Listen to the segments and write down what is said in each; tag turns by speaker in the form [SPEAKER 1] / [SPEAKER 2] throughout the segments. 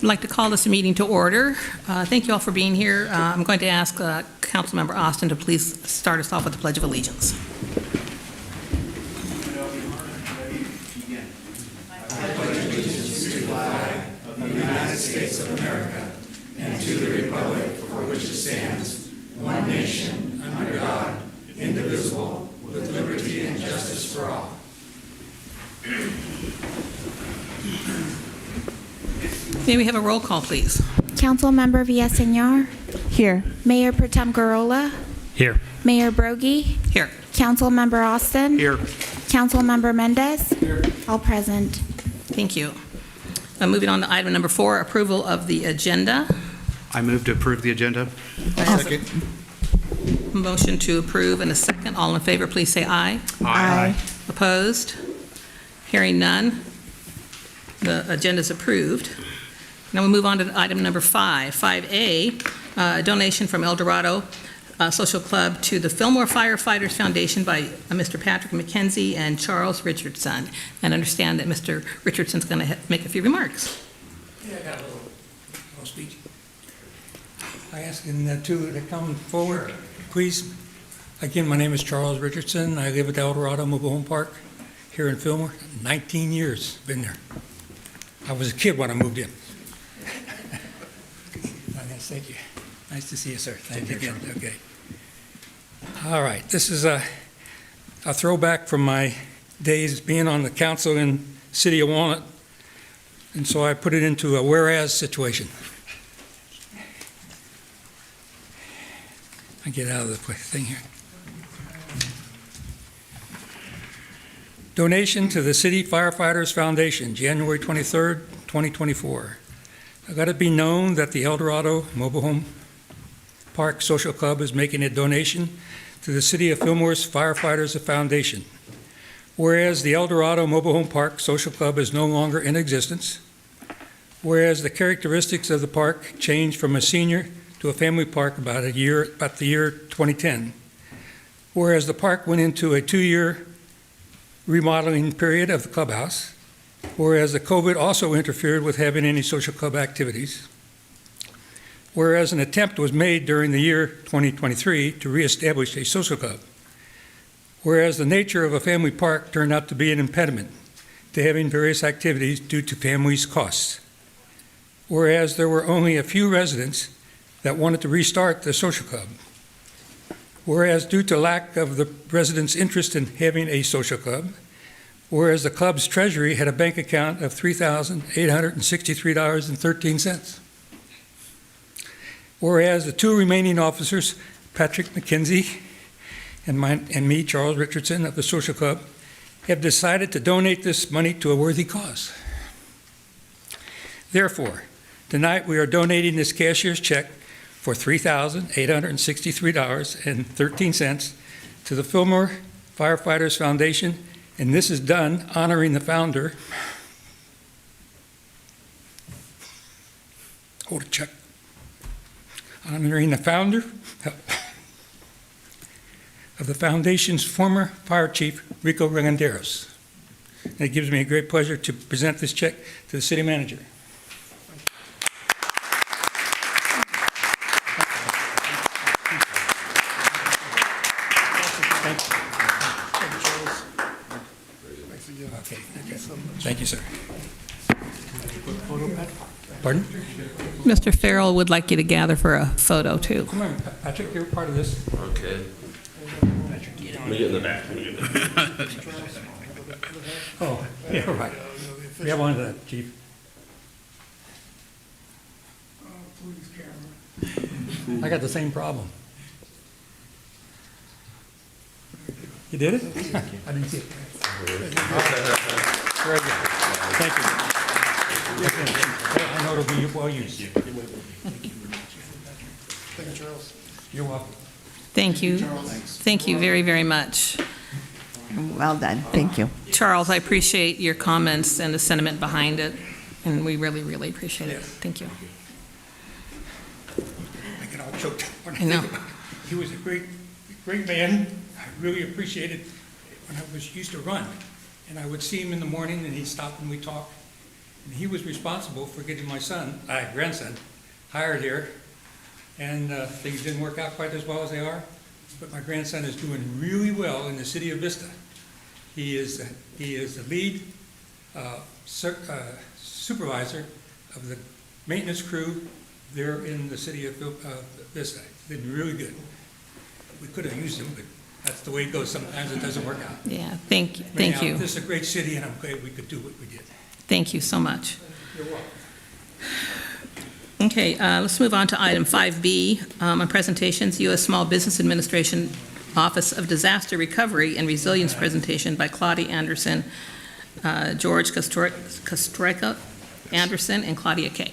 [SPEAKER 1] like to call this meeting to order. Thank you all for being here. I'm going to ask Councilmember Austin to please start us off with the Pledge of Allegiance.
[SPEAKER 2] I pledge allegiance to the flag of the United States of America and to the republic for which it stands, one nation, under God, indivisible, with liberty and justice for all.
[SPEAKER 1] May we have a roll call, please?
[SPEAKER 3] Councilmember Villaseñor.
[SPEAKER 4] Here.
[SPEAKER 3] Mayor Protem Garola.
[SPEAKER 5] Here.
[SPEAKER 3] Mayor Brogy.
[SPEAKER 1] Here.
[SPEAKER 3] Councilmember Austin.
[SPEAKER 5] Here.
[SPEAKER 3] Councilmember Mendez.
[SPEAKER 5] Here.
[SPEAKER 3] All present.
[SPEAKER 1] Thank you. Moving on to item number 4, approval of the agenda.
[SPEAKER 5] I move to approve the agenda.
[SPEAKER 1] Second. Motion to approve and a second. All in favor, please say aye.
[SPEAKER 4] Aye.
[SPEAKER 1] Opposed? Hearing none. The agenda is approved. Now we move on to item number 5. 5A, donation from El Dorado Social Club to the Fillmore Firefighters Foundation by Mr. Patrick McKenzie and Charles Richardson. And understand that Mr. Richardson's going to make a few remarks.
[SPEAKER 6] Yeah, I got a little speech. I ask the two to come forward, please. Again, my name is Charles Richardson. I live at El Dorado Mobile Home Park here in Fillmore. 19 years, been there. I was a kid when I moved in. Thank you. Nice to see you, sir. Thank you again. Okay. All right. This is a throwback from my days being on the council in City of Walnut, and so I put it into a whereas situation. I get out of the thing here. Donation to the City Firefighters Foundation, January 23rd, 2024. Let it be known that the El Dorado Mobile Home Park Social Club is making a donation to the City of Fillmore's Firefighters Foundation. Whereas the El Dorado Mobile Home Park Social Club is no longer in existence, whereas the characteristics of the park changed from a senior to a family park about the year 2010, whereas the park went into a 2-year remodeling period of the clubhouse, whereas the COVID also interfered with having any social club activities, whereas an attempt was made during the year 2023 to reestablish a social club, whereas the nature of a family park turned out to be an impediment to having various activities due to families' costs, whereas there were only a few residents that wanted to restart the social club, whereas due to lack of the residents' interest in having a social club, whereas the club's treasury had a bank account of $3,863.13. Whereas the two remaining officers, Patrick McKenzie and me, Charles Richardson of the Social Club, have decided to donate this money to a worthy cause. Therefore, tonight we are donating this cashier's check for $3,863.13 to the Fillmore Firefighters Foundation, and this is done honoring the founder. Hold a check. Honoring the founder of the foundation's former fire chief, Rico Reganderos. And it gives me a great pleasure to present this check to the city manager. Thank you, sir. Pardon?
[SPEAKER 1] Mr. Farrell would like you to gather for a photo, too.
[SPEAKER 6] Come on, Patrick, you're part of this.
[SPEAKER 7] Okay. Let me get in the back.
[SPEAKER 6] Oh, yeah, right. We have one of that, Chief. I got the same problem. You did it? I didn't see it. Very good. Thank you. I know it'll be well used. Thank you, Charles. You're welcome.
[SPEAKER 1] Thank you. Thank you very, very much.
[SPEAKER 4] Well done. Thank you.
[SPEAKER 1] Charles, I appreciate your comments and the sentiment behind it, and we really, really appreciate it. Thank you.
[SPEAKER 6] I get all choked up when I
[SPEAKER 1] I know.
[SPEAKER 6] think about it. He was a great man. I really appreciated when I used to run. And I would see him in the morning, and he'd stop and we'd talk. And he was responsible for getting my grandson, hired here. And things didn't work out quite as well as they are. But my grandson is doing really well in the city of Vista. He is the lead supervisor of the maintenance crew there in the city of Vista. He's been really good. We could have used him, but that's the way it goes. Sometimes it doesn't work out.
[SPEAKER 1] Yeah, thank
[SPEAKER 6] Anyhow,
[SPEAKER 1] you.
[SPEAKER 6] This is a great city, and I'm glad we could do what we did.
[SPEAKER 1] Thank you so much.
[SPEAKER 6] You're welcome.
[SPEAKER 1] Okay, let's move on to item 5B on presentations, U.S. Small Business Administration Office of Disaster Recovery and Resilience presentation by Claudia Anderson, George Kostorka Anderson, and Claudia Kay.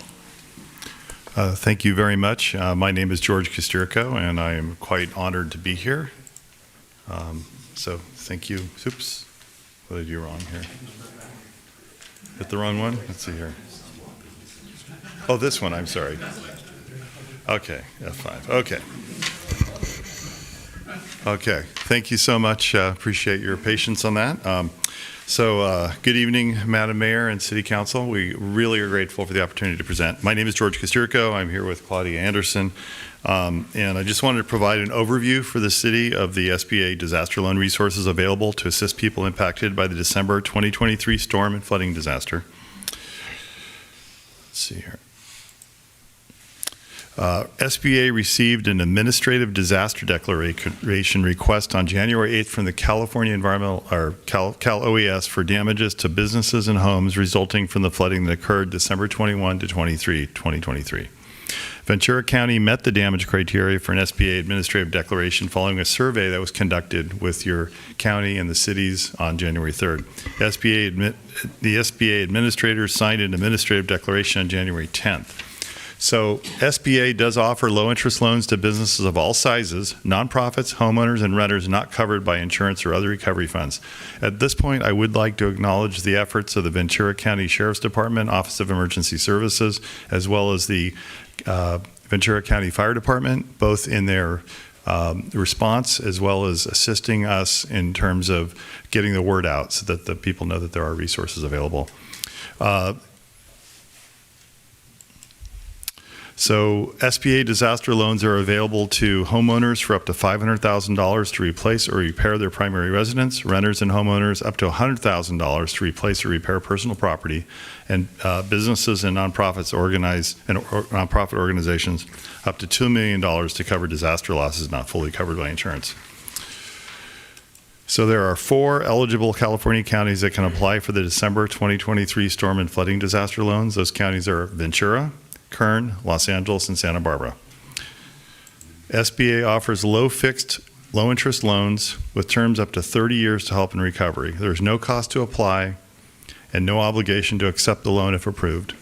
[SPEAKER 8] Thank you very much. My name is George Kostorka, and I am quite honored to be here. So thank you. Oops, what did I do wrong here? Hit the wrong one? Let's see here. Oh, this one, I'm sorry. Okay, F5, okay. Okay, thank you so much. Appreciate your patience on that. Good evening, Madam Mayor and City Council. We really are grateful for the opportunity to present. My name is George Kostorka. I'm here with Claudia Anderson. And I just wanted to provide an overview for the city of the SBA disaster loan resources available to assist people impacted by the December 2023 storm and flooding disaster. Let's see here. SBA received an administrative disaster declaration request on January 8th from the California Environmental, or Cal OES, for damages to businesses and homes resulting from the flooding that occurred December 21 to 23, 2023. Ventura County met the damage criteria for an SBA administrative declaration following a survey that was conducted with your county and the cities on January 3rd. The SBA administrators signed an administrative declaration on January 10th. So SBA does offer low-interest loans to businesses of all sizes, nonprofits, homeowners, and renters not covered by insurance or other recovery funds. At this point, I would like to acknowledge the efforts of the Ventura County Sheriff's Department, Office of Emergency Services, as well as the Ventura County Fire Department, both in their response as well as assisting us in terms of getting the word out so that the people know that there are resources available. So SBA disaster loans are available to homeowners for up to $500,000 to replace or repair their primary residence, renters and homeowners up to $100,000 to replace or repair personal property, and businesses and nonprofits nonprofit organizations up to $2 million to cover disaster losses not fully covered by insurance. So there are 4 eligible California counties that can apply for the December 2023 storm and flooding disaster loans. Those counties are Ventura, Kern, Los Angeles, and Santa Barbara. SBA offers low interest loans with terms up to 30 years to help in recovery. There's no cost to apply and no obligation to accept the loan if approved.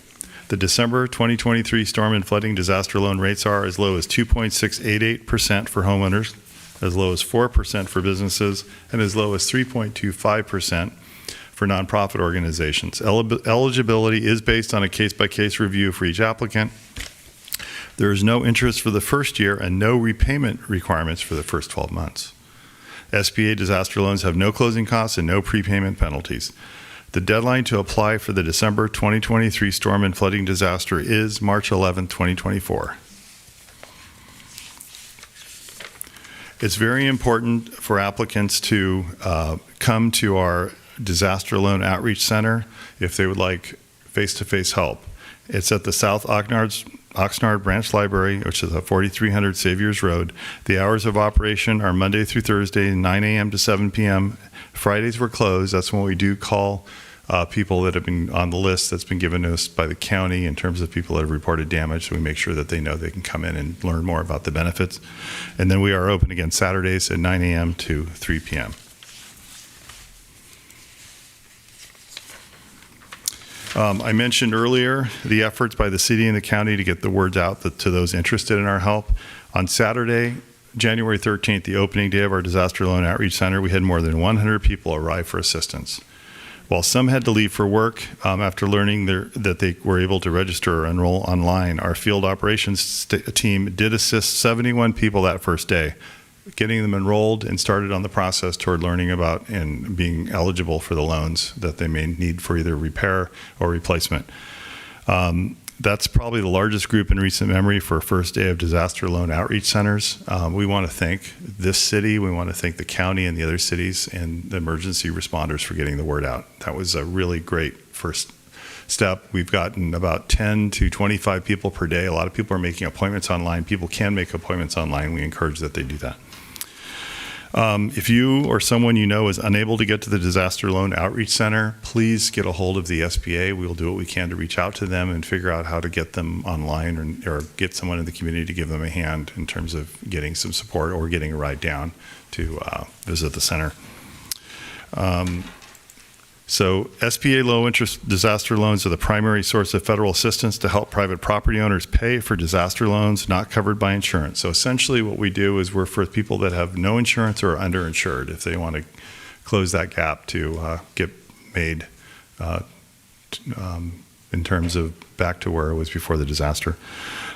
[SPEAKER 8] The December 2023 storm and flooding disaster loan rates are as low as 2.688% for homeowners, as low as 4% for businesses, and as low as 3.25% for nonprofit organizations. Eligibility is based on a case-by-case review for each applicant. There is no interest for the first year and no repayment requirements for the first 12 months. SBA disaster loans have no closing costs and no prepayment penalties. The deadline to apply for the December 2023 storm and flooding disaster is March 11, 2024. It's very important for applicants to come to our Disaster Loan Outreach Center if they would like face-to-face help. It's at the South Oxnard Branch Library, which is at 4300 Saviors Road. The hours of operation are Monday through Thursday, 9 a.m. to 7 p.m. Fridays we're closed. That's when we do call people that have been on the list that's been given to us by the county in terms of people that have reported damage, so we make sure that they know they can come in and learn more about the benefits. And then we are open again Saturdays at 9 a.m. to 3 p.m. I mentioned earlier the efforts by the city and the county to get the words out to those interested in our help. On Saturday, January 13th, the opening day of our Disaster Loan Outreach Center, we had more than 100 people arrive for assistance. While some had to leave for work after learning that they were able to register or enroll online, our field operations team did assist 71 people that first day. getting them enrolled and started on the process toward learning about and being eligible for the loans that they may need for either repair or replacement. That's probably the largest group in recent memory for first day of disaster loan outreach centers. We want to thank this city, we want to thank the county and the other cities and the emergency responders for getting the word out. That was a really great first step. We've gotten about 10 to 25 people per day. A lot of people are making appointments online. People can make appointments online. We encourage that they do that. If you or someone you know is unable to get to the Disaster Loan Outreach Center, please get a hold of the SBA. We will do what we can to reach out to them and figure out how to get them online or get someone in the community to give them a hand in terms of getting some support or getting a ride down to visit the center. So SBA low-interest disaster loans are the primary source of federal assistance to help private property owners pay for disaster loans not covered by insurance. So essentially what we do is we're for people that have no insurance or are underinsured if they want to close that gap to get made in terms of back to where it was before the disaster.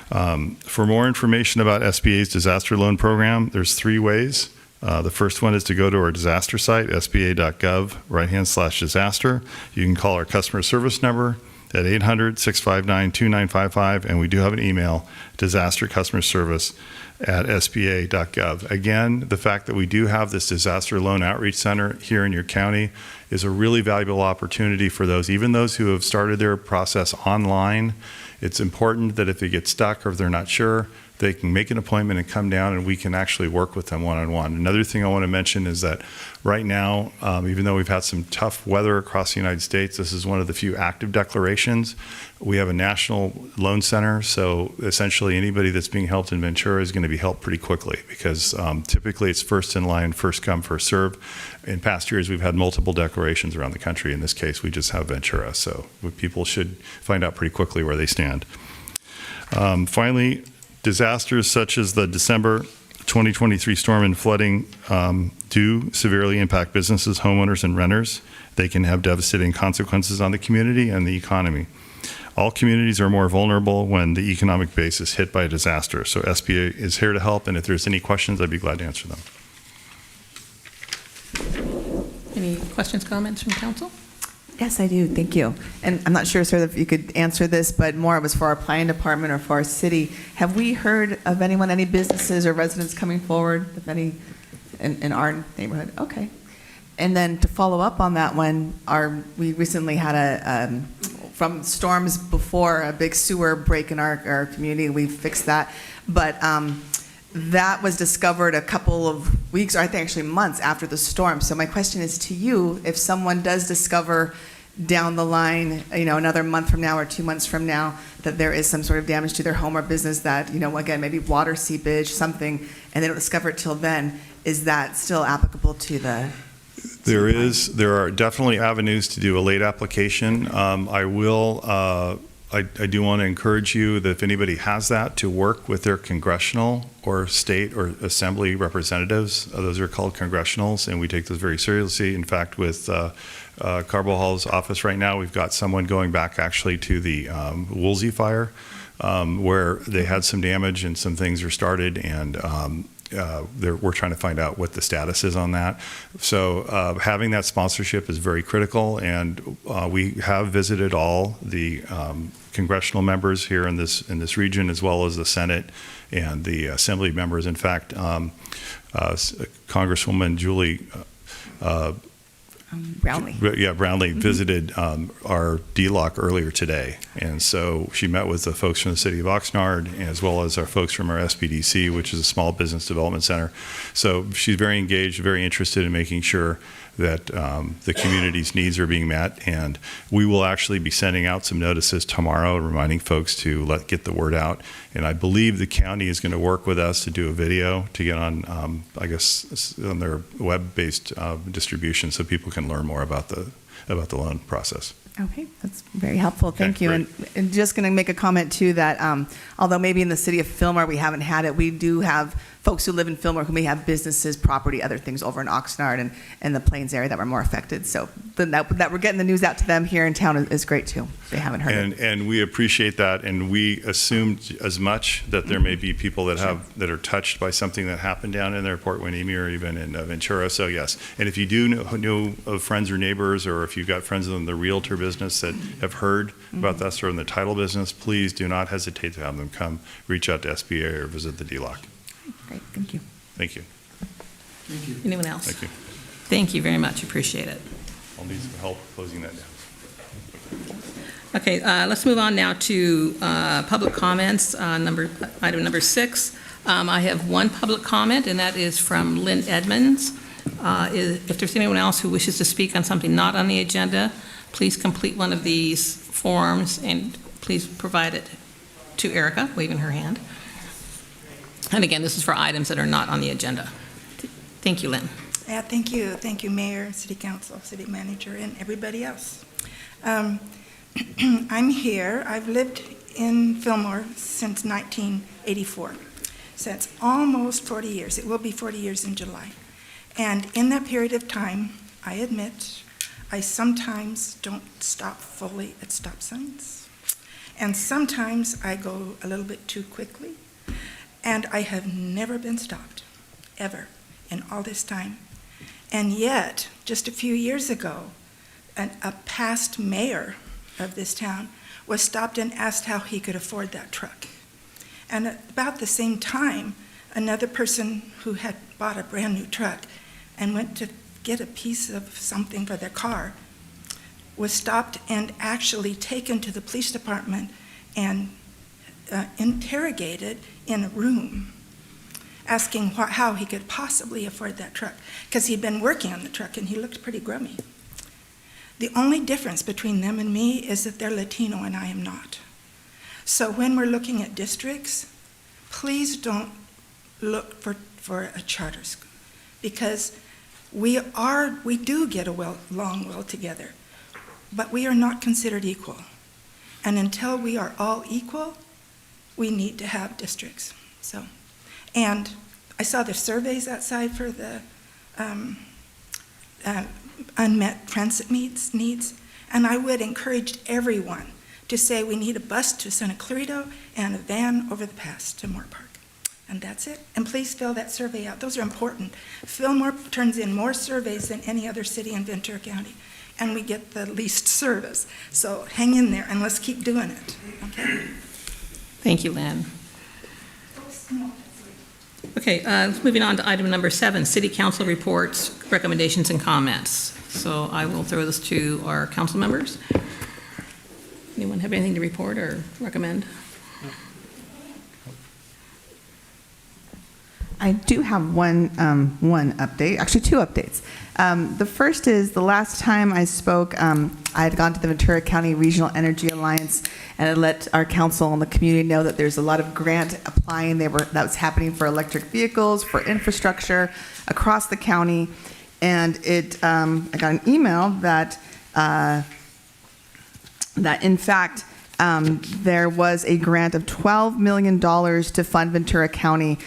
[SPEAKER 8] For more information about SBA's disaster loan program, there's 3 ways. The first one is to go to our disaster site, sba.gov/disaster. You can call our customer service number at 800-659-2955, and we do have an email, disastercustomerservice@sba.gov. Again, the fact that we do have this disaster loan outreach center here in your county is a really valuable opportunity for those, even those who have started their process online. It's important that if they get stuck or if they're not sure, they can make an appointment and come down and we can actually work with them one-on-one. Another thing I want to mention is that right now, even though we've had some tough weather across the United States, this is one of the few active declarations. We have a national loan center, so essentially anybody that's being helped in Ventura is going to be helped pretty quickly because typically it's first in line, first come, first serve. In past years, we've had multiple declarations around the country. In this case, we just have Ventura, so people should find out pretty quickly where they stand. Finally, disasters such as the December 2023 storm and flooding do severely impact businesses, homeowners, and renters. They can have devastating consequences on the community and the economy. All communities are more vulnerable when the economic base is hit by a disaster. So SBA is here to help, and if there's any questions, I'd be glad to answer them.
[SPEAKER 1] Any questions, comments from council?
[SPEAKER 4] Yes, I do. Thank you. And I'm not sure, sir, if you could answer this, but more it was for our planning department or for our city. Have we heard of anyone, any businesses or residents coming forward, if any, in our neighborhood? Okay. And then to follow up on that one, we recently had from storms before, a big sewer break in our community. We fixed that. But that was discovered a couple of weeks, or I think actually months after the storm. So my question is to you, if someone does discover down the line, another month from now or 2 months from now, that there is some sort of damage to their home or business that, again, maybe water seepage, something, and they don't discover it till then, is that still applicable to the? There
[SPEAKER 8] are definitely avenues to do a late application. I do want to encourage you that if anybody has that, to work with their congressional or state or assembly representatives. Those are called congressionals, and we take those very seriously. In fact, with Carvalhal's office right now, we've got someone going back actually to the Woolsey fire, where they had some damage and some things are started, and we're trying to find out what the status is on that. So having that sponsorship is very critical, and we have visited all the congressional members here in this region, as well as the Senate and the Assembly members. In fact, Congresswoman Julie
[SPEAKER 4] Brownlee.
[SPEAKER 8] Yeah, Brownlee visited our DLOC earlier today, and so she met with the folks from the city of Oxnard, as well as our folks from our SBDC, which is a small business development center. So she's very engaged, very interested in making sure that the community's needs are being met, and we will actually be sending out some notices tomorrow reminding folks to get the word out. And I believe the county is going to work with us to do a video to get on, I guess, on their web-based distribution, so people can learn more about the loan process.
[SPEAKER 4] Okay, that's very helpful. Thank
[SPEAKER 8] Okay,
[SPEAKER 4] you.
[SPEAKER 8] great.
[SPEAKER 4] And just going to make a comment too that although maybe in the city of Fillmore we haven't had it, we do have folks who live in Fillmore who may have businesses, property, other things over in Oxnard and the Plains area that were more affected. So that we're getting the news out to them here in town is great too. They haven't heard it.
[SPEAKER 8] And we appreciate that, and we assumed as much that there may be people that that are touched by something that happened down in there, Port Winnie or even in Ventura. So yes, and if you do know of friends or neighbors, or if you've got friends in the realtor business that have heard about this or in the title business, please do not hesitate to have them come reach out to SBA or visit the DLOC.
[SPEAKER 4] Great, thank you.
[SPEAKER 8] Thank you.
[SPEAKER 1] Anyone else?
[SPEAKER 8] Thank you.
[SPEAKER 1] Thank you very much, appreciate it.
[SPEAKER 8] I'll need some help closing that down.
[SPEAKER 1] Okay, let's move on now to public comments, item number 6. I have one public comment, and that is from Lynn Edmonds. If there's anyone else who wishes to speak on something not on the agenda, please complete one of these forms and please provide it to Erica, waving her hand. And again, this is for items that are not on the agenda. Thank you, Lynn.
[SPEAKER 9] Yeah, thank you. Thank you, Mayor, City Council, City Manager, and everybody else. I'm here. I've lived in Fillmore since 1984. So it's almost 40 years. It will be 40 years in July. And in that period of time, I admit, I sometimes don't stop fully at stop signs. And sometimes I go a little bit too quickly. And I have never been stopped, ever, in all this time. And yet, just a few years ago, a past mayor of this town was stopped and asked how he could afford that truck. And at about the same time, another person who had bought a brand new truck and went to get a piece of something for their car was stopped and actually taken to the police department and interrogated in a room, asking how he could possibly afford that truck, because he'd been working on the truck and he looked pretty grummy. The only difference between them and me is that they're Latino and I am not. So when we're looking at districts, please don't look for a charter school, because we do get along well together, but we are not considered equal. And until we are all equal, we need to have districts. So, and I saw the surveys outside for the unmet transit needs, and I would encourage everyone to say we need a bus to Santa Clarita and a van over the pass to Moore Park. And that's it. And please fill that survey out. Those are important. Fillmore turns in more surveys than any other city in Ventura County, and we get the least service. So hang in there and let's keep doing it. Okay?
[SPEAKER 1] Thank you, Lynn. Okay, moving on to item number 7, City Council reports, recommendations, and comments. So I will throw this to our council members. Anyone have anything to report or recommend?
[SPEAKER 4] I do have one update, actually 2 updates. The first is the last time I spoke, I had gone to the Ventura County Regional Energy Alliance and I let our council and the community know that there's a lot of grant applying that was happening for electric vehicles, for infrastructure across the county. And I got an email that in fact, there was a grant of $12 million to fund Ventura County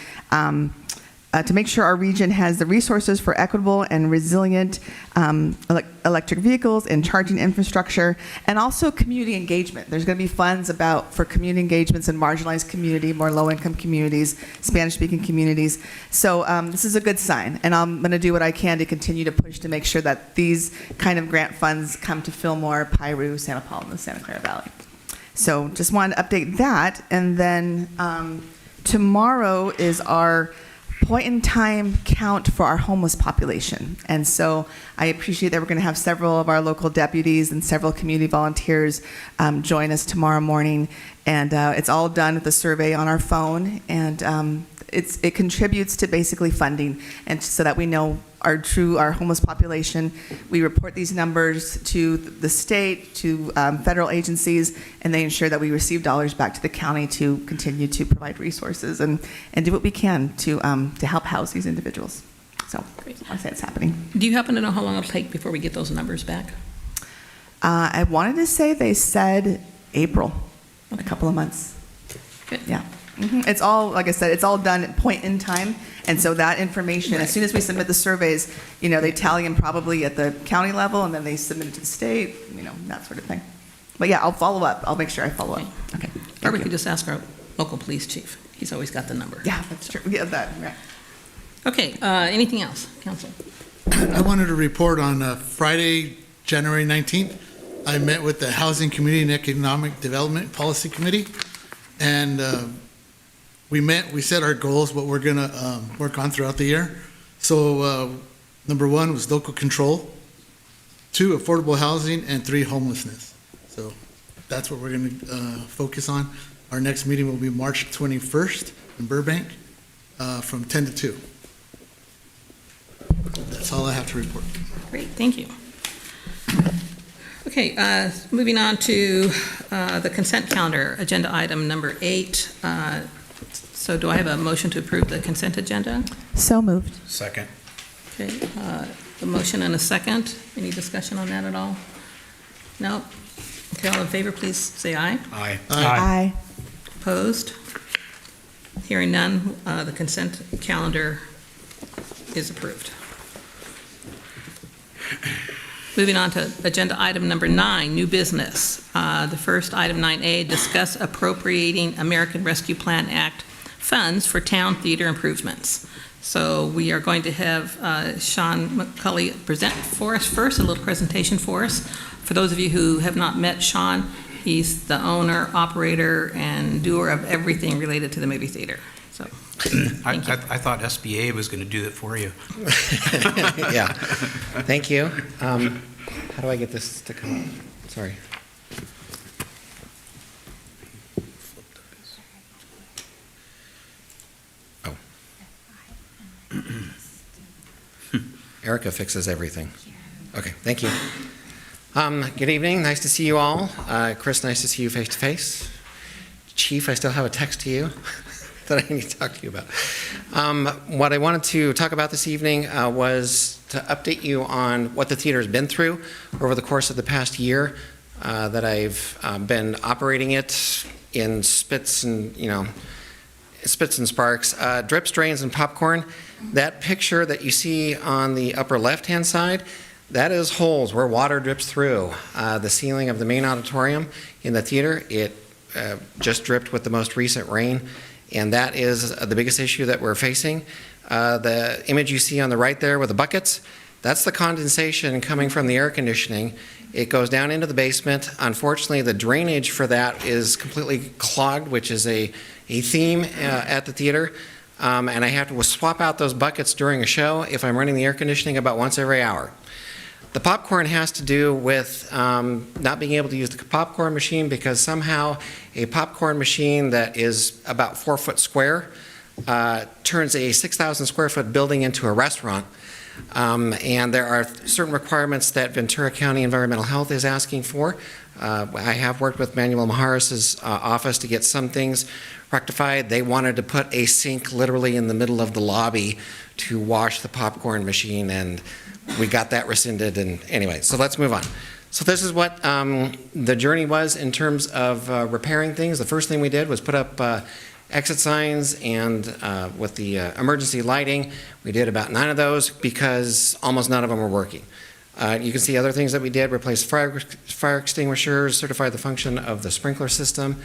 [SPEAKER 4] to make sure our region has the resources for equitable and resilient electric vehicles and charging infrastructure, and also community engagement. There's going to be funds for community engagements in marginalized community, more low-income communities, Spanish-speaking communities. So this is a good sign, and I'm going to do what I can to continue to push to make sure that these kind of grant funds come to Fillmore, Piru, Santa Paula, and the Santa Clara Valley. So just wanted to update that, and then tomorrow is our point-in-time count for our homeless population. And so I appreciate that we're going to have several of our local deputies and several community volunteers join us tomorrow morning. And it's all done with a survey on our phone. And it contributes to basically funding, and so that we know our homeless population. We report these numbers to the state, to federal agencies, and they ensure that we receive dollars back to the county to continue to provide resources and do what we can to help house these individuals. So I say it's happening.
[SPEAKER 1] Do you happen to know how long it'll take before we get those numbers back?
[SPEAKER 4] I wanted to say they said April, a couple of months.
[SPEAKER 1] Good.
[SPEAKER 4] Yeah. It's all, like I said, it's all done at point in time. And so that information, as soon as we submit the surveys, they tally them probably at the county level, and then they submit it to the state, that sort of thing. But yeah, I'll follow up. I'll make sure I follow up. Okay.
[SPEAKER 1] Or we could just ask our local police chief. He's always got the number.
[SPEAKER 4] Yeah, that's true. Yeah, that, right.
[SPEAKER 1] Okay, anything else, council?
[SPEAKER 2] I wanted to report on Friday, January 19th. I met with the Housing, Community, and Economic Development Policy Committee, and we set our goals, what we're going to work on throughout the year. So number 1 was local control, 2, affordable housing, and 3, homelessness. So that's what we're going to focus on. Our next meeting will be March 21st in Burbank from 10 to 2. That's all I have to report.
[SPEAKER 1] Great, thank you. Okay, moving on to the consent calendar, agenda item number 8. So do I have a motion to approve the consent agenda?
[SPEAKER 4] So moved.
[SPEAKER 5] Second.
[SPEAKER 1] Okay, a motion and a second. Any discussion on that at all? No? Okay, all in favor, please say aye.
[SPEAKER 5] Aye.
[SPEAKER 4] Aye.
[SPEAKER 1] Opposed? Hearing none, the consent calendar is approved. Moving on to agenda item number 9, new business. The first item, 9A, discuss appropriating American Rescue Plan Act funds for town theater improvements. So we are going to have Sean McCulley present for us first, a little presentation for us. For those of you who have not met Sean, he's the owner, operator, and doer of everything related to the movie theater. So, thank you.
[SPEAKER 5] I thought SBA was going to do it for you.
[SPEAKER 10] Yeah, thank you. How do I get this to come up? Sorry. Oh. Erica fixes everything. Okay, thank you. Good evening, nice to see you all. Chris, nice to see you face to face. Chief, I still have a text to you that I need to talk to you about. What I wanted to talk about this evening was to update you on what the theater has been through over the course of the past year that I've been operating it in spits and sparks. Drips, drains, and popcorn. That picture that you see on the upper left-hand side, that is holes where water drips through. The ceiling of the main auditorium in the theater, it just dripped with the most recent rain. And that is the biggest issue that we're facing. The image you see on the right there with the buckets, that's the condensation coming from the air conditioning. It goes down into the basement. Unfortunately, the drainage for that is completely clogged, which is a theme at the theater. And I have to swap out those buckets during a show if I'm running the air conditioning about once every hour. The popcorn has to do with not being able to use the popcorn machine because somehow a popcorn machine that is about 4 foot square turns a 6,000 square foot building into a restaurant. And there are certain requirements that Ventura County Environmental Health is asking for. I have worked with Manuel Maharis's office to get some things rectified. They wanted to put a sink literally in the middle of the lobby to wash the popcorn machine, and we got that rescinded. And anyway, so let's move on. So this is what the journey was in terms of repairing things. The first thing we did was put up exit signs, and with the emergency lighting, we did about 9 of those because almost none of them were working. You can see other things that we did: replace fire extinguishers, certify the function of the sprinkler system.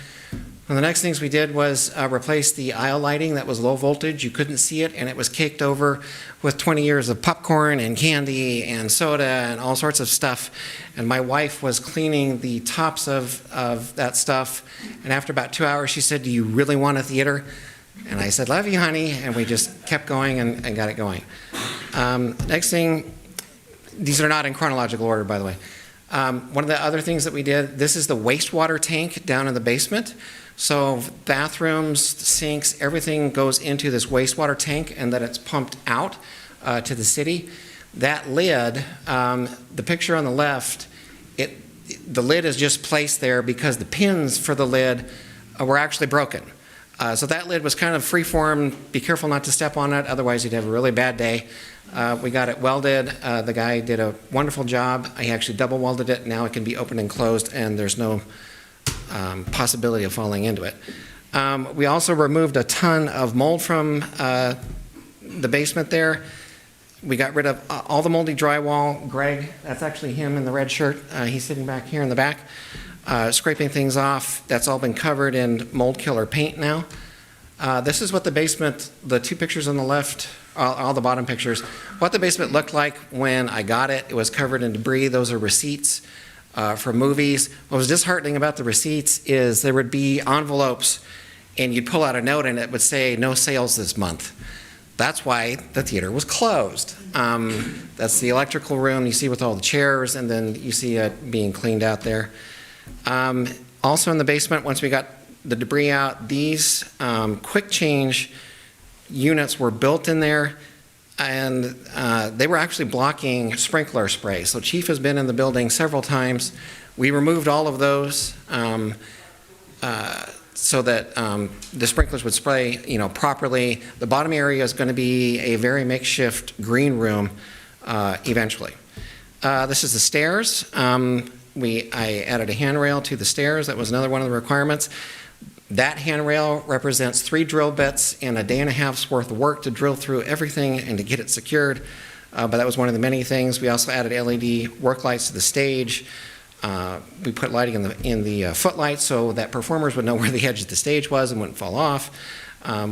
[SPEAKER 10] One of the next things we did was replace the aisle lighting that was low voltage. You couldn't see it, and it was caked over with 20 years of popcorn and candy and soda and all sorts of stuff. And my wife was cleaning the tops of that stuff, and after about 2 hours, she said, "Do you really want a theater?" And I said, "Love you, honey," and we just kept going and got it going. Next thing, these are not in chronological order, by the way. One of the other things that we did, this is the wastewater tank down in the basement. So bathrooms, sinks, everything goes into this wastewater tank, and then it's pumped out to the city. That lid, the picture on the left, the lid is just placed there because the pins for the lid were actually broken. So that lid was kind of free-form. Be careful not to step on it, otherwise you'd have a really bad day. We got it welded. The guy did a wonderful job. He actually double welded it. Now it can be opened and closed, and there's no possibility of falling into it. We also removed a ton of mold from the basement there. We got rid of all the moldy drywall. Greg, that's actually him in the red shirt. He's sitting back here in the back, scraping things off. That's all been covered in mold killer paint now. This is what the basement, the two pictures on the left, all the bottom pictures, what the basement looked like when I got it. It was covered in debris. Those are receipts from movies. What was disheartening about the receipts is there would be envelopes, and you'd pull out a note and it would say, no sales this month. That's why the theater was closed. That's the electrical room you see with all the chairs, and then you see it being cleaned out there. Also in the basement, once we got the debris out, these quick change units were built in there, and they were actually blocking sprinkler spray. So Chief has been in the building several times. We removed all of those so that the sprinklers would spray, properly. The bottom area is going to be a very makeshift green room eventually. This is the stairs. I added a handrail to the stairs. That was another one of the requirements. That handrail represents 3 drill bits and a day and a half's worth of work to drill through everything and to get it secured. But that was one of the many things. We also added LED work lights to the stage. We put lighting in the footlights so that performers would know where the edge of the stage was and wouldn't fall off.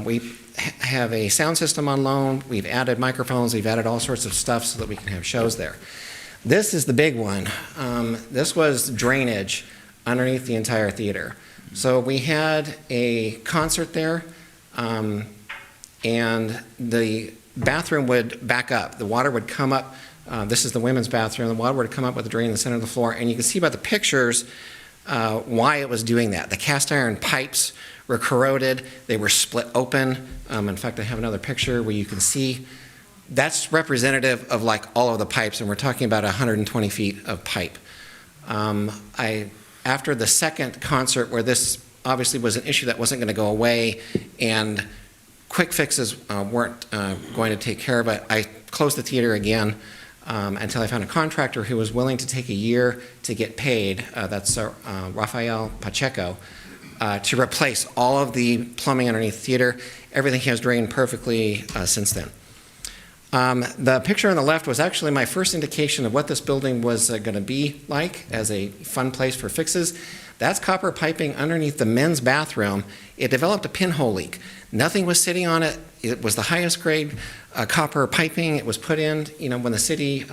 [SPEAKER 10] We have a sound system on loan. We've added microphones. We've added all sorts of stuff so that we can have shows there. This is the big one. This was drainage underneath the entire theater. So we had a concert there, and the bathroom would back up. The water would come up. This is the women's bathroom. The water would come up with a drain in the center of the floor, and you can see by the pictures why it was doing that. The cast iron pipes were corroded. They were split open. In fact, I have another picture where you can see that's representative of like all of the pipes, and we're talking about 120 feet of pipe. After the second concert, where this obviously was an issue that wasn't going to go away and quick fixes weren't going to take care of it, I closed the theater again until I found a contractor who was willing to take a year to get paid. That's Rafael Pacheco, to replace all of the plumbing underneath the theater. Everything has drained perfectly since then. The picture on the left was actually my first indication of what this building was going to be like as a fun place for fixes. That's copper piping underneath the men's bathroom. It developed a pinhole leak. Nothing was sitting on it. It was the highest grade copper piping. It was put in, when the city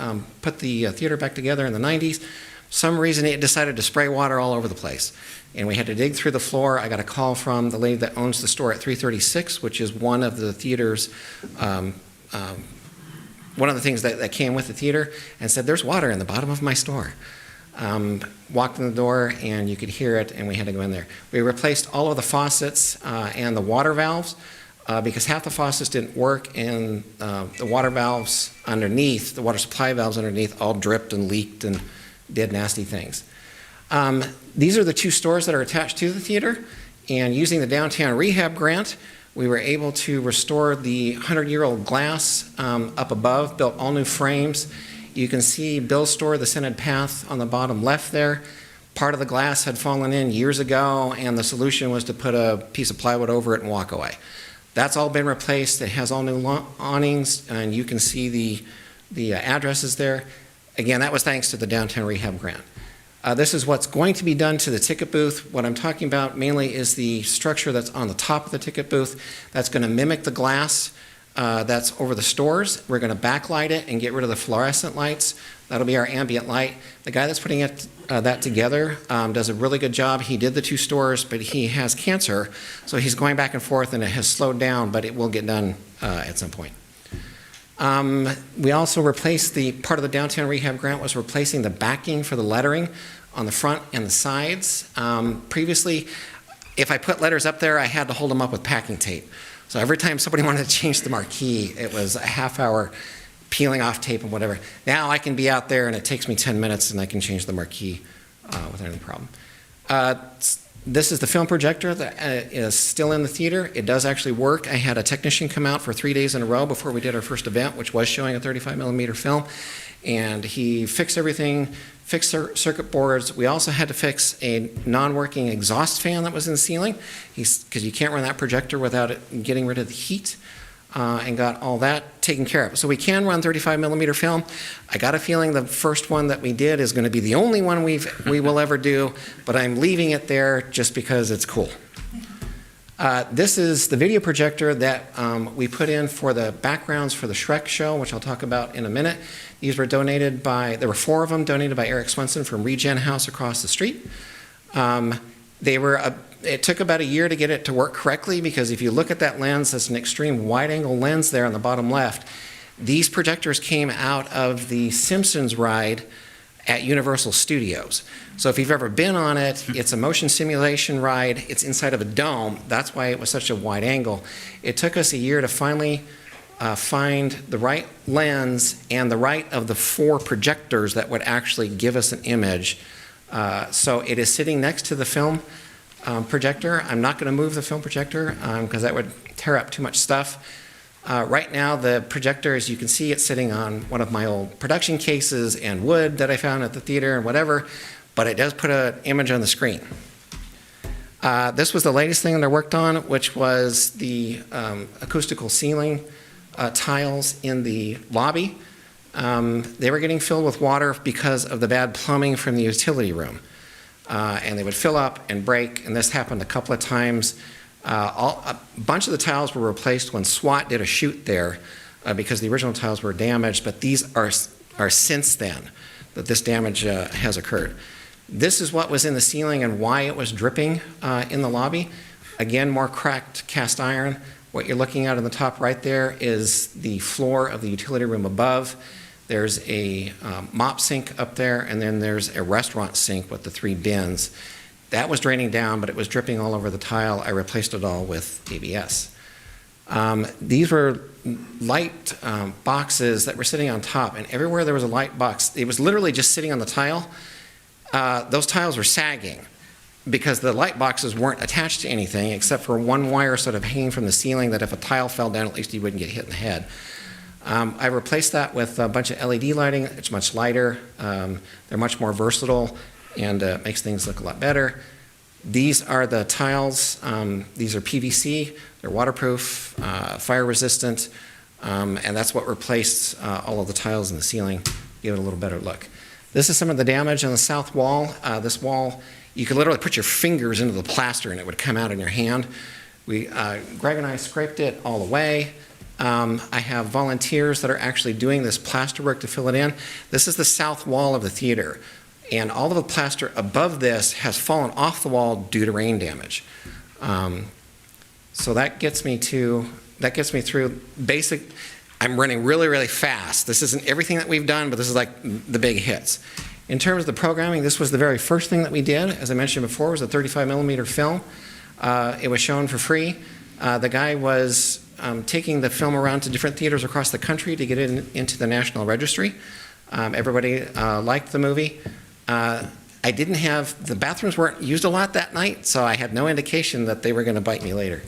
[SPEAKER 10] put the theater back together in the 90s. Some reason it decided to spray water all over the place. And we had to dig through the floor. I got a call from the lady that owns the store at 336, which is one of the theater's one of the things that came with the theater, and said, there's water in the bottom of my store. Walked in the door, and you could hear it, and we had to go in there. We replaced all of the faucets and the water valves because half the faucets didn't work, and the water valves underneath, the water supply valves underneath, all dripped and leaked and did nasty things. These are the 2 stores that are attached to the theater, and using the downtown rehab grant, we were able to restore the 100-year-old glass up above, built all new frames. You can see Bill's store, the scented path, on the bottom left there. Part of the glass had fallen in years ago, and the solution was to put a piece of plywood over it and walk away. That's all been replaced. It has all new awnings, and you can see the addresses there. Again, that was thanks to the downtown rehab grant. This is what's going to be done to the ticket booth. What I'm talking about mainly is the structure that's on the top of the ticket booth. That's going to mimic the glass that's over the stores. We're going to backlight it and get rid of the fluorescent lights. That'll be our ambient light. The guy that's putting that together does a really good job. He did the 2 stores, but he has cancer, so he's going back and forth, and it has slowed down, but it will get done at some point. We also replaced part of the downtown rehab grant was replacing the backing for the lettering on the front and the sides. Previously, if I put letters up there, I had to hold them up with packing tape. So every time somebody wanted to change the marquee, it was a half-hour peeling off tape and whatever. Now I can be out there, and it takes me 10 minutes, and I can change the marquee without any problem. This is the film projector that is still in the theater. It does actually work. I had a technician come out for 3 days in a row before we did our first event, which was showing a 35 millimeter film, and he fixed everything, fixed circuit boards. We also had to fix a non-working exhaust fan that was in the ceiling, because you can't run that projector without it getting rid of the heat. And got all that taken care of. So we can run 35 millimeter film. I got a feeling the first one that we did is going to be the only one we will ever do, but I'm leaving it there just because it's cool. This is the video projector that we put in for the backgrounds for the Shrek show, which I'll talk about in a minute. These were donated by, there were 4 of them donated by Eric Swenson from Regen House across the street. It took about a year to get it to work correctly, because if you look at that lens, that's an extreme wide-angle lens there on the bottom left. These projectors came out of the Simpsons ride at Universal Studios. So if you've ever been on it, it's a motion simulation ride. It's inside of a dome. That's why it was such a wide angle. It took us a year to finally find the right lens and the right of the 4 projectors that would actually give us an image. So it is sitting next to the film projector. I'm not going to move the film projector because that would tear up too much stuff. Right now, the projector, as you can see, it's sitting on one of my old production cases and wood that I found at the theater and whatever, but it does put an image on the screen. This was the latest thing that I worked on, which was the acoustical ceiling tiles in the lobby. They were getting filled with water because of the bad plumbing from the utility room. And they would fill up and break, and this happened a couple of times. A bunch of the tiles were replaced when SWAT did a shoot there because the original tiles were damaged, but these are since then that this damage has occurred. This is what was in the ceiling and why it was dripping in the lobby. Again, more cracked cast iron. What you're looking at in the top right there is the floor of the utility room above. There's a mop sink up there, and then there's a restaurant sink with the 3 bins. That was draining down, but it was dripping all over the tile. I replaced it all with ABS. These were light boxes that were sitting on top, and everywhere there was a light box, it was literally just sitting on the tile. Those tiles were sagging because the light boxes weren't attached to anything except for one wire sort of hanging from the ceiling that if a tile fell down, at least you wouldn't get hit in the head. I replaced that with a bunch of LED lighting. It's much lighter. They're much more versatile and makes things look a lot better. These are the tiles. These are PVC. They're waterproof, fire resistant, and that's what replaced all of the tiles in the ceiling. Give it a little better look. This is some of the damage on the south wall. This wall, you could literally put your fingers into the plaster and it would come out in your hand. Greg and I scraped it all away. I have volunteers that are actually doing this plaster work to fill it in. This is the south wall of the theater, and all of the plaster above this has fallen off the wall due to rain damage. So that gets me through basic. I'm running really, really fast. This isn't everything that we've done, but this is like the big hits. In terms of the programming, this was the very first thing that we did. As I mentioned before, was a 35 millimeter film. It was shown for free. The guy was taking the film around to different theaters across the country to get it into the National Registry. Everybody liked the movie. The bathrooms weren't used a lot that night, so I had no indication that they were going to bite me later.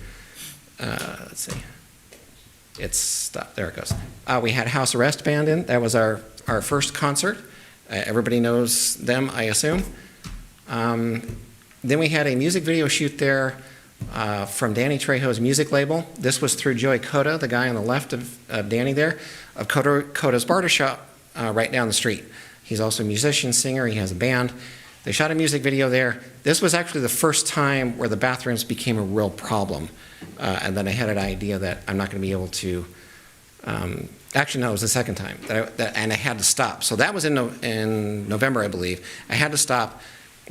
[SPEAKER 10] Let's see. It's stopped. There it goes. We had House Arrest Band in. That was our first concert. Everybody knows them, I assume. Then we had a music video shoot there from Danny Trejo's music label. This was through Joey Cota, the guy on the left of Danny there, of Coda's Barbershop right down the street. He's also a musician, singer, he has a band. They shot a music video there. This was actually the first time where the bathrooms became a real problem. And then I had an idea that I'm not going to be able to, actually no, it was the second time, and I had to stop. So that was in November, I believe. I had to stop.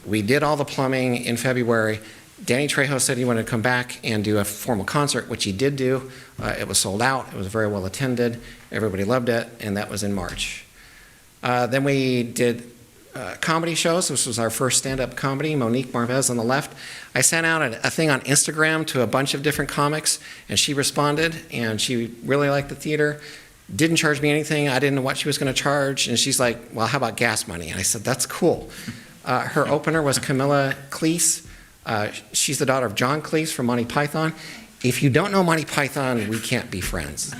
[SPEAKER 10] We did all the plumbing in February. Danny Trejo said he wanted to come back and do a formal concert, which he did do. It was sold out. It was very well attended. Everybody loved it, and that was in March. Then we did comedy shows. This was our first stand-up comedy, Monique Marvez on the left. I sent out a thing on Instagram to a bunch of different comics, and she responded, and she really liked the theater. Didn't charge me anything. I didn't know what she was going to charge, and she's like, well, how about gas money? And I said, that's cool. Her opener was Camilla Cleese. She's the daughter of John Cleese from Monty Python. If you don't know Monty Python, we can't be friends.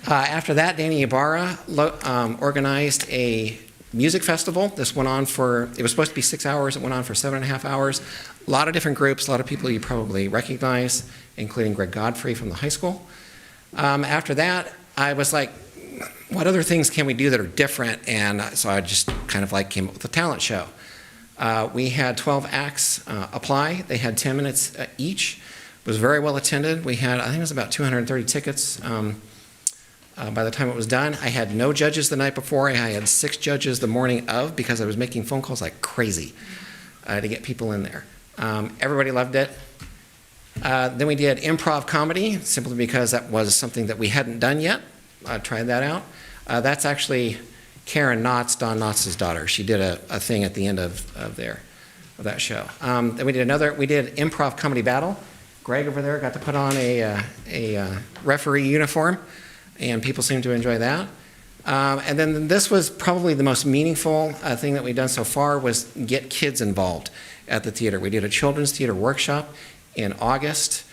[SPEAKER 10] After that, Danny Ibarra organized a music festival. This went on it was supposed to be 6 hours. It went on for 7.5 hours. A lot of different groups, a lot of people you probably recognize, including Greg Godfrey from the high school. After that, I was like, what other things can we do that are different? And so I just kind of like came up with a talent show. We had 12 acts apply. They had 10 minutes each. It was very well attended. We had, I think it was about 230 tickets by the time it was done. I had no judges the night before. I had 6 judges the morning of because I was making phone calls like crazy to get people in there. Everybody loved it. Then we did improv comedy, simply because that was something that we hadn't done yet. I tried that out. That's actually Karen Knotts, Don Knotts' daughter. She did a thing at the end of that show. Then we did improv comedy battle. Greg over there got to put on a referee uniform, and people seemed to enjoy that. And then this was probably the most meaningful thing that we've done so far, was get kids involved at the theater. We did a children's theater workshop in August.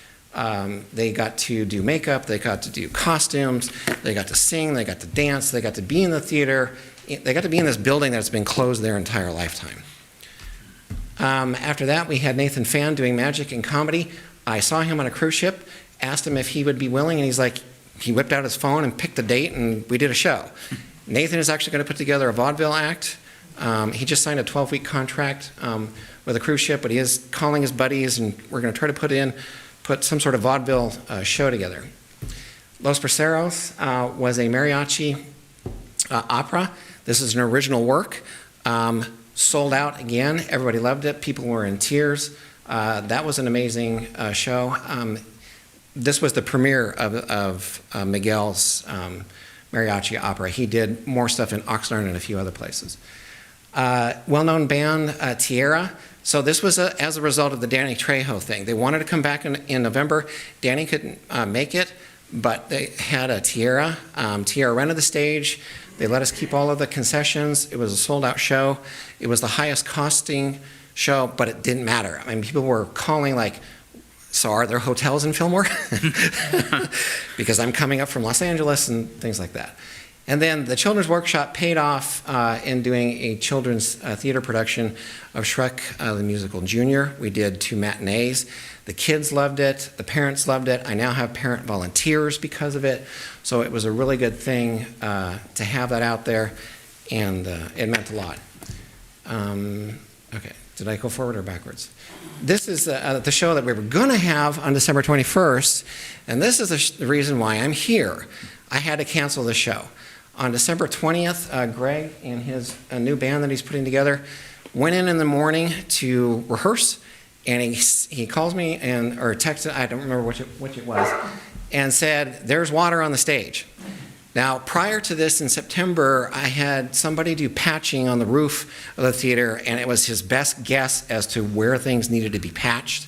[SPEAKER 10] They got to do makeup, they got to do costumes, they got to sing, they got to dance, they got to be in the theater, they got to be in this building that's been closed their entire lifetime. After that, we had Nathan Fan doing magic and comedy. I saw him on a cruise ship, asked him if he would be willing, and he's like, he whipped out his phone and picked a date, and we did a show. Nathan is actually going to put together a vaudeville act. He just signed a 12-week contract with a cruise ship, but he is calling his buddies, and we're going to try to put some sort of vaudeville show together. Los Braceros was a mariachi opera. This is an original work. Sold out again. Everybody loved it. People were in tears. That was an amazing show. This was the premiere of Miguel's mariachi opera. He did more stuff in Oxnard and a few other places. Well-known band, Tierra. So this was as a result of the Danny Trejo thing. They wanted to come back in November. Danny couldn't make it, but they had a Tierra. Tierra rented the stage. They let us keep all of the concessions. It was a sold-out show. It was the highest costing show, but it didn't matter. I mean, people were calling like, so are there hotels in Fillmore? Because I'm coming up from Los Angeles and things like that. And then the Children's Workshop paid off in doing a children's theater production of Shrek the Musical Junior. We did 2 matinees. The kids loved it. The parents loved it. I now have parent volunteers because of it. So it was a really good thing to have that out there, and it meant a lot. Okay, did I go forward or backwards? This is the show that we were going to have on December 21st, and this is the reason why I'm here. I had to cancel the show. On December 20th, Greg and his new band that he's putting together went in the morning to rehearse, and he calls me or texted, I don't remember which it was, and said, there's water on the stage. Now, prior to this in September, I had somebody do patching on the roof of the theater, and it was his best guess as to where things needed to be patched.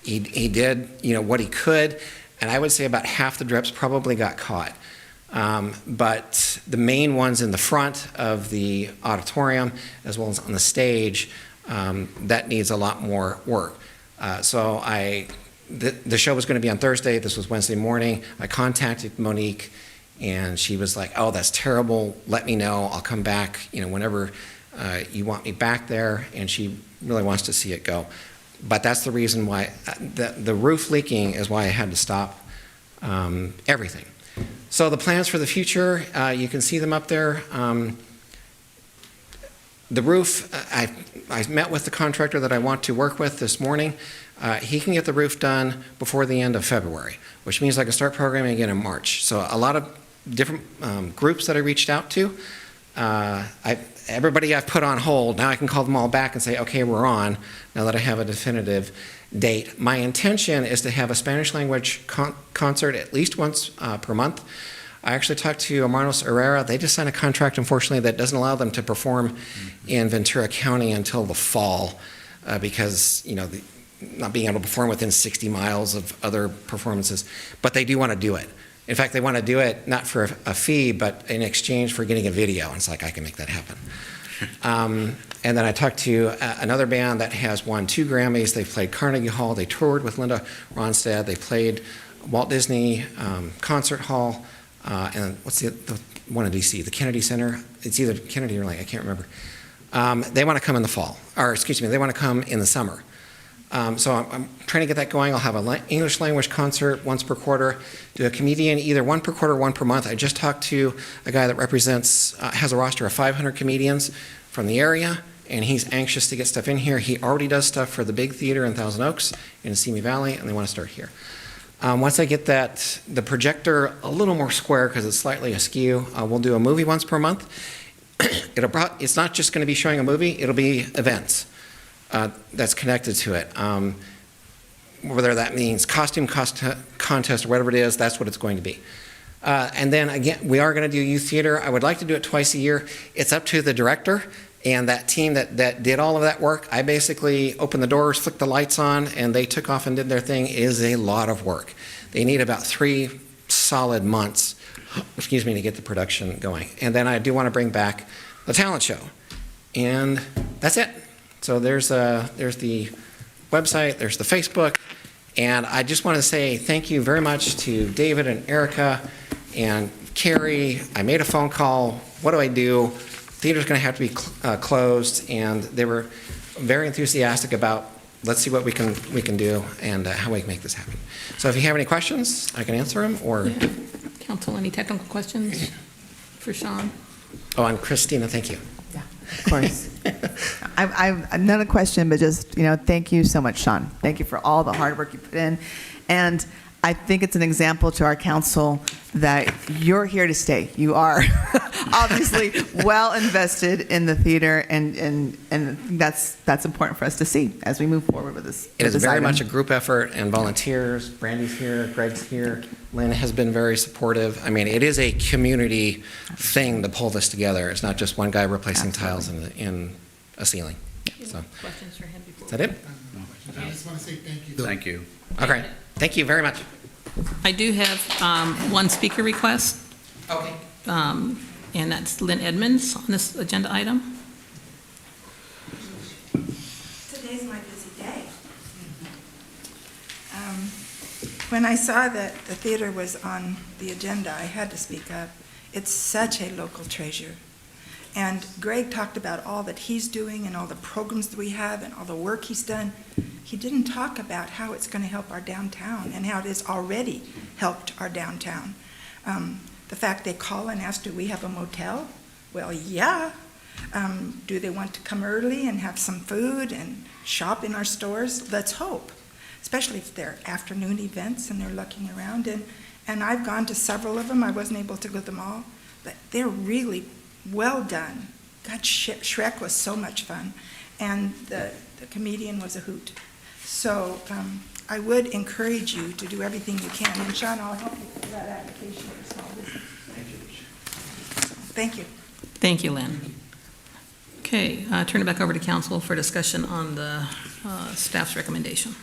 [SPEAKER 10] He did, what he could, and I would say about half the drips probably got caught. But the main ones in the front of the auditorium, as well as on the stage, that needs a lot more work. So the show was going to be on Thursday. This was Wednesday morning. I contacted Monique, and she was like, oh, that's terrible. Let me know. I'll come back, whenever you want me back there. And she really wants to see it go. But that's the reason why the roof leaking is why I had to stop everything. So the plans for the future, you can see them up there. The roof, I met with the contractor that I want to work with this morning. He can get the roof done before the end of February, which means I can start programming again in March. So a lot of different groups that I reached out to, everybody I've put on hold, now I can call them all back and say, okay, we're on, now that I have a definitive date. My intention is to have a Spanish language concert at least once per month. I actually talked to Hermanos Herrera. They just signed a contract, unfortunately, that doesn't allow them to perform in Ventura County until the fall because, not being able to perform within 60 miles of other performances. But they do want to do it. In fact, they want to do it not for a fee, but in exchange for getting a video. And it's like, I can make that happen. And then I talked to another band that has won 2 Grammys. They played Carnegie Hall. They toured with Linda Ronstadt. They played Walt Disney Concert Hall. And what's the one in D.C., the Kennedy Center? It's either Kennedy or Lang, I can't remember. They want to come in the fall, or excuse me, they want to come in the summer. So I'm trying to get that going. I'll have an English language concert once per quarter, do a comedian either 1 per quarter, 1 per month. I just talked to a guy that represents, has a roster of 500 comedians from the area, and he's anxious to get stuff in here. He already does stuff for the big theater in Thousand Oaks in Simi Valley, and they want to start here. Once I get the projector a little more square because it's slightly askew, we'll do a movie once per month. It's not just going to be showing a movie, it'll be events that's connected to it. Whether that means costume contest or whatever it is, that's what it's going to be. And then again, we are going to do youth theater. I would like to do it twice a year. It's up to the director and that team that did all of that work. I basically opened the doors, flicked the lights on, and they took off and did their thing. It is a lot of work. They need about 3 solid months, excuse me, to get the production going. And then I do want to bring back the talent show. And that's it. So there's the website, there's the Facebook, and I just want to say thank you very much to David and Erica and Carrie. I made a phone call. What do I do? Theater's going to have to be closed, and they were very enthusiastic about let's see what we can do and how we can make this happen. So if you have any questions, I can answer them. Or
[SPEAKER 1] Yeah. Council, any technical questions for Sean?
[SPEAKER 10] Oh, and Christina, thank you.
[SPEAKER 4] Yeah, of course. I've not a question, but just, thank you so much, Sean. Thank you for all the hard work you put in. And I think it's an example to our council that you're here to stay. You are obviously well invested in the theater, and that's important for us to see as we move forward with this.
[SPEAKER 10] It is very much a group effort, and volunteers. Brandy's here, Greg's here, Lynn has been very supportive. I mean, it is a community thing to pull this together. It's not just one guy replacing tiles in a ceiling. So,
[SPEAKER 1] Questions for him before?
[SPEAKER 10] is that it?
[SPEAKER 2] I just want to say thank you.
[SPEAKER 5] Thank you.
[SPEAKER 10] Okay. Thank you very much.
[SPEAKER 1] I do have one speaker request,
[SPEAKER 10] Okay.
[SPEAKER 1] and that's Lynn Edmonds on this agenda item.
[SPEAKER 9] Today's my busy day. When I saw that the theater was on the agenda, I had to speak up. It's such a local treasure. And Greg talked about all that he's doing and all the programs that we have and all the work he's done. He didn't talk about how it's going to help our downtown and how it has already helped our downtown. The fact they call and ask, do we have a motel? Well, yeah. Do they want to come early and have some food and shop in our stores? Let's hope, especially if they're afternoon events and they're looking around. And I've gone to several of them. I wasn't able to go to them all, but they're really well done. God, Shrek was so much fun, and the comedian was a hoot. So I would encourage you to do everything you can. And Sean, I'll help you with that application for small business. Thank you.
[SPEAKER 1] Thank you, Lynn. Okay, turn it back over to council for discussion on the staff's recommendation.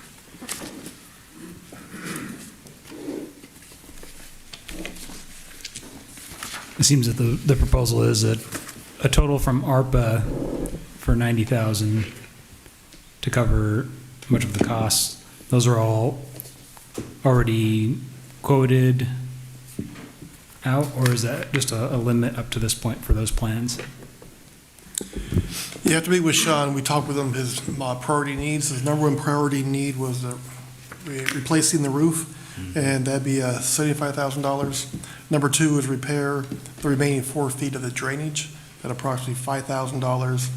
[SPEAKER 11] It seems that the proposal is that a total from ARPA for $90,000 to cover much of the costs. Those are all already quoted out, or is that just a limit up to this point for those plans?
[SPEAKER 2] You have to meet with Sean. We talked with him, his priority needs. His number one priority need was replacing the roof, and that'd be $75,000. Number 2 is repair the remaining 4 feet of the drainage at approximately $5,000.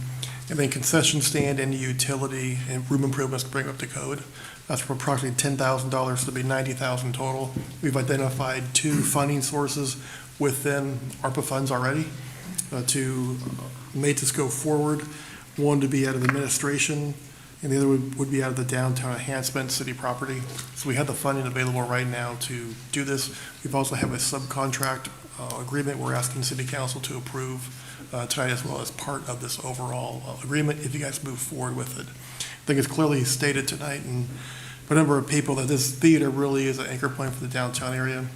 [SPEAKER 2] And then concession stand and utility and room improvements to bring up to code. That's for approximately $10,000, so it'll be $90,000 total. We've identified 2 funding sources within ARPA funds already to make this go forward. One to be out of administration, and the other would be out of the downtown enhancement city property. So we have the funding available right now to do this. We've also have a subcontract agreement we're asking city council to approve tonight, as well as part of this overall agreement if you guys move forward with it. I think it's clearly stated tonight and for a number of people that this theater really is an anchor point for the downtown area.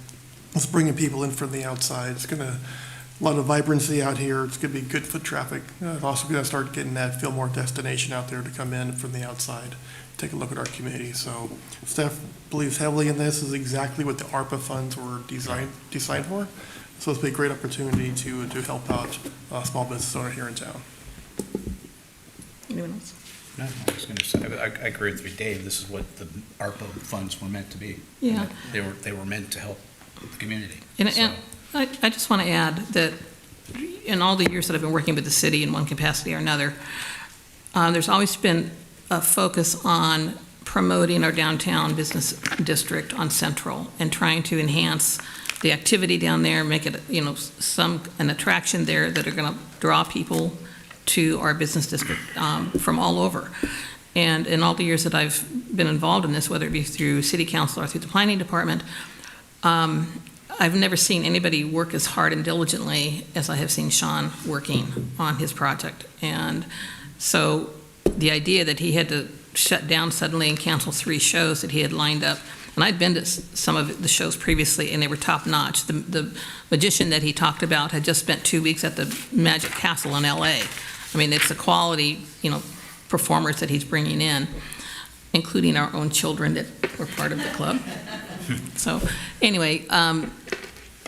[SPEAKER 12] It's bringing people in from the outside. It's going to, a lot of vibrancy out here. It's going to be good foot traffic. It's also going to start getting that Fillmore destination out there to come in from the outside, take a look at our community. So staff believes heavily in this. This is exactly what the ARPA funds were designed for. So it's been a great opportunity to help out a small business owner here in town.
[SPEAKER 1] Anyone else?
[SPEAKER 5] No, I was going to say, I agree with you, Dave. This is what the ARPA funds were meant to be.
[SPEAKER 1] Yeah.
[SPEAKER 5] They were meant to help the community.
[SPEAKER 1] And
[SPEAKER 5] So-
[SPEAKER 1] I just want to add that in all the years that I've been working with the city in one capacity or another, there's always been a focus on promoting our downtown business district on Central and trying to enhance the activity down there, make it, an attraction there that are going to draw people to our business district from all over. And in all the years that I've been involved in this, whether it be through city council or through the planning department, I've never seen anybody work as hard and diligently as I have seen Sean working on his project. And so the idea that he had to shut down suddenly and cancel 3 shows that he had lined up, and I'd been to some of the shows previously, and they were top-notch. The magician that he talked about had just spent 2 weeks at the Magic Castle in L.A. I mean, it's the quality, performers that he's bringing in, including our own children that were part of the club. So anyway,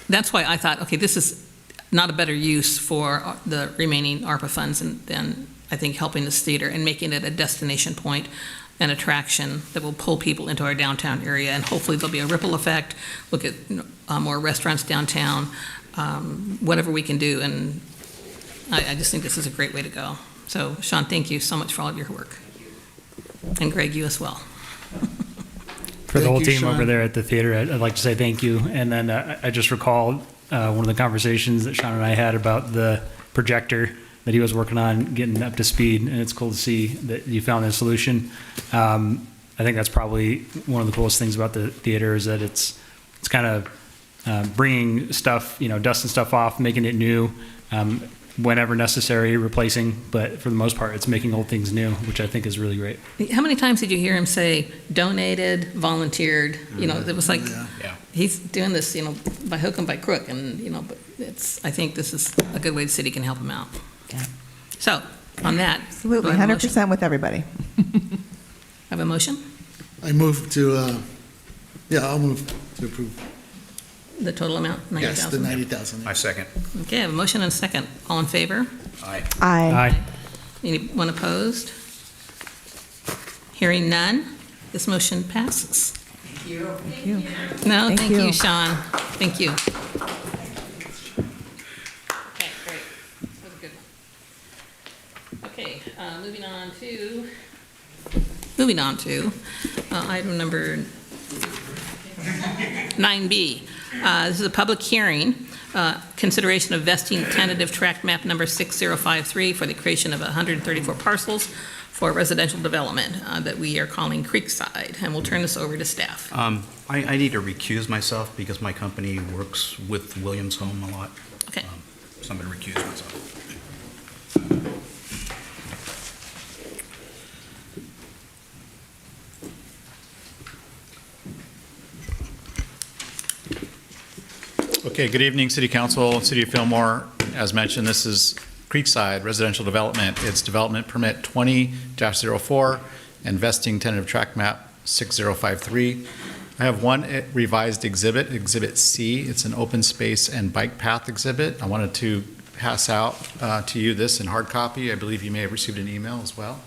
[SPEAKER 1] that's why I thought, okay, this is not a better use for the remaining ARPA funds than I think helping this theater and making it a destination point, an attraction that will pull people into our downtown area, and hopefully there'll be a ripple effect. Look at more restaurants downtown, whatever we can do, and I just think this is a great way to go. So, Sean, thank you so much for all of your work. And Greg, you as well.
[SPEAKER 11] For the whole team over there at the theater, I'd like to say thank you. And then I just recalled one of the conversations that Sean and I had about the projector that he was working on getting up to speed, and it's cool to see that you found a solution. I think that's probably one of the coolest things about the theater is that it's kind of bringing stuff, dusting stuff off, making it new, whenever necessary, replacing, but for the most part, it's making old things new, which I think is really great.
[SPEAKER 1] How many times did you hear him say donated, volunteered? It was like, he's doing this, by hook and by crook, and, but I think this is a good way the city can help him out.
[SPEAKER 4] Yeah.
[SPEAKER 1] So, on that.
[SPEAKER 4] Absolutely,
[SPEAKER 1] do I have a motion?
[SPEAKER 4] 100% with everybody.
[SPEAKER 1] Have a motion?
[SPEAKER 2] I move to, I'll move to approve.
[SPEAKER 1] The total amount, 90,000?
[SPEAKER 2] Yes, the 90,000.
[SPEAKER 5] I second.
[SPEAKER 1] Okay, I have a motion and a second. All in favor?
[SPEAKER 5] Aye.
[SPEAKER 4] Aye.
[SPEAKER 1] Anyone opposed? Hearing none, this motion passes.
[SPEAKER 4] Thank you.
[SPEAKER 1] No,
[SPEAKER 4] Thank
[SPEAKER 1] thank
[SPEAKER 4] you.
[SPEAKER 1] you, Sean. Thank you. Okay, great. That was a good one. Okay, moving on to item number 9B. This is a public hearing, consideration of vesting tentative tract map number 6053 for the creation of 134 parcels for residential development that we are calling Creekside, and we'll turn this over to staff.
[SPEAKER 5] I need to recuse myself because my company works with Williams Home a lot.
[SPEAKER 1] Okay.
[SPEAKER 5] So I'm going to recuse myself.
[SPEAKER 13] Okay, good evening, City Council, City of Fillmore. As mentioned, this is Creekside Residential Development. It's Development Permit 20-04 and Vesting Tentative Tract Map 6053. I have one revised exhibit, Exhibit C. It's an open space and bike path exhibit. I wanted to pass out to you this in hard copy. I believe you may have received an email as well.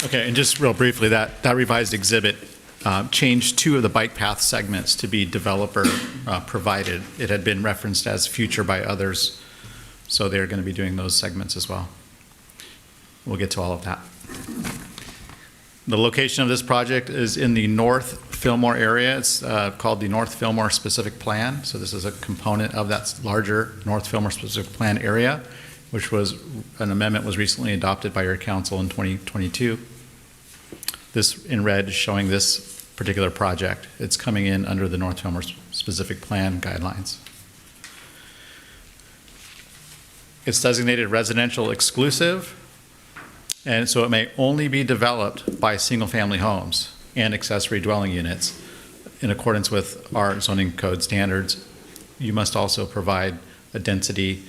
[SPEAKER 13] Okay, and just real briefly, that revised exhibit changed 2 of the bike path segments to be developer provided. It had been referenced as future by others, so they're going to be doing those segments as well. We'll get to all of that. The location of this project is in the North Fillmore area. It's called the North Fillmore Specific Plan. So this is a component of that larger North Fillmore Specific Plan area, which was an amendment was recently adopted by your council in 2022. This in red is showing this particular project. It's coming in under the North Fillmore specific plan guidelines. It's designated residential exclusive, and so it may only be developed by single-family homes and accessory dwelling units in accordance with our zoning code standards. You must also provide a density,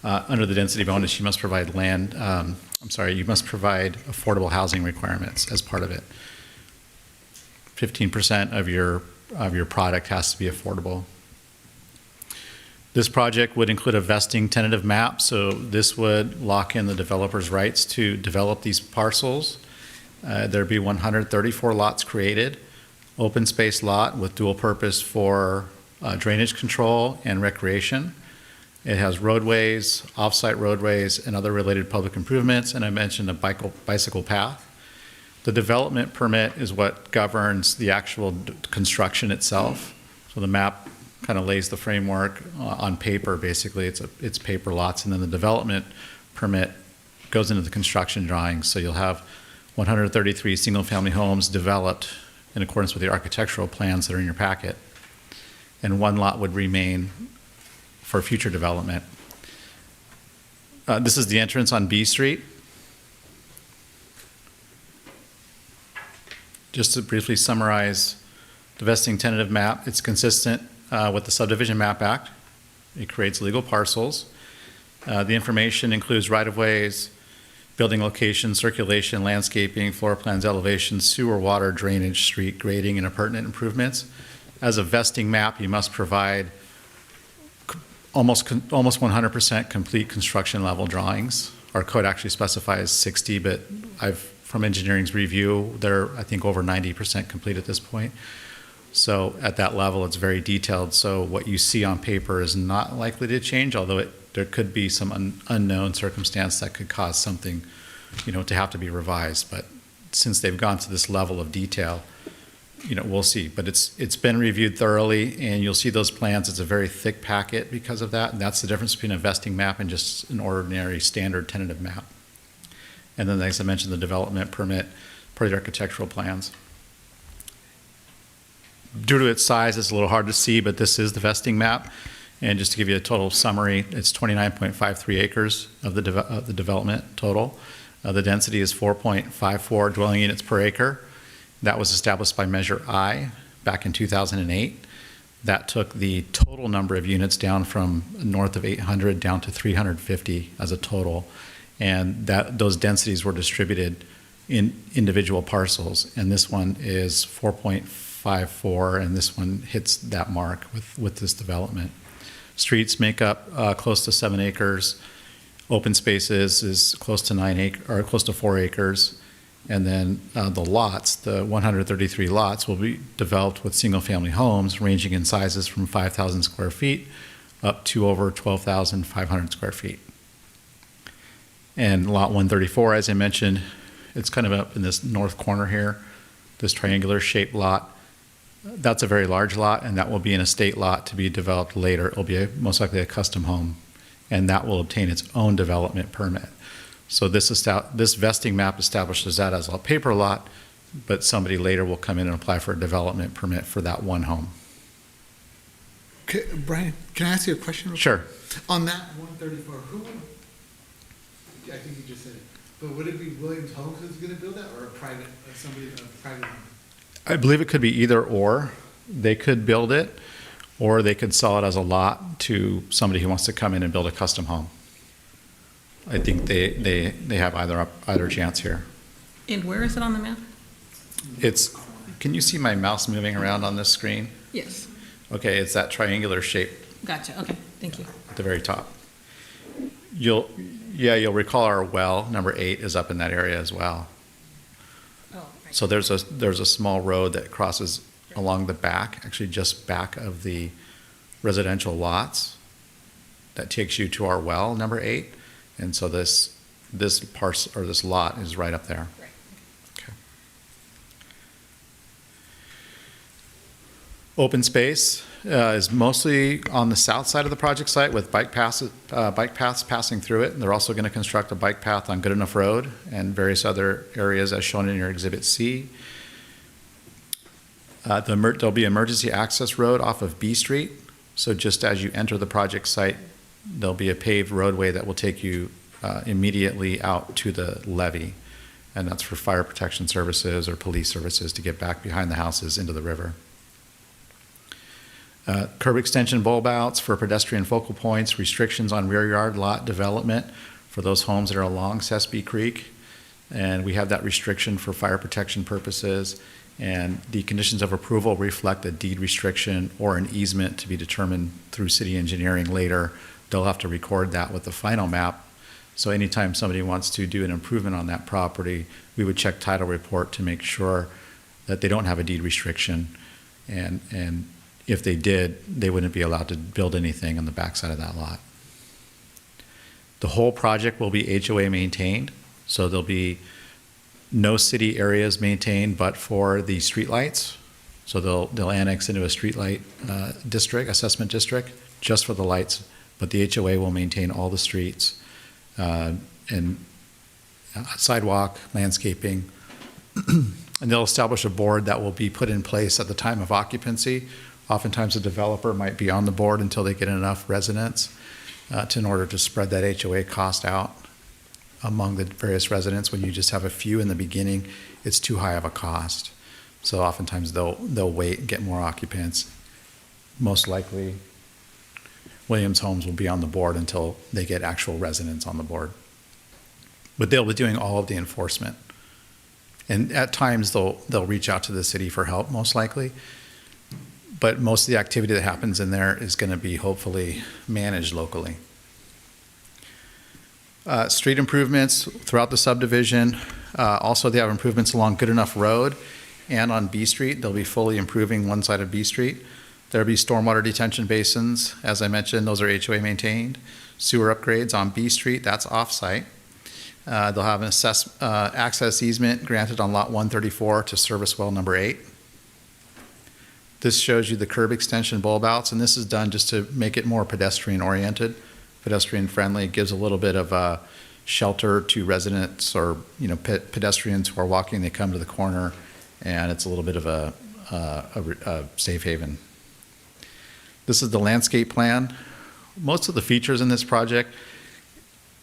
[SPEAKER 13] under the density bonus, you must provide you must provide affordable housing requirements as part of it. 15% of your product has to be affordable. This project would include a vesting tentative map, so this would lock in the developer's rights to develop these parcels. There'd be 134 lots created, open space lot with dual purpose for drainage control and recreation. It has roadways, off-site roadways, and other related public improvements, and I mentioned a bicycle path. The development permit is what governs the actual construction itself. So the map kind of lays the framework on paper, basically. It's paper lots, and then the development permit goes into the construction drawings. So you'll have 133 single-family homes developed in accordance with the architectural plans that are in your packet, and one lot would remain for future development. This is the entrance on B Street. Just to briefly summarize the vesting tentative map, it's consistent with the Subdivision Map Act. It creates legal parcels. The information includes right-of-ways, building location, circulation, landscaping, floor plans, elevations, sewer, water, drainage, street grading, and appurtenant improvements. As a vesting map, you must provide almost 100% complete construction level drawings. Our code actually specifies 60, but from engineering's review, they're, I think, over 90% complete at this point. So at that level, it's very detailed. So what you see on paper is not likely to change, although there could be some unknown circumstance that could cause something, to have to be revised. But since they've gone to this level of detail, we'll see. But it's been reviewed thoroughly, and you'll see those plans. It's a very thick packet because of that, and that's the difference between a vesting map and just an ordinary standard tentative map. And then, as I mentioned, the development permit per the architectural plans. Due to its size, it's a little hard to see, but this is the vesting map. And just to give you a total summary, it's 29.53 acres of the development total. The density is 4.54 dwelling units per acre. That was established by Measure I back in 2008. That took the total number of units down from north of 800 down to 350 as a total. And those densities were distributed in individual parcels. And this one is 4.54, and this one hits that mark with this development. Streets make up close to 7 acres. Open spaces is close to close to 4 acres. And then the lots, the 133 lots, will be developed with single-family homes ranging in sizes from 5,000 square feet up to over 12,500 square feet. And lot 134, as I mentioned, it's kind of up in this north corner here, this triangular shaped lot. That's a very large lot, and that will be an estate lot to be developed later. It will be most likely a custom home, and that will obtain its own development permit. So this vesting map establishes that as a paper lot, but somebody later will come in and apply for a development permit for that one home.
[SPEAKER 2] Okay, Brian, can I ask you a question?
[SPEAKER 13] Sure.
[SPEAKER 2] On that 134, I think you just said it, but would it be Williams Homes that's going to build that, or a private owner?
[SPEAKER 13] I believe it could be either or. They could build it, or they could sell it as a lot to somebody who wants to come in and build a custom home. I think they have either chance here.
[SPEAKER 1] And where is it on the map?
[SPEAKER 13] Can you see my mouse moving around on this screen?
[SPEAKER 1] Yes.
[SPEAKER 13] Okay, it's that triangular shape
[SPEAKER 1] Gotcha. Okay. Thank you.
[SPEAKER 13] at the very top. You'll recall our well, number 8, is up in that area as well.
[SPEAKER 1] Oh, right.
[SPEAKER 13] So there's a small road that crosses along the back, actually just back of the residential lots, that takes you to our well, number 8. And so this lot is right up there.
[SPEAKER 1] Right.
[SPEAKER 13] Okay. Open space is mostly on the south side of the project site with bike paths passing through it. And they're also going to construct a bike path on Good Enough Road and various other areas as shown in your Exhibit C. There'll be emergency access road off of B Street. So just as you enter the project site, there'll be a paved roadway that will take you immediately out to the levee. And that's for fire protection services or police services to get back behind the houses into the river. Curb extension bulb outs for pedestrian focal points, restrictions on rear yard lot development for those homes that are along Sespe Creek. And we have that restriction for fire protection purposes. And the conditions of approval reflect a deed restriction or an easement to be determined through city engineering later. They'll have to record that with the final map. So anytime somebody wants to do an improvement on that property, we would check title report to make sure that they don't have a deed restriction. And if they did, they wouldn't be allowed to build anything on the backside of that lot. The whole project will be HOA maintained. So there'll be no city areas maintained but for the streetlights. So they'll annex into a streetlight district, assessment district, just for the lights. But the HOA will maintain all the streets and sidewalk, landscaping. And they'll establish a board that will be put in place at the time of occupancy. Oftentimes a developer might be on the board until they get enough residents in order to spread that HOA cost out among the various residents. When you just have a few in the beginning, it's too high of a cost. So oftentimes they'll wait and get more occupants. Most likely, Williams Homes will be on the board until they get actual residents on the board. But they'll be doing all of the enforcement. And at times they'll reach out to the city for help, most likely. But most of the activity that happens in there is going to be hopefully managed locally. Street improvements throughout the subdivision. Also, they have improvements along Good Enough Road and on B Street. They'll be fully improving one side of B Street. There'll be stormwater detention basins. As I mentioned, those are HOA maintained. Sewer upgrades on B Street, that's off-site. They'll have an access easement granted on lot 134 to service well number 8. This shows you the curb extension bulb outs, and this is done just to make it more pedestrian oriented. Pedestrian friendly. It gives a little bit of shelter to residents or pedestrians who are walking. They come to the corner, and it's a little bit of a safe haven. This is the landscape plan. Most of the features in this project,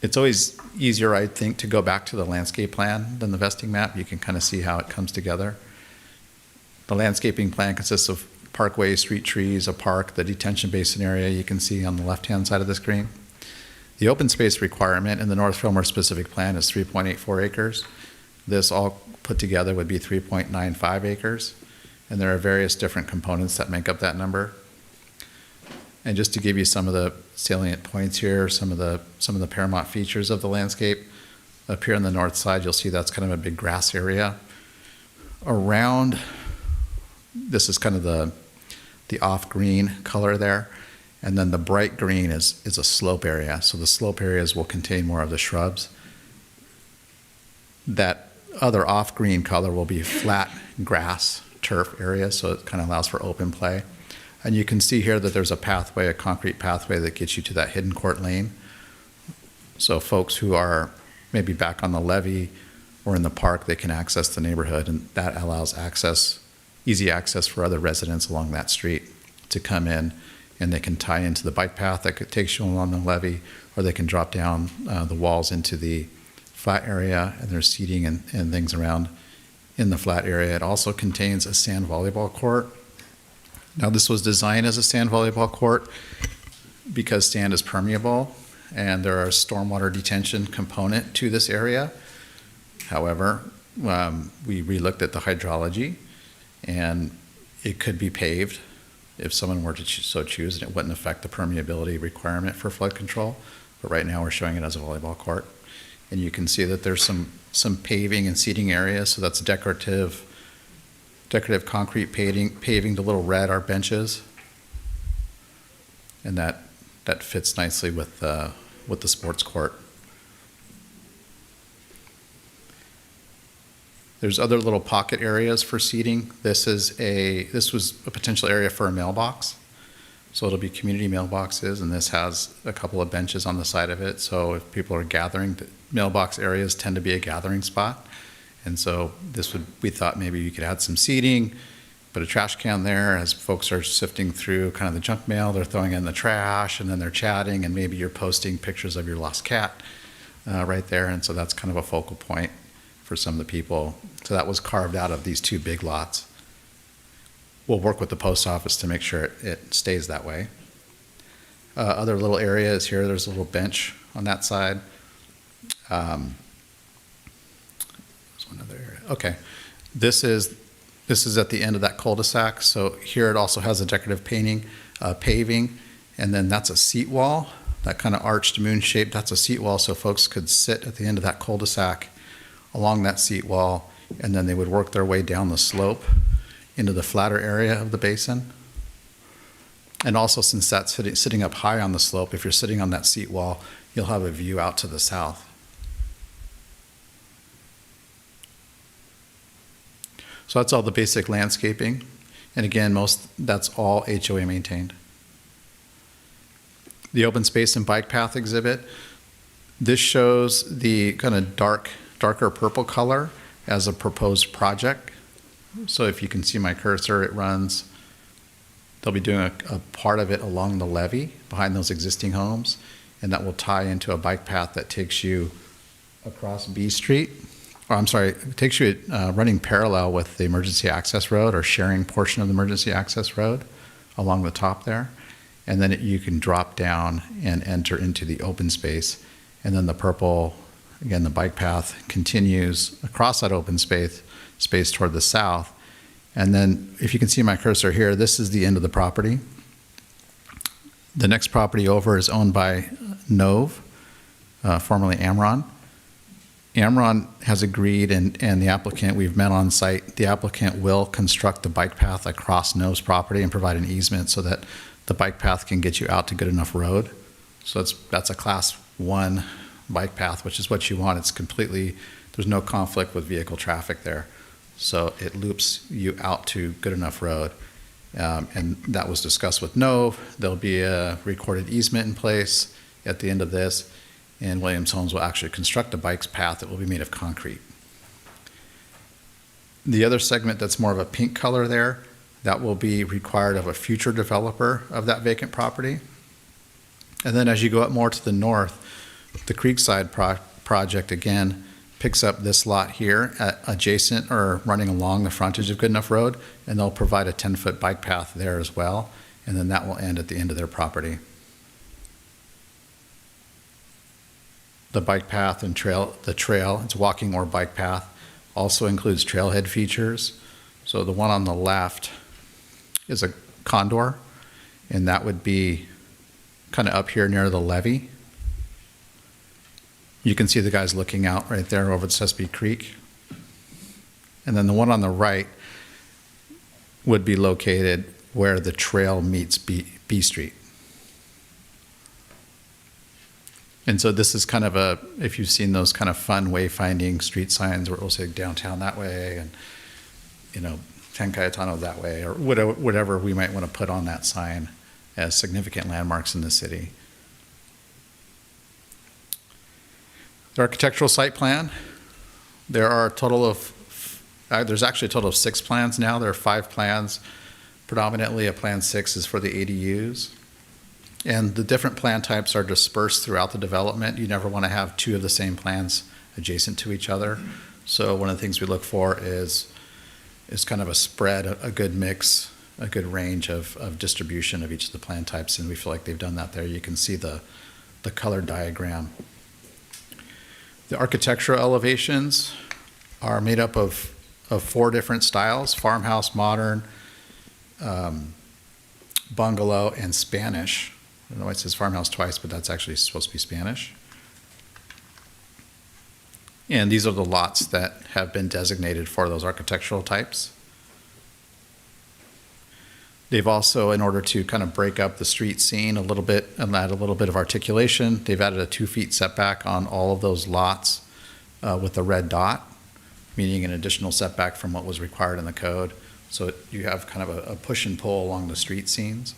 [SPEAKER 13] it's always easier, I think, to go back to the landscape plan than the vesting map. You can kind of see how it comes together. The landscaping plan consists of parkways, street trees, a park, the detention basin area you can see on the left-hand side of the screen. The open space requirement in the North Fillmore specific plan is 3.84 acres. This all put together would be 3.95 acres. And there are various different components that make up that number. And just to give you some of the salient points here, some of the paramount features of the landscape, up here on the north side, you'll see that's kind of a big grass area. Around, this is kind of the off-green color there. And then the bright green is a slope area. So the slope areas will contain more of the shrubs. That other off-green color will be flat grass, turf area, so it kind of allows for open play. And you can see here that there's a pathway, a concrete pathway that gets you to that hidden court lane. So folks who are maybe back on the levee or in the park, they can access the neighborhood, and that allows access, easy access for other residents along that street to come in. And they can tie into the bike path that takes you along the levee, or they can drop down the walls into the flat area, and there's seating and things around in the flat area. It also contains a sand volleyball court. Now, this was designed as a sand volleyball court because sand is permeable, and there are stormwater detention component to this area. However, we relooked at the hydrology, and it could be paved if someone were to so choose, and it wouldn't affect the permeability requirement for flood control. But right now we're showing it as a volleyball court. And you can see that there's some paving and seating areas, so that's decorative concrete paving. The little red are benches. And that fits nicely with the sports court. There's other little pocket areas for seating. This was a potential area for a mailbox. So it'll be community mailboxes, and this has a couple of benches on the side of it. So if people are gathering, the mailbox areas tend to be a gathering spot. And so we thought maybe you could add some seating, put a trash can there as folks are sifting through kind of the junk mail, they're throwing in the trash, and then they're chatting, and maybe you're posting pictures of your lost cat right there, and so that's kind of a focal point for some of the people. So that was carved out of these two big lots. We'll work with the post office to make sure it stays that way. Other little areas here, there's a little bench on that side. There's one other area. Okay, this is at the end of that cul-de-sac. So here it also has a decorative painting, paving, and then that's a seat wall, that kind of arched moon shape. That's a seat wall, so folks could sit at the end of that cul-de-sac along that seat wall, and then they would work their way down the slope into the flatter area of the basin. And also, since that's sitting up high on the slope, if you're sitting on that seat wall, you'll have a view out to the south. So that's all the basic landscaping. And again, that's all HOA maintained. The open space and bike path exhibit, this shows the kind of darker purple color as a proposed project. So if you can see my cursor, it runs, they'll be doing a part of it along the levee behind those existing homes, and that will tie into a bike path that takes you across B Street. Or I'm sorry, it takes you running parallel with the emergency access road, or sharing portion of the emergency access road along the top there. And then you can drop down and enter into the open space. And then the purple, again, the bike path continues across that open space toward the south. And then if you can see my cursor here, this is the end of the property. The next property over is owned by Nove, formerly Amron. Amron has agreed, and the applicant, we've met on site, the applicant will construct the bike path across Nove's property and provide an easement so that the bike path can get you out to good enough road. So that's a class 1 bike path, which is what you want. It's completely, there's no conflict with vehicle traffic there. So it loops you out to good enough road. And that was discussed with Nove. There'll be a recorded easement in place at the end of this, and Williams Homes will actually construct a bike path that will be made of concrete. The other segment that's more of a pink color there, that will be required of a future developer of that vacant property. And then as you go up more to the north, the Creekside project again picks up this lot here adjacent or running along the frontage of Goodenough Road, and they'll provide a 10-foot bike path there as well, and then that will end at the end of their property. The bike path and the trail, it's walking or bike path, also includes trailhead features. So the one on the left is a condor, and that would be kind of up here near the levee. You can see the guys looking out right there over the Sespe Creek. And then the one on the right would be located where the trail meets B Street. And so this is kind of if you've seen those kind of fun wayfinding street signs where it will say downtown that way and, San Cayetano that way, or whatever we might want to put on that sign as significant landmarks in the city. The architectural site plan, there's actually a total of 6 plans now. There are 5 plans. Predominantly, a plan 6 is for the ADUs. And the different plan types are dispersed throughout the development. You never want to have 2 of the same plans adjacent to each other. So one of the things we look for is kind of a spread, a good mix, a good range of distribution of each of the plan types, and we feel like they've done that there. You can see the color diagram. The architectural elevations are made up of 4 different styles: farmhouse, modern, bungalow, and Spanish. I don't know why it says farmhouse twice, but that's actually supposed to be Spanish. And these are the lots that have been designated for those architectural types. They've also, in order to kind of break up the street scene a little bit and add a little bit of articulation, they've added a 2-foot setback on all of those lots with a red dot, meaning an additional setback from what was required in the code. So you have kind of a push and pull along the street scenes.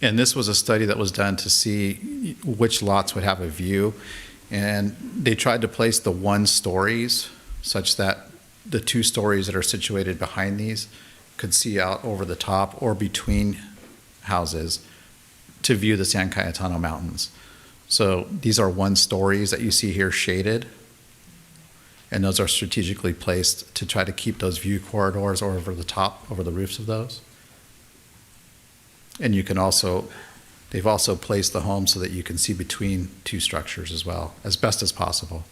[SPEAKER 13] And this was a study that was done to see which lots would have a view. And they tried to place the 1 stories such that the two stories that are situated behind these could see out over the top or between houses to view the San Cayetano Mountains. So these are one stories that you see here shaded, and those are strategically placed to try to keep those view corridors over the top, over the roofs of those. And you can also, they've also placed the home so that you can see between two structures as well, as best as possible.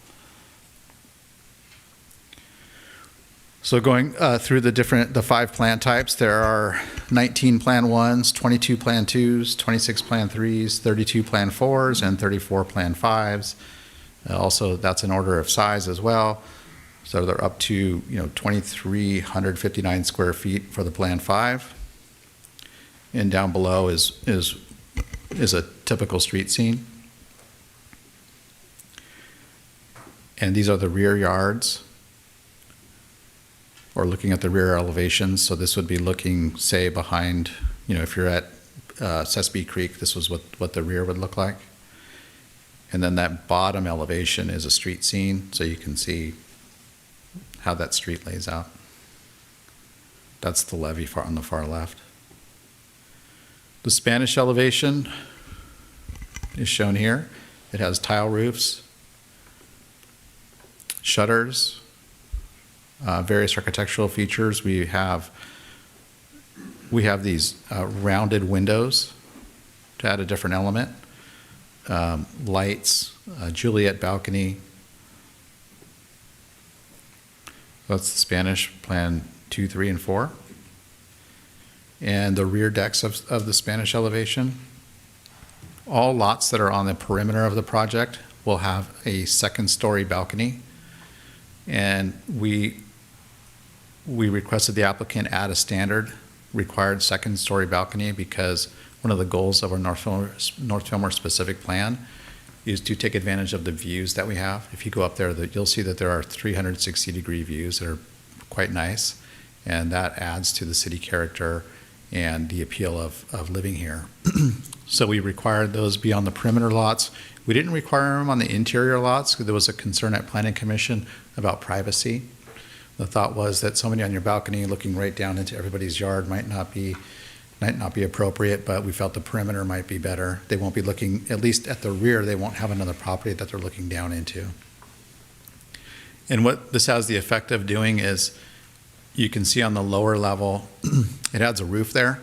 [SPEAKER 13] So going through the 5 plan types, there are 19 plan 1s, 22 plan 2s, 26 plan 3s, 32 plan 4s, and 34 plan 5s. Also, that's an order of size as well. So they're up to 2,359 square feet for the plan 5. And down below is a typical street scene. And these are the rear yards, or looking at the rear elevations. So this would be looking, say, behind, if you're at Sespe Creek, this was what the rear would look like. And then that bottom elevation is a street scene, so you can see how that street lays out. That's the levee on the far left. The Spanish elevation is shown here. It has tile roofs, shutters, various architectural features. We have these rounded windows to add a different element. Lights, Juliet balcony. That's the Spanish plan 2, 3, and 4. And the rear decks of the Spanish elevation. All lots that are on the perimeter of the project will have a second-story balcony. And we requested the applicant add a standard required second-story balcony because one of the goals of our North Fillmore specific plan is to take advantage of the views that we have. If you go up there, you'll see that there are 360-degree views that are quite nice, and that adds to the city character and the appeal of living here. So we required those be on the perimeter lots. We didn't require them on the interior lots because there was a concern at Planning Commission about privacy. The thought was that somebody on your balcony looking right down into everybody's yard might not be appropriate, but we felt the perimeter might be better. They won't be looking, at least at the rear, they won't have another property that they're looking down into. And what this has the effect of doing is you can see on the lower level, it adds a roof there.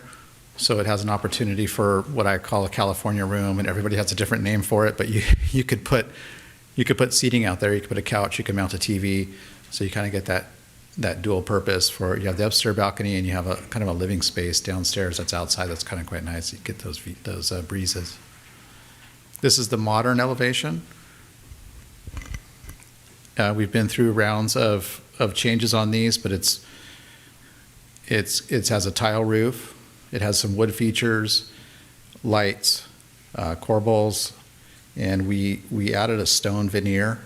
[SPEAKER 13] So it has an opportunity for what I call a California room, and everybody has a different name for it, but you could put seating out there, you could put a couch, you could mount a TV, so you kind of get that dual purpose for, you have the upstairs balcony and you have a kind of a living space downstairs that's outside that's kind of quite nice. You get those breezes. This is the modern elevation. We've been through rounds of changes on these, but it has a tile roof. It has some wood features, lights, corbels, and we added a stone veneer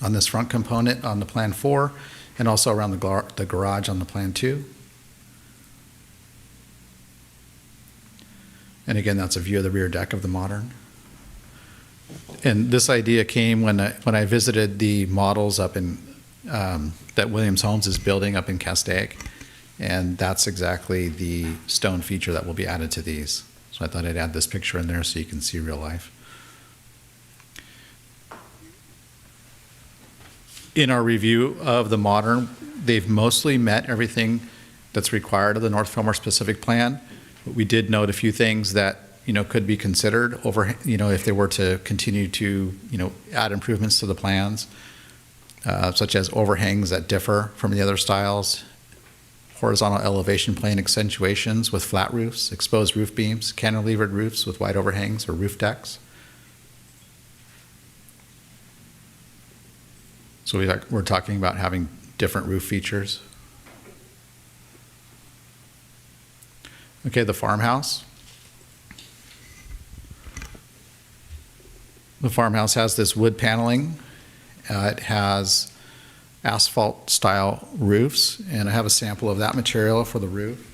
[SPEAKER 13] on this front component on the plan 4, and also around the garage on the plan 2. And again, that's a view of the rear deck of the modern. And this idea came when I visited the models up in that Williams Homes is building up in Castaic, and that's exactly the stone feature that will be added to these. So I thought I'd add this picture in there so you can see real life. In our review of the modern, they've mostly met everything that's required of the North Fillmore specific plan. But we did note a few things that could be considered over, if they were to continue to add improvements to the plans, such as overhangs that differ from the other styles, horizontal elevation plane accentuations with flat roofs, exposed roof beams, cantilevered roofs with wide overhangs or roof decks. So we're talking about having different roof features. Okay, the farmhouse. The farmhouse has this wood paneling. It has asphalt style roofs, and I have a sample of that material for the roof.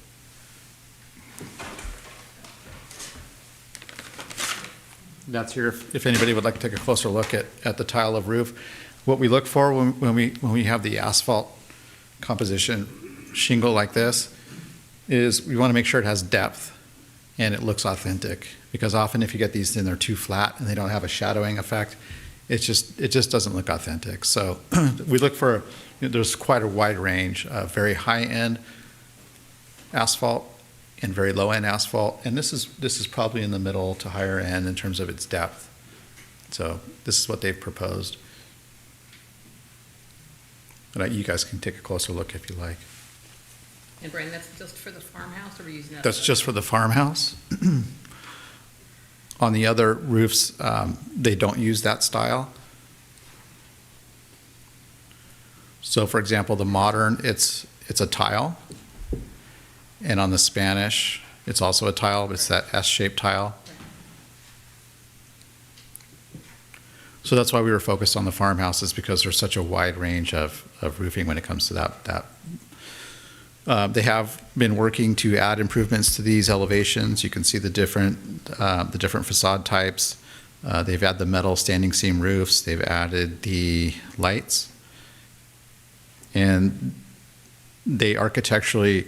[SPEAKER 13] That's here if anybody would like to take a closer look at the tile of roof. what we look for when we have the asphalt composition shingle like this is we want to make sure it has depth and it looks authentic. Because often if you get these and they're too flat and they don't have a shadowing effect, it just doesn't look authentic. So we look for, there's quite a wide range of very high-end asphalt and very low-end asphalt, and this is probably in the middle to higher end in terms of its depth. So this is what they've proposed. And you guys can take a closer look if you like.
[SPEAKER 1] And Brian, that's just for the farmhouse, or are we using that?
[SPEAKER 13] That's just for the farmhouse. On the other roofs, they don't use that style. So for example, the modern, it's a tile. And on the Spanish, it's also a tile, but it's that S-shaped tile. So that's why we were focused on the farmhouses, because there's such a wide range of roofing when it comes to that. They have been working to add improvements to these elevations. You can see the different facade types. They've added the metal standing seam roofs. They've added the lights. And they architecturally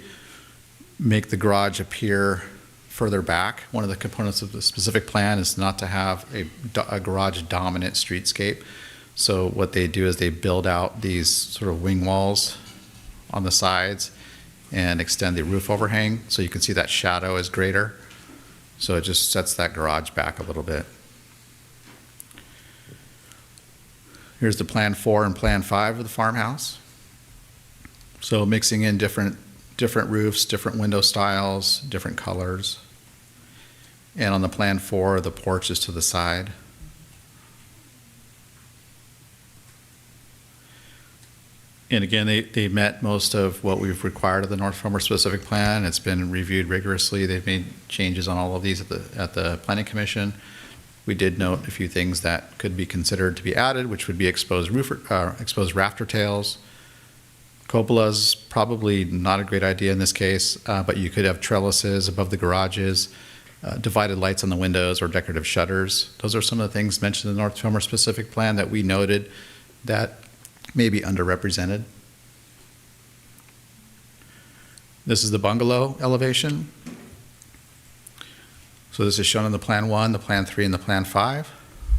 [SPEAKER 13] make the garage appear further back. One of the components of the specific plan is not to have a garage dominant streetscape. So what they do is they build out these sort of wing walls on the sides and extend the roof overhang, so you can see that shadow is greater. So it just sets that garage back a little bit. Here's the Plan 4 and Plan 5 of the farmhouse. So mixing in different roofs, different window styles, different colors. And on the Plan 4, the porch is to the side. And again, they met most of what we've required of the North Fillmore specific plan. It's been reviewed rigorously. They've made changes on all of these at the Planning Commission. We did note a few things that could be considered to be added, which would be exposed rafter tails. Cupolas, probably not a great idea in this case, but you could have trellises above the garages, divided lights on the windows, or decorative shutters. Those are some of the things mentioned in the North Fillmore specific plan that we noted that may be underrepresented. This is the bungalow elevation. So this is shown in the Plan 1, the Plan 3, and the Plan 5.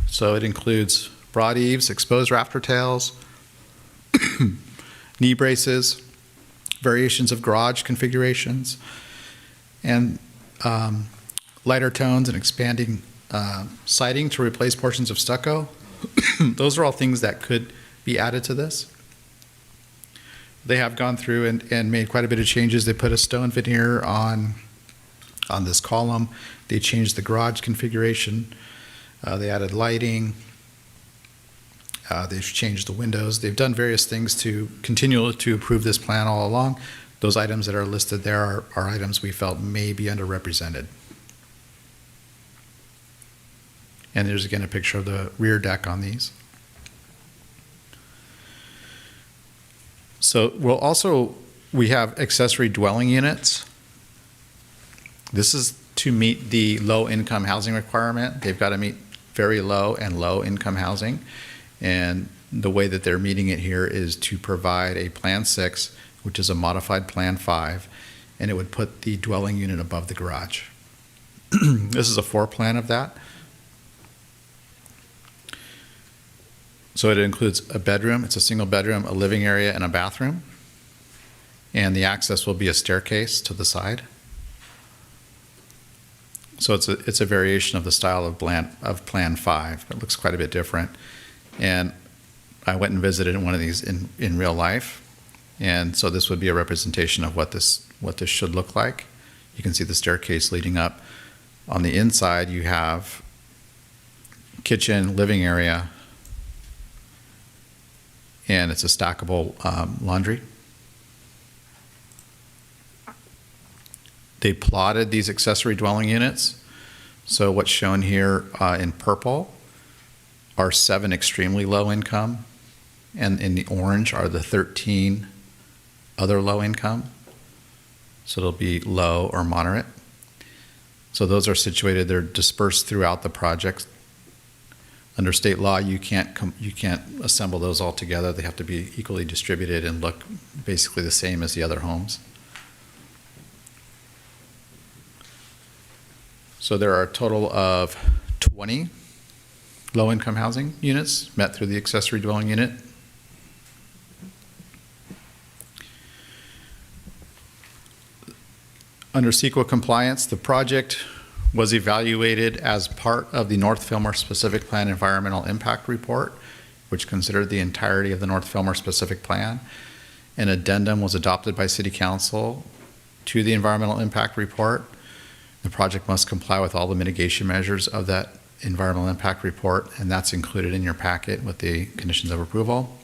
[SPEAKER 13] So it includes broad eaves, exposed rafter tails, knee braces, variations of garage configurations, and lighter tones and expanding siding to replace portions of stucco. Those are all things that could be added to this. They have gone through and made quite a bit of changes. They put a stone veneer on this column. They changed the garage configuration. They added lighting. They've changed the windows. They've done various things to continue to improve this plan all along. Those items that are listed there are items we felt may be underrepresented. And there's again a picture of the rear deck on these. So we have accessory dwelling units. This is to meet the low income housing requirement. They've got to meet very low and low income housing. And the way that they're meeting it here is to provide a Plan 6, which is a modified Plan 5, and it would put the dwelling unit above the garage. This is a floor plan of that. So it includes a bedroom, it's a single bedroom, a living area, and a bathroom. And the access will be a staircase to the side. So it's a variation of the style of Plan 5. It looks quite a bit different. And I went and visited one of these in real life. And so this would be a representation of what this should look like. You can see the staircase leading up. On the inside, you have kitchen, living area, and it's a stackable laundry. They plotted these accessory dwelling units. So what's shown here in purple are 7 extremely low income, and in the orange are the 13 other low income. So it'll be low or moderate. So those are situated, they're dispersed throughout the project. Under state law, you can't assemble those all together. They have to be equally distributed and look basically the same as the other homes. So there are a total of 20 low-income housing units met through the accessory dwelling unit. Under CEQA compliance, the project was evaluated as part of the North Fillmore Specific Plan Environmental Impact Report, which considered the entirety of the North Fillmore Specific Plan. An addendum was adopted by City Council to the Environmental Impact Report. The project must comply with all the mitigation measures of that Environmental Impact Report, and that's included in your packet with the conditions of approval.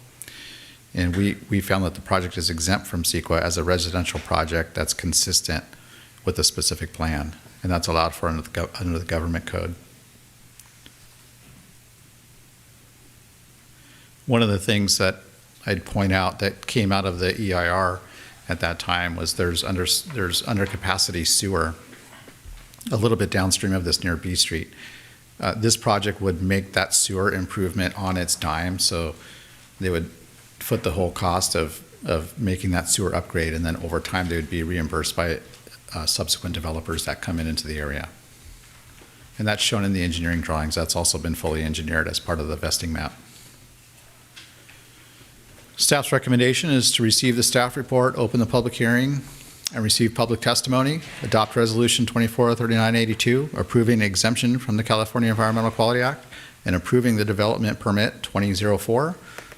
[SPEAKER 13] And we found that the project is exempt from CEQA as a residential project that's consistent with the specific plan, and that's allowed for under the government code. One of the things that I'd point out that came out of the EIR at that time was there's undercapacity sewer a little bit downstream of this near B Street. This project would make that sewer improvement on its dime, so they would foot the whole cost of making that sewer upgrade, and then over time they would be reimbursed by subsequent developers that come into the area. And that's shown in the engineering drawings. That's also been fully engineered as part of the vesting map. Staff's recommendation is to receive the staff report, open the public hearing, and receive public testimony, adopt Resolution 243982, approving exemption from the California Environmental Quality Act, and approving the development permit 2004,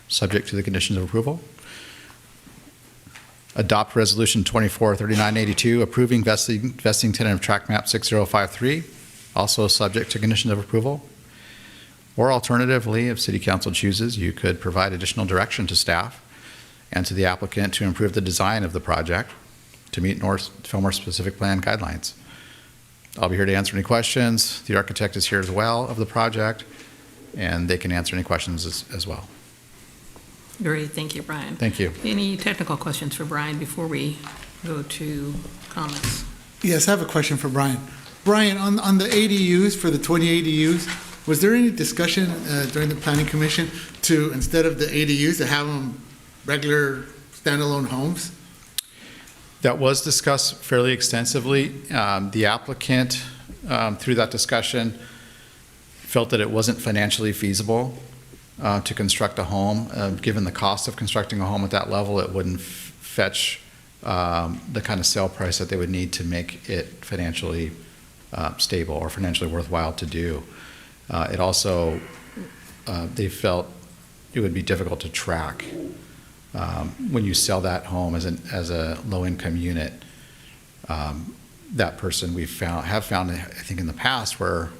[SPEAKER 13] subject to the conditions of approval. Adopt Resolution 243982, approving vesting tenant of tract map 6053, also subject to conditions of approval. Or alternatively, if City Council chooses, you could provide additional direction to staff and to the applicant to improve the design of the project to meet North Fillmore Specific Plan guidelines. I'll be here to answer any questions. The architect is here as well of the project, and they can answer any questions as well.
[SPEAKER 1] Great, thank you, Brian.
[SPEAKER 13] Thank you.
[SPEAKER 1] Any technical questions for Brian before we go to comments?
[SPEAKER 2] Yes, I have a question for Brian. Brian, on the ADUs, for the 20 ADUs, was there any discussion during the Planning Commission to, instead of the ADUs, to have them regular standalone homes?
[SPEAKER 13] That was discussed fairly extensively. The applicant, through that discussion, felt that it wasn't financially feasible to construct a home. Given the cost of constructing a home at that level, it wouldn't fetch the kind of sale price that they would need to make it financially stable or financially worthwhile to do. It also, they felt it would be difficult to track when you sell that home as a low-income unit. That person have found, I think in the past, where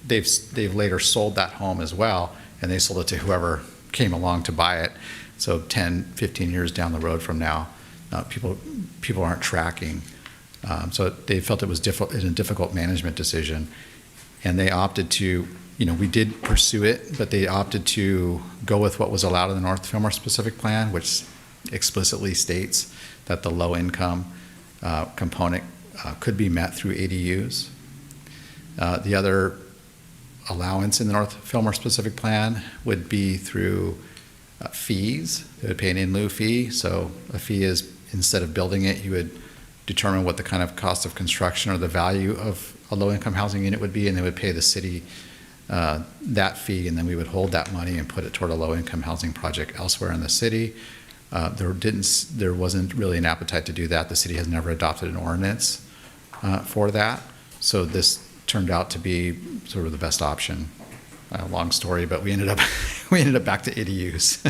[SPEAKER 13] they've later sold that home as well, and they sold it to whoever came along to buy it. So 10, 15 years down the road from now, people aren't tracking. So they felt it was a difficult management decision, and they opted to, we did pursue it, but they opted to go with what was allowed in the North Fillmore Specific Plan, which explicitly states that the low-income component could be met through ADUs. The other allowance in the North Fillmore Specific Plan would be through fees. They would pay an in lieu fee. So a fee is, instead of building it, you would determine what the kind of cost of construction or the value of a low-income housing unit would be, and they would pay the city that fee, and then we would hold that money and put it toward a low-income housing project elsewhere in the city. There wasn't really an appetite to do that. The city has never adopted an ordinance for that. So this turned out to be sort of the best option. Long story, but we ended up back to ADUs.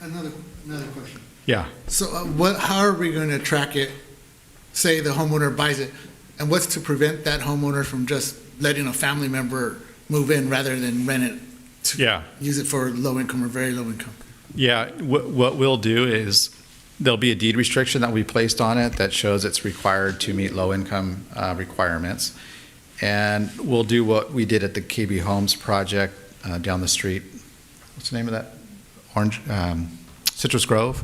[SPEAKER 2] And another question.
[SPEAKER 13] Yeah.
[SPEAKER 2] So how are we going to track it? Say the homeowner buys it, and what's to prevent that homeowner from just letting a family member move in rather than rent it to use it for low income or very low income?
[SPEAKER 13] Yeah, what we'll do is there'll be a deed restriction that will be placed on it that shows it's required to meet low income requirements. And we'll do what we did at the KB Homes project down the street. What's the name of that? Citrus Grove.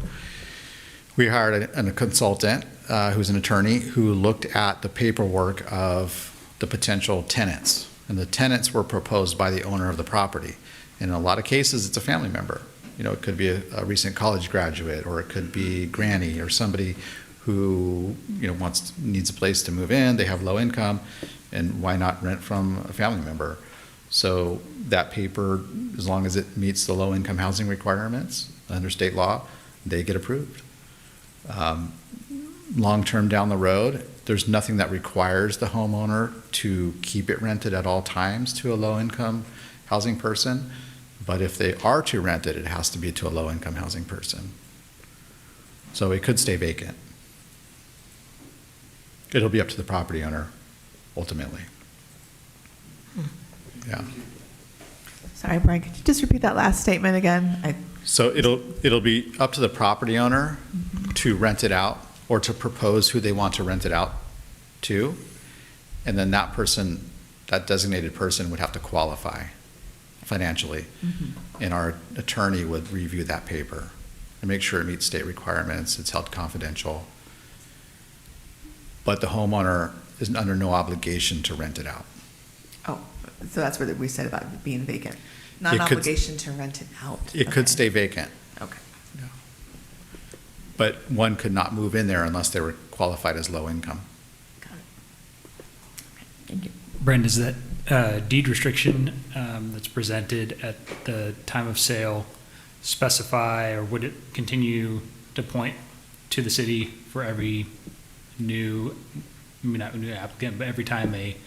[SPEAKER 13] We hired a consultant who's an attorney who looked at the paperwork of the potential tenants And the tenants were proposed by the owner of the property. In a lot of cases, it's a family member. You know, it could be a recent college graduate, or it could be granny, or somebody who, you know, needs a place to move in, they have low income, and why not rent from a family member? So that paper, as long as it meets the low-income housing requirements under state law, they get approved. Long-term down the road, there's nothing that requires the homeowner to keep it rented at all times to a low-income housing person, but if they are to rent it, it has to be to a low-income housing person. So it could stay vacant. It'll be up to the property owner, ultimately. Yeah.
[SPEAKER 4] Sorry, Brian, could you just repeat that last statement again?
[SPEAKER 13] So it'll be up to the property owner to rent it out, or to propose who they want to rent it out to. And then that person, that designated person, would have to qualify financially. And our attorney would review that paper and make sure it meets state requirements, it's held confidential. But the homeowner is under no obligation to rent it out.
[SPEAKER 4] Oh, so that's what we said about it being vacant. Not an
[SPEAKER 13] It could-
[SPEAKER 4] obligation to rent it out.
[SPEAKER 13] It could stay vacant.
[SPEAKER 4] Okay.
[SPEAKER 13] But one could not move in there unless they were qualified as low income.
[SPEAKER 4] Got it. Thank you.
[SPEAKER 11] Brent, is that deed restriction that's presented at the time of sale specify, or would it continue to point to the city for every new, not new applicant, but every time a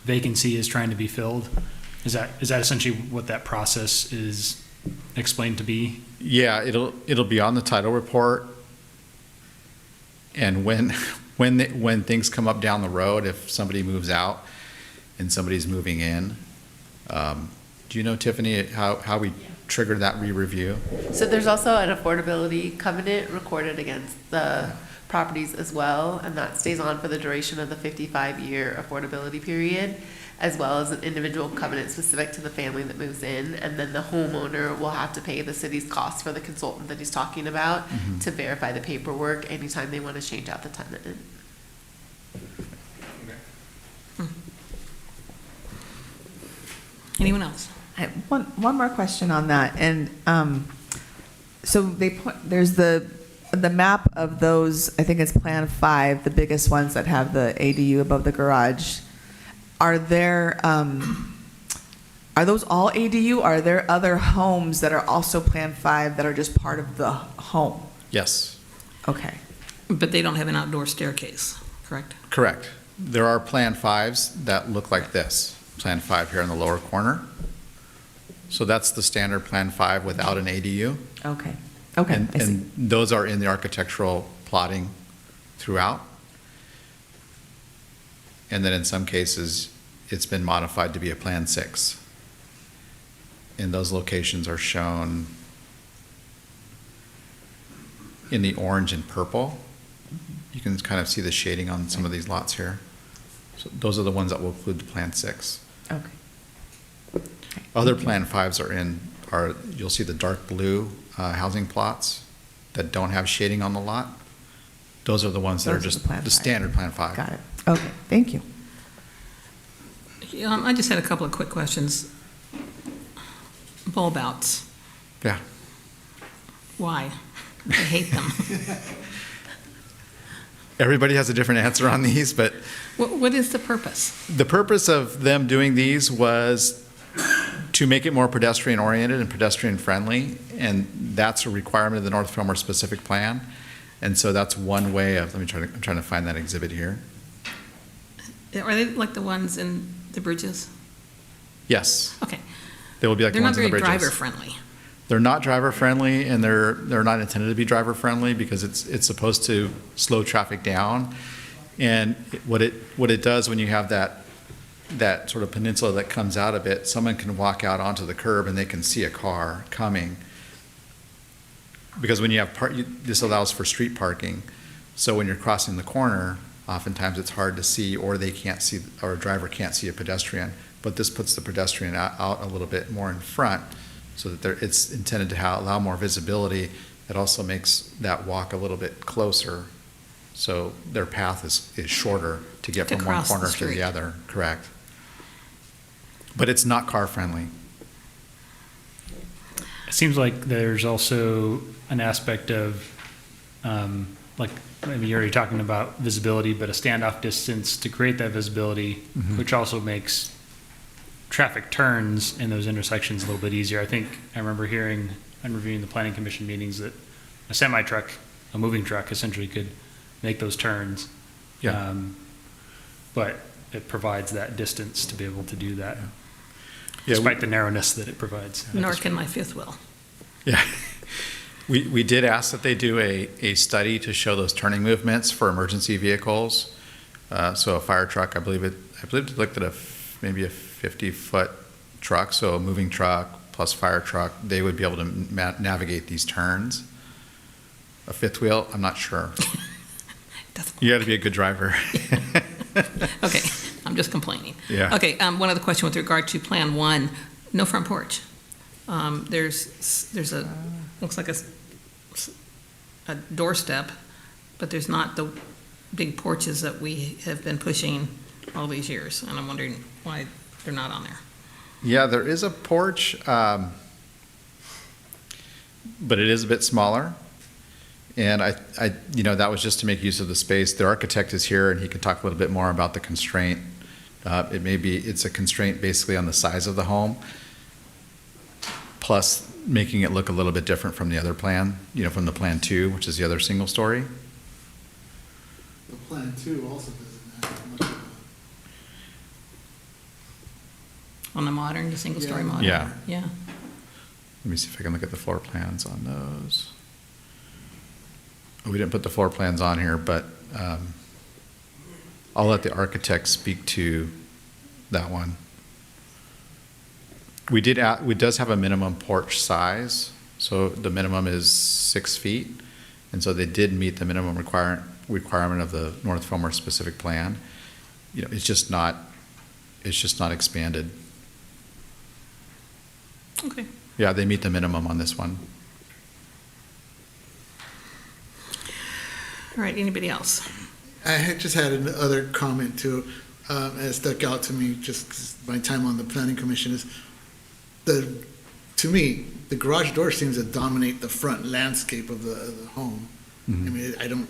[SPEAKER 11] vacancy is trying to be filled? Is that essentially what that process is explained to be?
[SPEAKER 13] Yeah, it'll be on the title report. And when things come up down the road, if somebody moves out and somebody's moving in, do you know, Tiffany, how we triggered that re-review?
[SPEAKER 14] So there's also an affordability covenant recorded against the properties as well, and that stays on for the duration of the 55-year affordability period, as well as an individual covenant specific to the family that moves in, and then the homeowner will have to pay the city's cost for the consultant that he's talking about to verify the paperwork anytime they want to change out the tenant.
[SPEAKER 1] Anyone else?
[SPEAKER 4] I have one more question on that, and so there's the map of those. I think it's Plan 5, the biggest ones that have the ADU above the garage. Are those all ADU? Are there other homes that are also Plan 5 that are just part of the home?
[SPEAKER 13] Yes.
[SPEAKER 4] Okay.
[SPEAKER 1] But they don't have an outdoor staircase, correct?
[SPEAKER 13] Correct. There are Plan 5s that look like this. Plan 5 here in the lower corner. So that's the standard Plan 5 without an ADU.
[SPEAKER 4] Okay. Okay. I see.
[SPEAKER 13] And those are in the architectural plotting throughout. And then in some cases, it's been modified to be a Plan 6. And those locations are shown in the orange and purple. You can kind of see the shading on some of these lots here. So those are the ones that will include the Plan 6.
[SPEAKER 4] Okay.
[SPEAKER 13] Other Plan 5s you'll see the dark blue housing plots that don't have shading on the lot. Those are the ones that are just the standard Plan 5.
[SPEAKER 4] Got it. Okay. Thank you.
[SPEAKER 1] I just had a couple of quick questions. Bulb outs.
[SPEAKER 13] Yeah.
[SPEAKER 1] Why? I hate them.
[SPEAKER 13] Everybody has a different answer on these, but
[SPEAKER 1] What is the purpose?
[SPEAKER 13] the purpose of them doing these was to make it more pedestrian-oriented and pedestrian-friendly, and that's a requirement of the North Fillmore specific plan. And so that's one way of, I'm trying to find that exhibit here.
[SPEAKER 1] Are they like the ones in the bridges?
[SPEAKER 13] Yes.
[SPEAKER 1] Okay.
[SPEAKER 13] They will be like the
[SPEAKER 1] They're not
[SPEAKER 13] ones in the
[SPEAKER 1] very
[SPEAKER 13] bridges.
[SPEAKER 1] driver-friendly.
[SPEAKER 13] They're not driver-friendly, and they're not intended to be driver-friendly because it's supposed to slow traffic down. And what it does when you have that sort of peninsula that comes out of it, someone can walk out onto the curb and they can see a car coming. Because when you have this allows for street parking. So when you're crossing the corner, oftentimes it's hard to see, or they can't see, or a driver can't see a pedestrian. But this puts the pedestrian out a little bit more in front, so that it's intended to allow more visibility. It also makes that walk a little bit closer, so their path is shorter to get
[SPEAKER 1] To
[SPEAKER 13] from one
[SPEAKER 1] cross the
[SPEAKER 13] corner to
[SPEAKER 1] street.
[SPEAKER 13] the other. Correct. but it's not car-friendly.
[SPEAKER 11] It seems like there's also an aspect of, like, I mean, you're already talking about visibility, but a standoff distance to create that visibility, which also makes traffic turns in those intersections a little bit easier. I think I remember hearing and reviewing the planning commission meetings that a semi-truck, a moving truck, essentially could make those turns.
[SPEAKER 13] Yeah.
[SPEAKER 11] But it provides that distance to be able to do that,
[SPEAKER 13] Yeah,
[SPEAKER 11] despite the narrowness that it provides.
[SPEAKER 1] Nor can my fifth wheel.
[SPEAKER 13] Yeah. We did ask that they do a study to show those turning movements for emergency vehicles. So a fire truck, I believe it looked at maybe a 50-foot truck, so a moving truck plus fire truck, they would be able to navigate these turns. A fifth wheel, I'm not sure. You got to be a good driver.
[SPEAKER 1] Okay, I'm just complaining.
[SPEAKER 13] Yeah.
[SPEAKER 1] Okay, one other question with regard to Plan 1, no front porch. There's a, looks like a doorstep, but there's not the big porches that we have been pushing all these years, and I'm wondering why they're not on there.
[SPEAKER 13] Yeah, there is a porch, but it is a bit smaller. And I, that was just to make use of the space. The architect is here, and he can talk a little bit more about the constraint. It's a constraint basically on the size of the home, plus making it look a little bit different from the other plan, from the Plan 2, which is the other single story.
[SPEAKER 2] The Plan 2 also doesn't have much of
[SPEAKER 1] On the modern, the single-story modern?
[SPEAKER 13] Yeah.
[SPEAKER 1] Yeah.
[SPEAKER 13] Let me see if I can look at the floor plans on those. We didn't put the floor plans on here, but I'll let the architect speak to that one. We does have a minimum porch size, so the minimum is 6 feet, and so they did meet the minimum requirement of the North Fillmore specific plan. It's just not expanded.
[SPEAKER 1] Okay.
[SPEAKER 13] Yeah, they meet the minimum on this one.
[SPEAKER 1] All right, anybody else?
[SPEAKER 2] I had just had another comment too, and it stuck out to me just 'cause my time on the planning commission is to me, the garage door seems to dominate the front landscape of the home.
[SPEAKER 13] Mm-hmm.
[SPEAKER 2] I mean,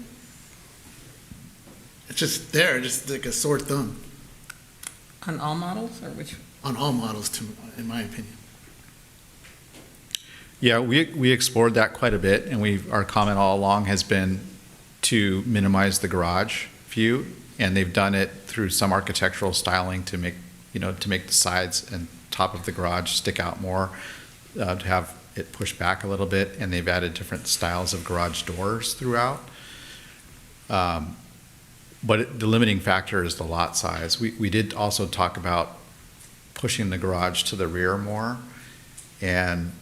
[SPEAKER 2] it's just there, just like a sore thumb
[SPEAKER 1] On all models, or which?
[SPEAKER 2] on all models, in my opinion.
[SPEAKER 13] Yeah, we explored that quite a bit, and our comment all along has been to minimize the garage view, and they've done it through some architectural styling to make the sides and top of the garage stick out more, to have it push back a little bit, and they've added different styles of garage doors throughout. But the limiting factor is the lot size. We did also talk about pushing the garage to the rear more, and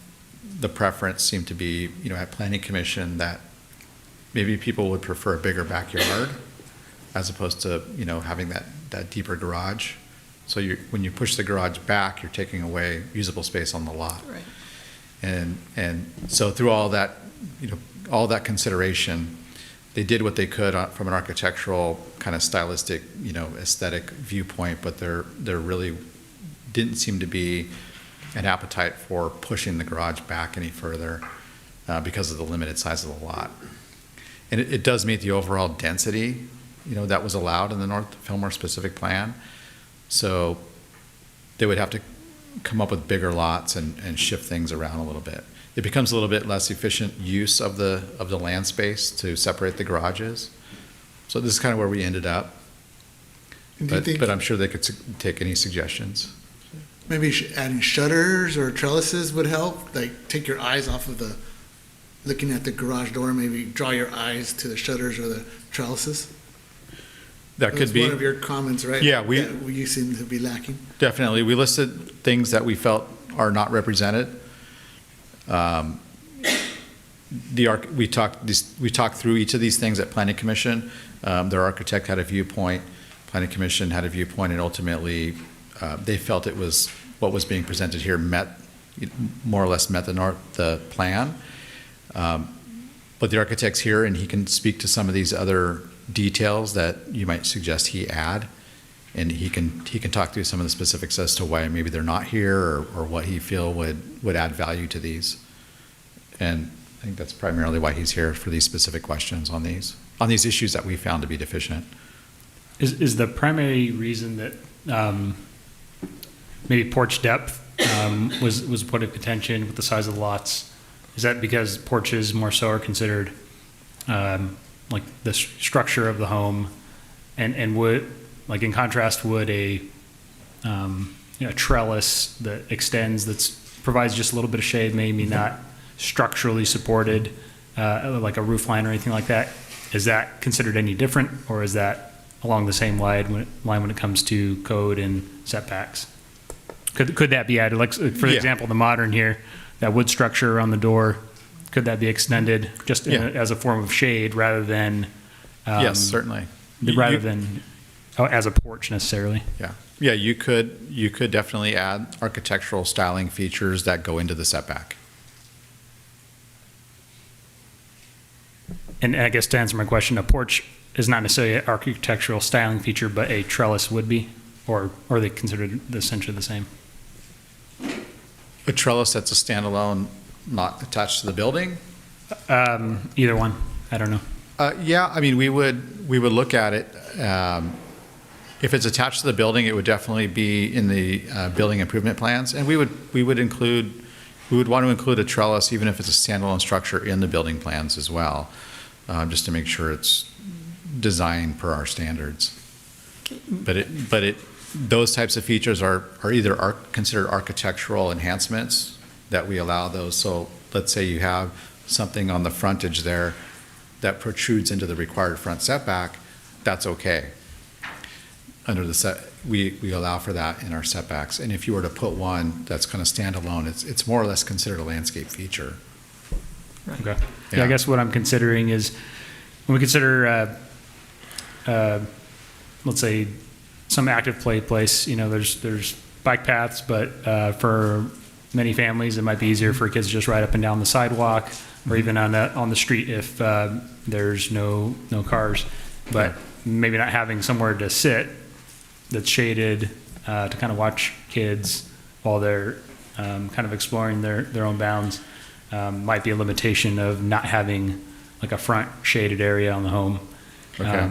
[SPEAKER 13] the preference seemed to be, at Planning Commission, that maybe people would prefer a bigger backyard as opposed to, having that deeper garage. So when you push the garage back, you're taking away usable space on the lot.
[SPEAKER 1] Right.
[SPEAKER 13] And so through all that, all that consideration, they did what they could from an architectural kind of stylistic, aesthetic viewpoint, but there really didn't seem to be an appetite for pushing the garage back any further because of the limited size of the lot. And it does meet the overall density, that was allowed in the North Fillmore specific plan. So they would have to come up with bigger lots and shift things around a little bit. It becomes a little bit less efficient use of the land space to separate the garages. So this is kind of where we ended up. But I'm sure they could take any suggestions.
[SPEAKER 2] Maybe adding shutters or trellises would help, like take your eyes off of looking at the garage door, maybe draw your eyes to the shutters or the trellises.
[SPEAKER 13] That could be
[SPEAKER 2] one of your comments, right?
[SPEAKER 13] Yeah,
[SPEAKER 2] you seem to be lacking.
[SPEAKER 13] Definitely. We listed things that we felt are not represented. We talked through each of these things at Planning Commission. Their architect had a viewpoint, Planning Commission had a viewpoint, and ultimately they felt it was what was being presented here more or less met the plan. But the architect's here, and he can speak to some of these other details that you might suggest he add And he can talk through some of the specifics as to why maybe they're not here, or what he feel would add value to these. And I think that's primarily why he's here, for these specific questions on these issues that we found to be deficient.
[SPEAKER 11] Is the primary reason that maybe porch depth was put in contention with the size of the lots? Is that because porches more so are considered like the structure of the home, and would, like in contrast, would a trellis that extends, provides just a little bit of shade, maybe not structurally supported, like a roof line or anything like that, is that considered any different, or is that along the same line when it comes to code and setbacks? Could that be added? Like, for example, the modern here, that wood structure on the door, could that be extended just as a form of shade rather than?
[SPEAKER 13] Yes, certainly.
[SPEAKER 11] Rather than as a porch necessarily.
[SPEAKER 13] Yeah. You could definitely add architectural styling features that go into the setback.
[SPEAKER 11] And I guess to answer my question, a porch is not necessarily an architectural styling feature, but a trellis would be, or are they considered essentially the same?
[SPEAKER 13] A trellis that's a standalone, not attached to the building?
[SPEAKER 11] Either one. I don't know.
[SPEAKER 13] Yeah, I mean, we would look at it. If it's attached to the building, it would definitely be in the building improvement plans, and we would want to include a trellis, even if it's a standalone structure, in the building plans as well, just to make sure it's designed per our standards. But those types of features are either considered architectural enhancements that we allow those. So let's say you have something on the frontage there that protrudes into the required front setback, that's okay. Under the we allow for that in our setbacks. And if you were to put one that's kind of standalone, it's more or less considered a landscape feature.
[SPEAKER 11] Right. Okay. Yeah, I guess what I'm considering is when we consider, let's say, some active play place, there's bike paths, but for many families, it might be easier for kids to just ride up and down the sidewalk, or even on the street if there's no cars. But maybe not having somewhere to sit that's shaded to kind of watch kids while they're kind of exploring their own bounds might be a limitation of not having like a front shaded area on the home.
[SPEAKER 1] Okay.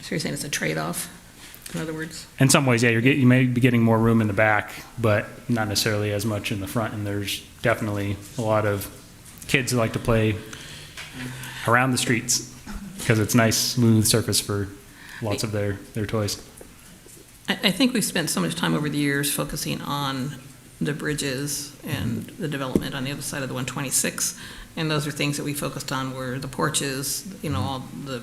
[SPEAKER 1] So you're saying it's a trade-off, in other words?
[SPEAKER 11] In some ways, yeah, you may be getting more room in the back, but not necessarily as much in the front. And there's definitely a lot of kids who like to play around the streets because it's nice, smooth surface for lots of their toys.
[SPEAKER 1] I think we've spent so much time over the years focusing on the bridges and the development on the other side of the 126, and those are things that we focused on were the porches, all the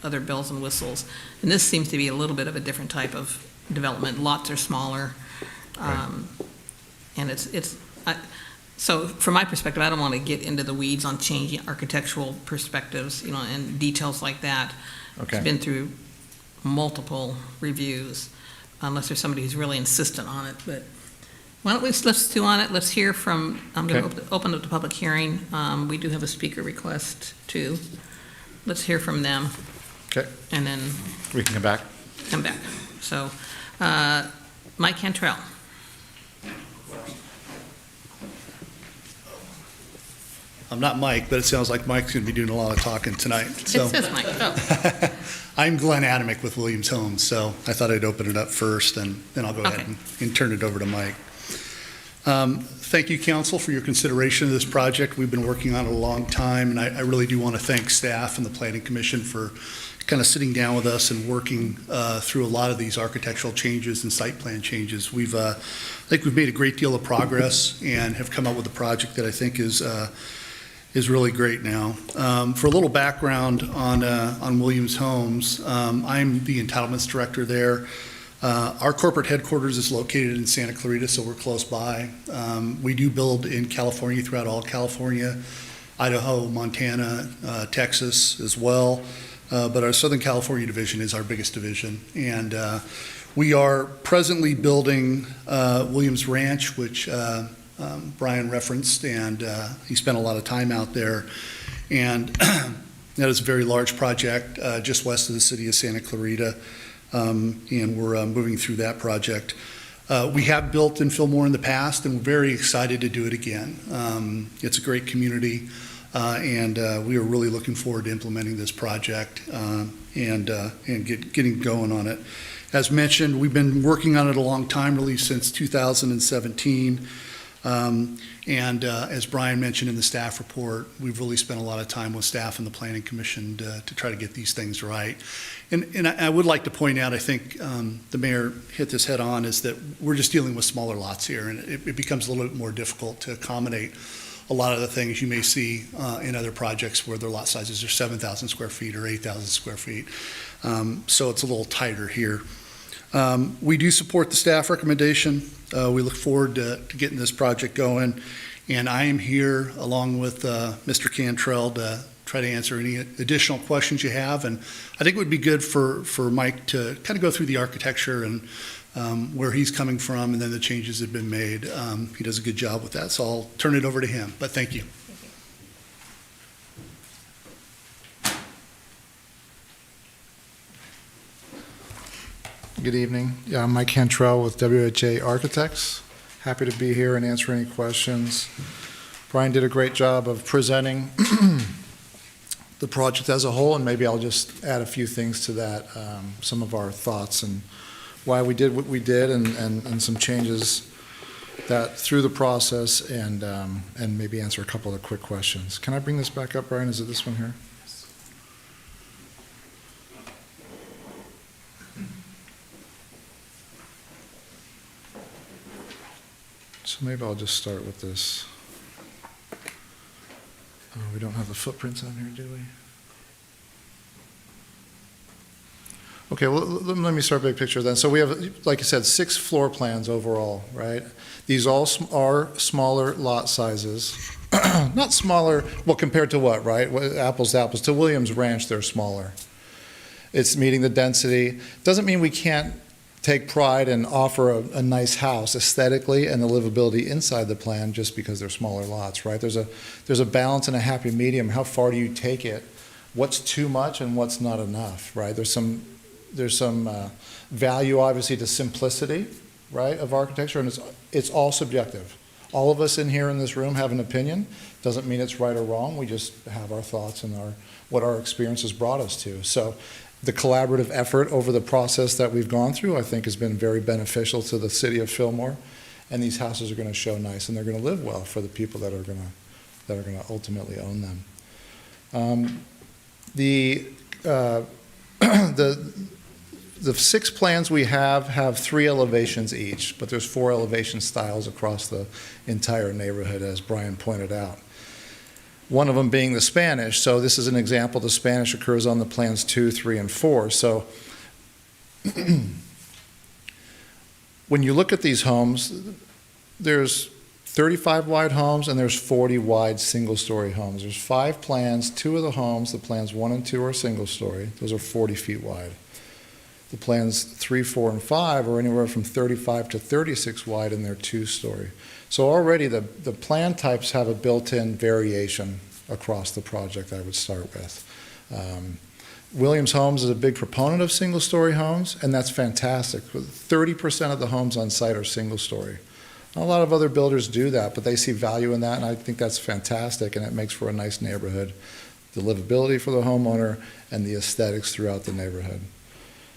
[SPEAKER 1] other bells and whistles. And this seems to be a little bit of a different type of development. Lots are smaller, and so from my perspective, I don't want to get into the weeds on changing architectural perspectives, and details like that.
[SPEAKER 13] Okay.
[SPEAKER 1] It's been through multiple reviews, unless there's somebody who's really insistent on it. But why don't let's do on it. Let's hear from, I'm going to open up the public hearing. We do have a speaker request too. Let's hear from them.
[SPEAKER 13] Okay.
[SPEAKER 1] And then
[SPEAKER 13] we can come back.
[SPEAKER 1] So, Mike Cantrell.
[SPEAKER 15] I'm not Mike, but it sounds like Mike's going to be doing a lot of talking tonight. So.
[SPEAKER 1] It says Mike. Oh.
[SPEAKER 15] I'm Glenn Adamick with Williams Homes, so I thought I'd open it up first, and then I'll go ahead and turn it over to Mike. Thank you, Council, for your consideration of this project. We've been working on it a long time, and I really do want to thank staff and the Planning Commission for kind of sitting down with us and working through a lot of these architectural changes and site plan changes. I think we've made a great deal of progress and have come up with a project that I think is really great now. For a little background on Williams Homes, I'm the entitlements director there. Our corporate headquarters is located in Santa Clarita, so we're close by. We do build in California, throughout all California, Idaho, Montana, Texas as well. But our Southern California division is our biggest division. And we are presently building Williams Ranch, which Brian referenced, and he spent a lot of time out there. And that is a very large project just west of the city of Santa Clarita. and we're moving through that project. We have built in Fillmore in the past, and we're very excited to do it again. It's a great community, and we are really looking forward to implementing this project and getting going on it. As mentioned, we've been working on it a long time, really since 2017. And as Brian mentioned in the staff report, we've really spent a lot of time with staff and the Planning Commission to try to get these things right. And I would like to point out, I think the mayor hit this head on, is that we're just dealing with smaller lots here, and it becomes a little bit more difficult to accommodate a lot of the things you may see in other projects where their lot sizes are 7,000 square feet or 8,000 square feet. So it's a little tighter here. We do support the staff recommendation. We look forward to getting this project going, and I am here along with Mr. Cantrell to try to answer any additional questions you have. And I think it would be good for Mike to kind of go through the architecture and where he's coming from and then the changes that have been made. He does a good job with that, so I'll turn it over to him, but thank you.
[SPEAKER 16] Good evening. Yeah, I'm Mike Cantrell with WHA Architects. Happy to be here and answer any questions. Brian did a great job of presenting the project as a whole, and maybe I'll just add a few things to that, some of our thoughts and why we did what we did, and some changes that through the process, and maybe answer a couple of quick questions. Can I bring this back up, Brian? Is it this one here? So maybe I'll just start with this. Oh, we don't have the footprints on here, do we? Okay, well, let me start big picture then. So we have, like I said, 6 floor plans overall, right? These all are smaller lot sizes. Not smaller, well, compared to what, right? Apples to apples. To Williams Ranch, they're smaller. It's meeting the density. Doesn't mean we can't take pride and offer a nice house aesthetically and the livability inside the plan just because they're smaller lots, right? There's a balance and a happy medium. How far do you take it? What's too much and what's not enough, right? There's some value, obviously, to simplicity, right, of architecture, and it's all subjective. All of us in here in this room have an opinion. Doesn't mean it's right or wrong. We just have our thoughts and what our experience has brought us to. So the collaborative effort over the process that we've gone through, I think, has been very beneficial to the city of Fillmore, and these houses are going to show nice, and they're going to live well for the people that are going to ultimately own them. The 6 plans we have 3 elevations each, but there's 4 elevation styles across the entire neighborhood, as Brian pointed out. One of them being the Spanish. So this is an example. The Spanish occurs on the plans 2, 3, and 4. So when you look at these homes, there's 35 wide homes and there's 40 wide single-story homes. There's 5 plans. 2 of the homes, the plans 1 and 2 are single-story. Those are 40 feet wide. The plans 3, 4, and 5 are anywhere from 35 to 36 wide, and they're 2-story. So already the plan types have a built-in variation across the project, I would start with. Williams Homes is a big proponent of single-story homes, and that's fantastic. 30% of the homes on site are single-story. A lot of other builders do that, but they see value in that, and I think that's fantastic, and it makes for a nice neighborhood. The livability for the homeowner and the aesthetics throughout the neighborhood.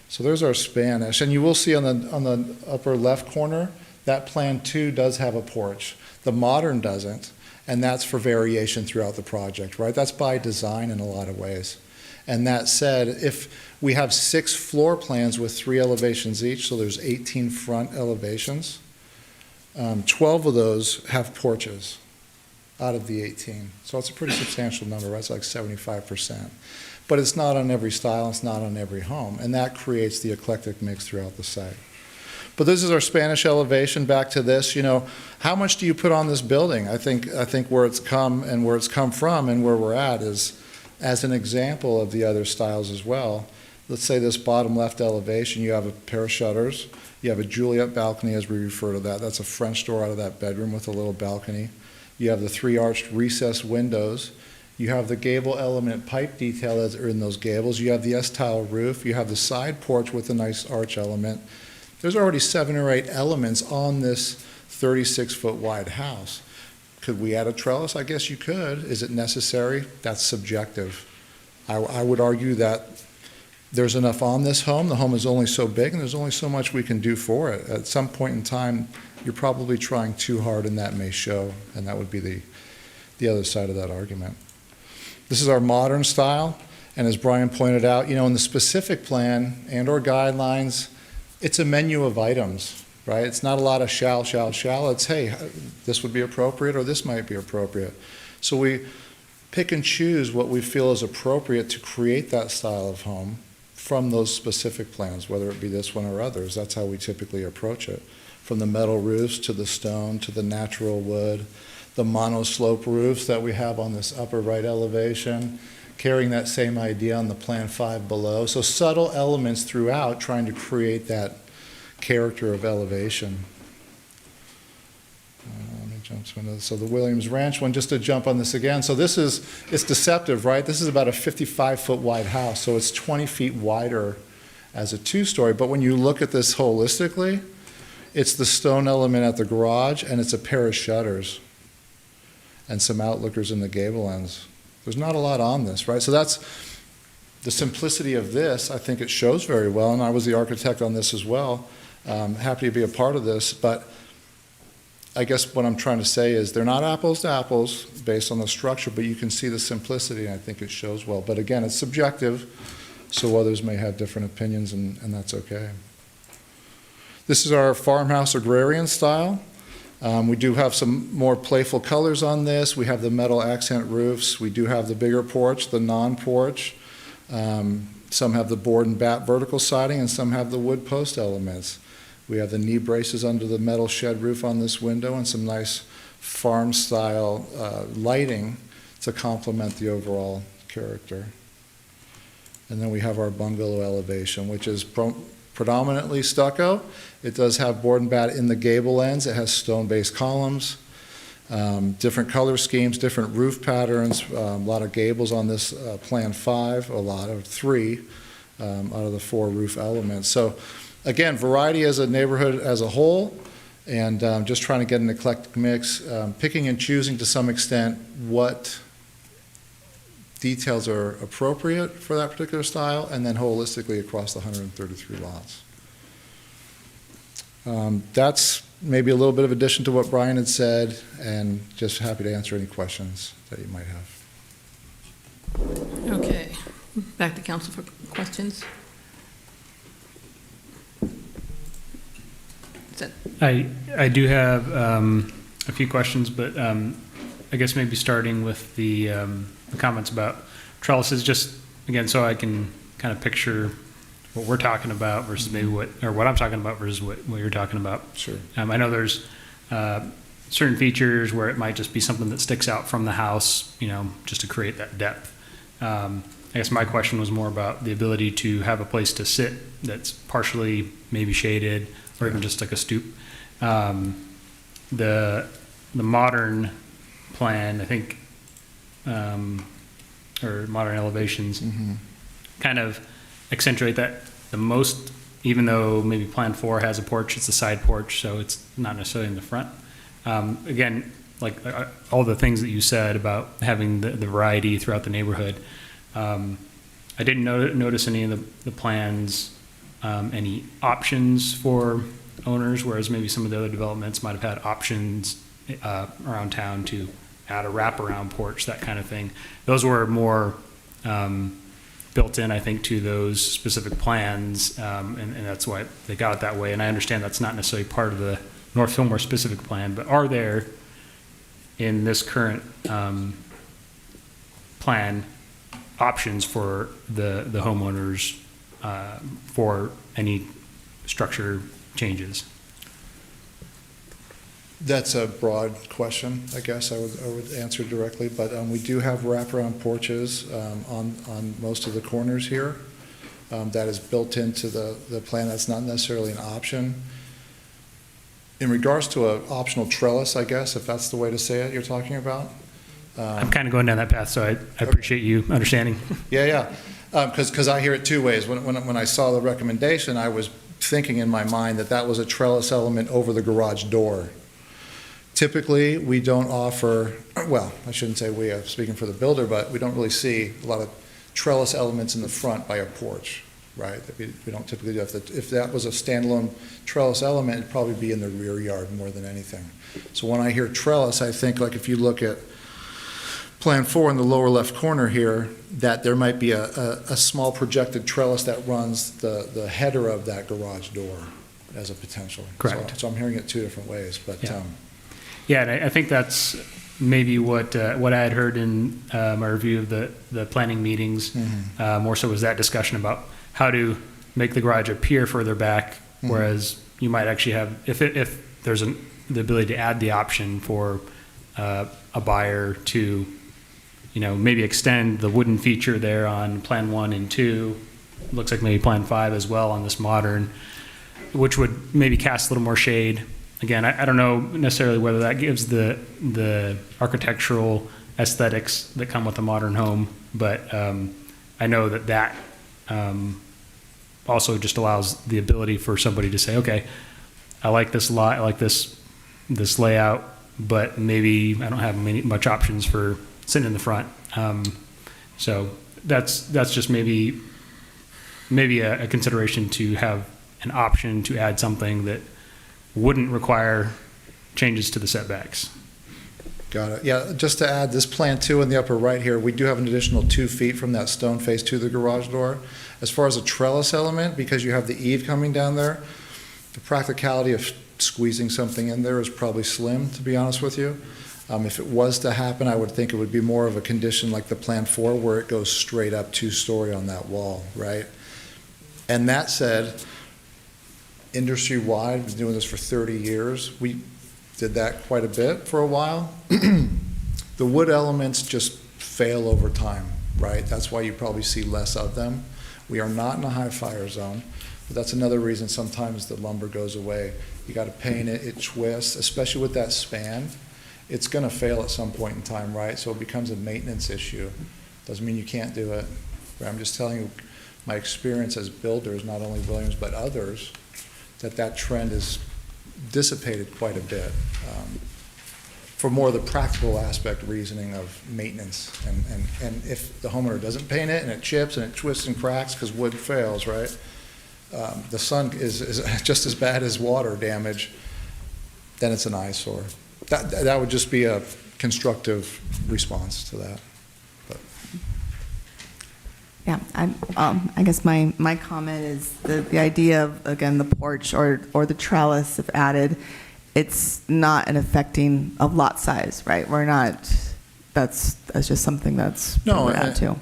[SPEAKER 16] So there's our Spanish, and you will see on the upper left corner, that plan 2 does have a porch. The modern doesn't, and that's for variation throughout the project, right? That's by design in a lot of ways. And that said, if we have 6 floor plans with 3 elevations each, so there's 18 front elevations, 12 of those have porches out of the 18. So it's a pretty substantial number, right? It's like 75%. But it's not on every style, it's not on every home, and that creates the eclectic mix throughout the site. But this is our Spanish elevation. Back to this, how much do you put on this building? I think where it's come and where it's come from and where we're at is as an example of the other styles as well. Let's say this bottom left elevation, you have a pair of shutters, you have a Juliet balcony as we refer to that. That's a French door out of that bedroom with a little balcony. You have the 3 arched recessed windows. You have the gable element pipe detail that are in those gables. You have the S-tile roof. You have the side porch with a nice arch element. There's already 7 or 8 elements on this 36-foot wide house. Could we add a trellis? I guess you could. Is it necessary? That's subjective. I would argue that there's enough on this home. The home is only so big, and there's only so much we can do for it. At some point in time, you're probably trying too hard, and that may show, and that would be the other side of that argument. This is our modern style, and as Brian pointed out, you know, in the specific plan and/or guidelines, it's a menu of items, right? It's not a lot of shall. It's, hey, this would be appropriate, or this might be appropriate. So we pick and choose what we feel is appropriate to create that style of home from those specific plans, whether it be this one or others. That's how we typically approach it. From the metal roofs to the stone to the natural wood, the monoslope roofs that we have on this upper right elevation, carrying that same idea on the plan 5 below. So subtle elements throughout, trying to create that character of elevation. Let me jump to another. So the Williams Ranch one, just to jump on this again. So this is, it's deceptive, right? This is about a 55-foot wide house, so it's 20 feet wider as a 2-story. But when you look at this holistically, it's the stone element at the garage, and it's a pair of shutters and some outlookers in the gable ends. There's not a lot on this, right? So that's the simplicity of this. I think it shows very well, and I was the architect on this as well. Happy to be a part of this, but I guess what I'm trying to say is they're not apples to apples based on the structure, but you can see the simplicity, and I think it shows well. But again, it's subjective, so others may have different opinions, and that's okay. This is our farmhouse agrarian style. We do have some more playful colors on this. We have the metal accent roofs. We do have the bigger porch, the non-porch. Some have the board and bat vertical siding, and some have the wood post elements. We have the knee braces under the metal shed roof on this window, and some nice farm-style lighting to complement the overall character. And then we have our bungalow elevation, which is predominantly stucco. It does have board and bat in the gable ends. It has stone-based columns, different color schemes, different roof patterns, a lot of gables on this Plan 5, a lot of 3 out of the 4 roof elements. So again, variety as a neighborhood as a whole, and just trying to get an eclectic mix, picking and choosing to some extent what details are appropriate for that particular style, and then holistically across the 133 lots. That's maybe a little bit of addition to what Brian had said, and just happy to answer any questions that you might have.
[SPEAKER 1] Okay, back to council for questions.
[SPEAKER 11] I do have a few questions, but I guess maybe starting with the comments about trellises, just again, so I can kind of picture what we're talking about versus maybe what I'm talking about versus what you're talking about.
[SPEAKER 16] Sure.
[SPEAKER 11] I know there's certain features where it might just be something that sticks out from the house, you know, just to create that depth. I guess my question was more about the ability to have a place to sit that's partially maybe shaded, or even just like a stoop. The modern plan, I think, or modern elevations, kind of accentuate that the most, even though maybe Plan 4 has a porch, it's a side porch, so it's not necessarily in the front. Again, like all the things that you said about having the variety throughout the neighborhood, I didn't notice any of the plans, any options for owners, whereas maybe some of the other developments might have had options around town to add a wraparound porch, that kind of thing. Those were more built in, I think, to those specific plans, and that's why they got it that way. And I understand that's not necessarily part of the North Fillmore specific plan, but are there in this current plan options for the homeowners for any structure changes?
[SPEAKER 16] That's a broad question, I guess I would answer directly, but we do have wraparound porches on most of the corners here. That is built into the plan. That's not necessarily an option. In regards to an optional trellis, I guess, if that's the way to say it you're talking about,
[SPEAKER 11] I'm kind of going down that path, so I appreciate you understanding.
[SPEAKER 16] Yeah. Because I hear it two ways. When I saw the recommendation, I was thinking in my mind that was a trellis element over the garage door. Typically, we don't offer, well, I shouldn't say we, speaking for the builder, but we don't really see a lot of trellis elements in the front by a porch, right? We don't typically do. If that was a standalone trellis element, it'd probably be in the rear yard more than anything. So when I hear trellis, I think like if you look at Plan 4 in the lower left corner here, that there might be a small projected trellis that runs the header of that garage door as a potential.
[SPEAKER 11] Correct.
[SPEAKER 16] So I'm hearing it two different ways, but.
[SPEAKER 11] Yeah, and I think that's maybe what I had heard in my review of the planning meetings. More so was that discussion about how to make the garage appear further back, whereas you might actually have, if there's the ability to add the option for a buyer to, maybe extend the wooden feature there on Plan 1 and 2. Looks like maybe Plan 5 as well on this modern, which would maybe cast a little more shade. Again, I don't know necessarily whether that gives the architectural aesthetics that come with a modern home, but I know that also just allows the ability for somebody to say, okay, I like this lot, I like this layout, but maybe I don't have much options for sitting in the front. So that's just maybe a consideration to have an option to add something that wouldn't require changes to the setbacks.
[SPEAKER 16] Got it. Yeah, just to add, this Plan 2 in the upper right here, we do have an additional 2 feet from that stone face to the garage door. As far as a trellis element, because you have the eave coming down there, the practicality of squeezing something in there is probably slim, to be honest with you. If it was to happen, I would think it would be more of a condition like the Plan 4 where it goes straight up 2-story on that wall, right? And that said, industry-wide, been doing this for 30 years. We did that quite a bit for a while. The wood elements just fail over time, right? That's why you probably see less of them. We are not in a high fire zone, but that's another reason sometimes the lumber goes away. You got to paint it, it twists, especially with that span. It's going to fail at some point in time, right? So it becomes a maintenance issue. Doesn't mean you can't do it. But I'm just telling you my experience as builders, not only Williams but others, that trend is dissipated quite a bit for more of the practical aspect reasoning of maintenance. And if the homeowner doesn't paint it and it chips and it twists and cracks because wood fails, right? The sun is just as bad as water damage, then it's an eyesore. That would just be a constructive response to that.
[SPEAKER 4] Yeah, I guess my comment is the idea of, again, the porch or the trellis, if added, it's not an affecting of lot size, right? We're not, that's just something that's
[SPEAKER 16] No,
[SPEAKER 4] we're add to.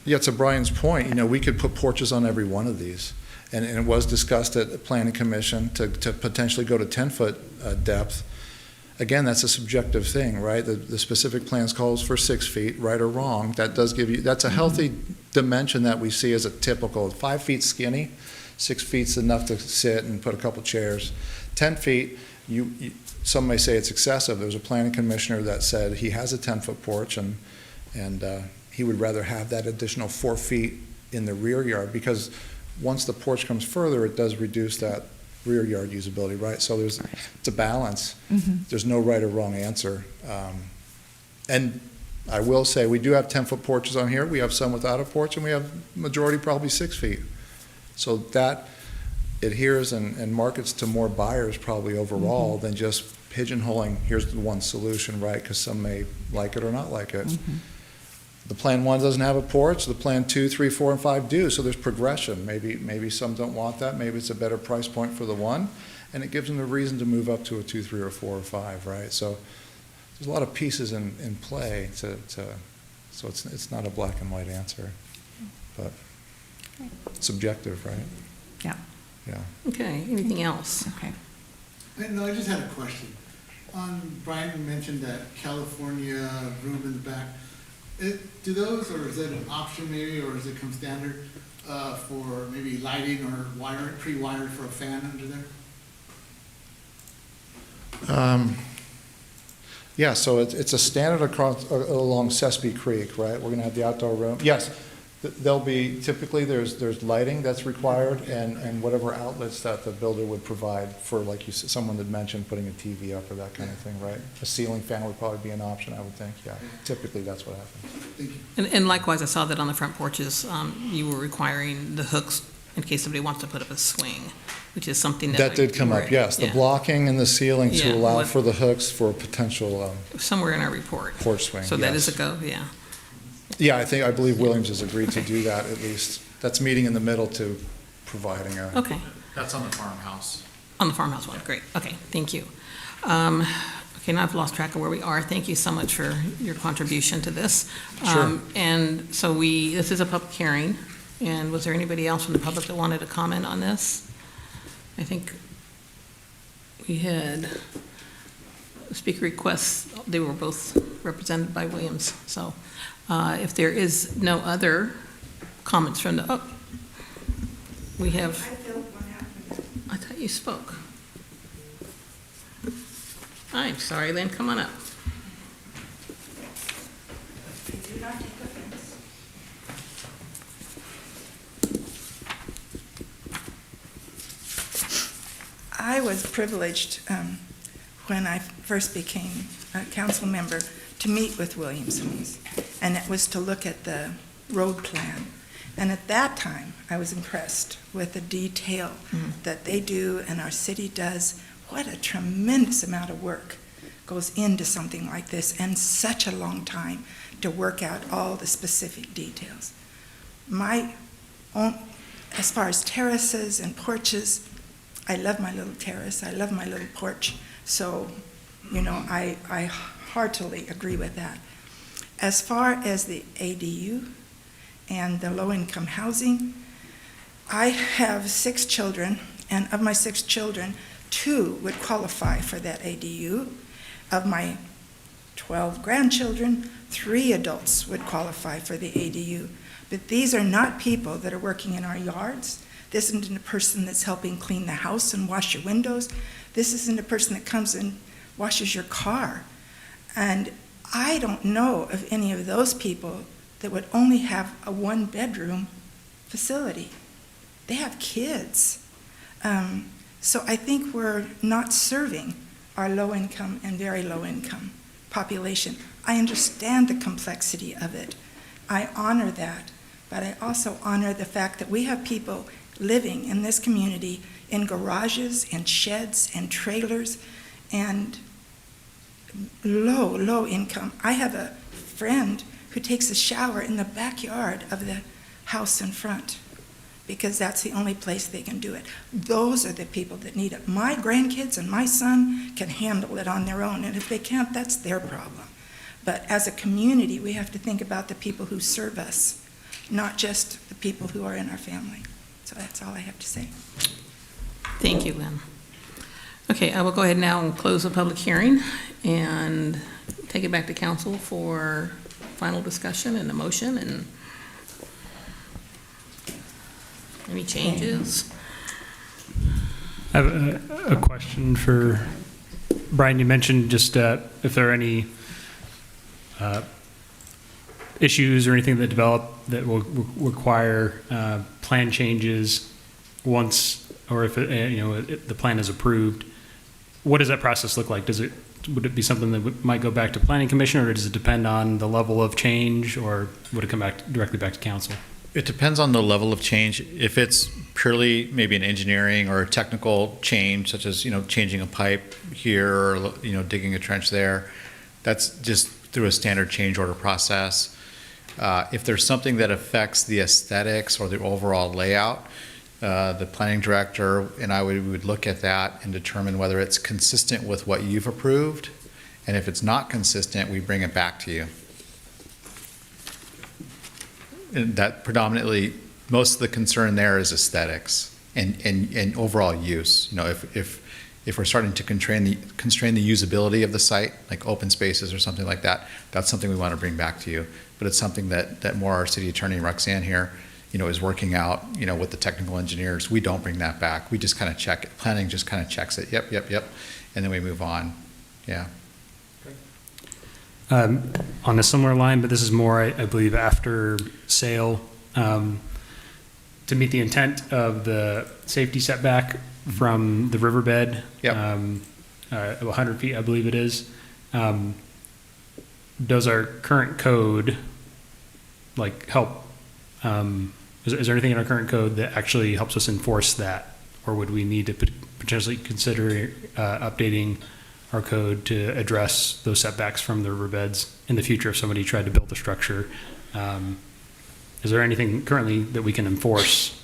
[SPEAKER 16] Yeah, to Brian's point, we could put porches on every one of these. And it was discussed at the Planning Commission to potentially go to 10-foot depth. Again, that's a subjective thing, right? The specific plans calls for 6 feet, right or wrong. That does give you, that's a healthy dimension that we see as a typical. 5 feet skinny, 6 feet's enough to sit and put a couple chairs. 10 feet, some may say it's excessive. There was a planning commissioner that said he has a 10-foot porch and he would rather have that additional 4 feet in the rear yard because once the porch comes further, it does reduce that rear yard usability, right? So it's a balance. There's no right or wrong answer. And I will say we do have 10-foot porches on here. We have some without a porch, and we have majority probably 6 feet. So that adheres and markets to more buyers probably overall than just pigeonholing, here's the one solution, right? Because some may like it or not like it. The Plan 1 doesn't have a porch. The Plan 2, 3, 4, and 5 do. So there's progression. Maybe some don't want that. Maybe it's a better price point for the one, and it gives them a reason to move up to a 2, 3, or 4, or 5, right? So there's a lot of pieces in play so it's not a black and white answer, but subjective, right?
[SPEAKER 4] Yeah.
[SPEAKER 16] Yeah.
[SPEAKER 1] Okay, anything else?
[SPEAKER 4] Okay.
[SPEAKER 17] No, I just had a question. Brian mentioned that California room in the back. Do those, or is that an option maybe, or does it come standard for maybe lighting or pre-wired for a fan under there?
[SPEAKER 16] Yeah, so it's a standard across, along Sespe Creek, right? We're gonna have the outdoor room. Yes, there'll be, typically, there's lighting that's required and whatever outlets that the builder would provide for, like you said, someone had mentioned, putting a TV up or that kind of thing, right? A ceiling fan would probably be an option, I would think, yeah. Typically, that's what happens.
[SPEAKER 1] And likewise, I saw that on the front porches, you were requiring the hooks in case somebody wants to put up a swing, which is something that.
[SPEAKER 16] That did come up, yes. The
[SPEAKER 1] Yeah.
[SPEAKER 16] blocking and the ceiling to
[SPEAKER 1] Yeah,
[SPEAKER 16] allow
[SPEAKER 1] what-
[SPEAKER 16] for the hooks for a potential
[SPEAKER 1] Somewhere in our report.
[SPEAKER 16] porch swing,
[SPEAKER 1] So that is a
[SPEAKER 16] yes.
[SPEAKER 1] go, yeah.
[SPEAKER 16] Yeah, I believe Williams has agreed to do that, at least. That's meeting in the middle to providing a.
[SPEAKER 1] Okay.
[SPEAKER 13] That's on the farmhouse.
[SPEAKER 1] On the farmhouse one, great, okay, thank you. Okay, now I've lost track of where we are. Thank you so much for your contribution to this.
[SPEAKER 16] Sure.
[SPEAKER 1] And so this is a public hearing, and was there anybody else from the public that wanted to comment on this? I think we had speaker requests, they were both represented by Williams. So if there is no other comments from the, we have, I thought you spoke. I'm sorry, Lynn, come on up.
[SPEAKER 9] I was privileged when I first became a council member to meet with Williams Homes, and it was to look at the road plan. And at that time, I was impressed with the detail that they do and our city does. What a tremendous amount of work goes into something like this, and such a long time to work out all the specific details. My own, as far as terraces and porches, I love my little terrace, I love my little porch, so, you know, I heartily agree with that. As far as the ADU and the low-income housing, I have 6 children, and of my 6 children, 2 would qualify for that ADU. Of my 12 grandchildren, 3 adults would qualify for the ADU. But these are not people that are working in our yards. This isn't a person that's helping clean the house and wash your windows. This isn't a person that comes and washes your car. And I don't know of any of those people that would only have a 1-bedroom facility. They have kids. So I think we're not serving our low-income and very low-income population. I understand the complexity of it. I honor that, but I also honor the fact that we have people living in this community in garages and sheds and trailers and low income. I have a friend who takes a shower in the backyard of the house in front because that's the only place they can do it. Those are the people that need it. My grandkids and my son can handle it on their own, and if they can't, that's their problem. But as a community, we have to think about the people who serve us, not just the people who are in our family. So that's all I have to say.
[SPEAKER 1] Thank you, Lynn. Okay, I will go ahead now and close the public hearing and take it back to council for final discussion and a motion and any changes.
[SPEAKER 11] I have a question for Brian. You mentioned just if there are any issues or anything that develop that will require plan changes once, or if the plan is approved. What does that process look like? Would it be something that might go back to planning commission, or does it depend on the level of change, or would it come back directly back to council?
[SPEAKER 13] It depends on the level of change. If it's purely maybe an engineering or a technical change, such as, changing a pipe here or, digging a trench there, that's just through a standard change order process. If there's something that affects the aesthetics or the overall layout, the planning director and I would look at that and determine whether it's consistent with what you've approved. And if it's not consistent, we bring it back to you. And that predominantly, most of the concern there is aesthetics and overall use. If we're starting to constrain the usability of the site, like open spaces or something like that, that's something we want to bring back to you. But it's something that more our city attorney, Roxanne here, is working out, with the technical engineers. We don't bring that back. We just kind of check it. Planning just kind of checks it. Yep. And then we move on. Yeah.
[SPEAKER 11] on a similar line, but this is more, I believe, after sale, to meet the intent of the safety setback from the riverbed.
[SPEAKER 13] Yep.
[SPEAKER 11] 100 feet, I believe it is. Does our current code help? Is there anything in our current code that actually helps us enforce that? Or would we need to potentially consider updating our code to address those setbacks from the riverbeds in the future if somebody tried to build a structure? Is there anything currently that we can enforce?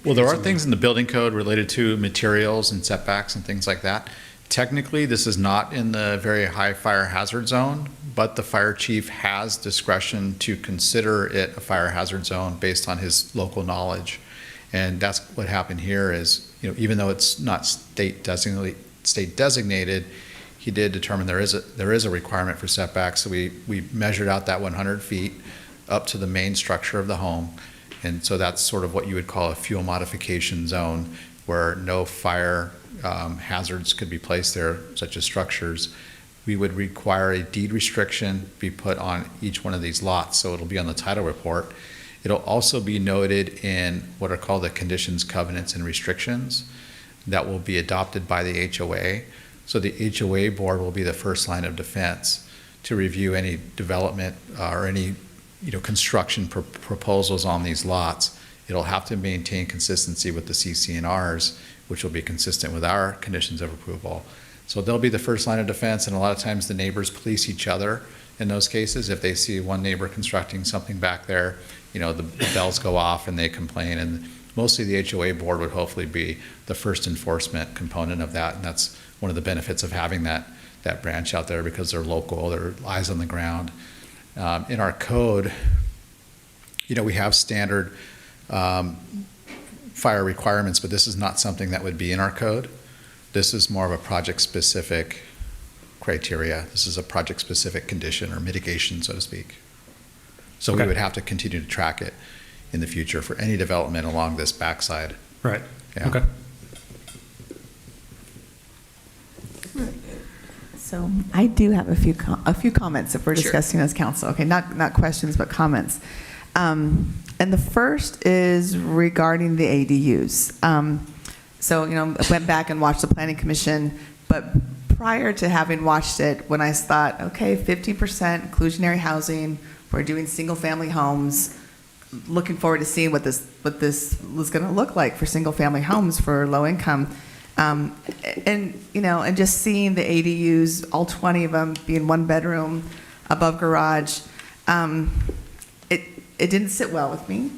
[SPEAKER 13] Well, there are things in the building code related to materials and setbacks and things like that. Technically, this is not in the very high fire hazard zone, but the fire chief has discretion to consider it a fire hazard zone based on his local knowledge. And that's what happened here is, even though it's not state designated, he did determine there is a requirement for setbacks. So we measured out that 100 feet up to the main structure of the home. And so that's sort of what you would call a fuel modification zone, where no fire hazards could be placed there, such as structures. We would require a deed restriction be put on each one of these lots, so it'll be on the title report. It'll also be noted in what are called the conditions, covenants, and restrictions that will be adopted by the HOA. So the HOA board will be the first line of defense to review any development or any construction proposals on these lots. It'll have to maintain consistency with the CC&Rs, which will be consistent with our conditions of approval. So they'll be the first line of defense, and a lot of times the neighbors police each other in those cases. If they see one neighbor constructing something back there, the bells go off and they complain, and mostly the HOA board would hopefully be the first enforcement component of that, and that's one of the benefits of having that branch out there, because they're local, they're eyes on the ground. In our code, we have standard fire requirements, but this is not something that would be in our code. This is more of a project-specific criteria. This is a project-specific condition or mitigation, so to speak. So
[SPEAKER 11] Okay.
[SPEAKER 13] we would have to continue to track it in the future for any development along this backside.
[SPEAKER 11] Right.
[SPEAKER 13] Yeah.
[SPEAKER 11] Okay.
[SPEAKER 4] So I do have a few comments if we're
[SPEAKER 1] Sure.
[SPEAKER 4] discussing as council. Okay, not questions, but comments. And the first is regarding the ADUs. So, I went back and watched the Planning Commission, but prior to having watched it, when I thought, okay, 50% inclusionary housing, we're doing single-family homes, looking forward to seeing what this was going to look like for single-family homes for low income. And just seeing the ADUs, all 20 of them being one bedroom, above garage, it didn't sit well with me.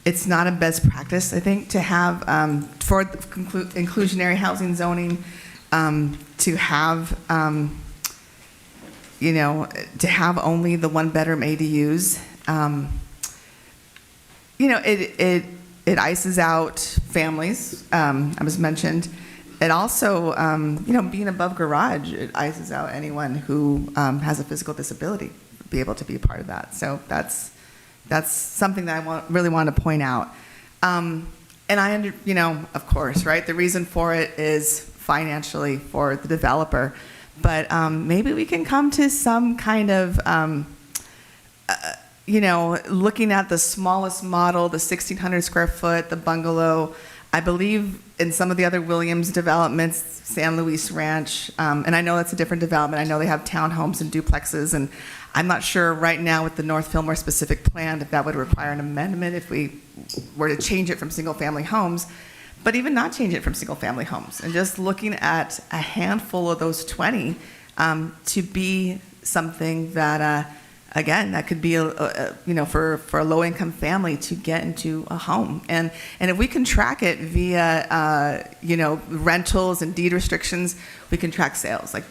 [SPEAKER 4] It's not a best practice, I think, to have, for inclusionary housing zoning, to have, to have only the one bedroom ADUs. It ices out families, as mentioned. It also, being above garage, it ices out anyone who has a physical disability, be able to be a part of that. So that's something that I really want to point out. And of course, right, the reason for it is financially for the developer. But maybe we can come to some kind of, looking at the smallest model, the 1,600 square foot, the bungalow. I believe in some of the other Williams developments, San Luis Ranch, and I know that's a different development. I know they have townhomes and duplexes, and I'm not sure right now with the North Fillmore specific plan if that would require an amendment if we were to change it from single-family homes, but even not change it from single-family homes, and just looking at a handful of those 20 to be something that, again, that could be, for a low-income family to get into a home. And if we can track it via, rentals and deed restrictions, we can track sales. Like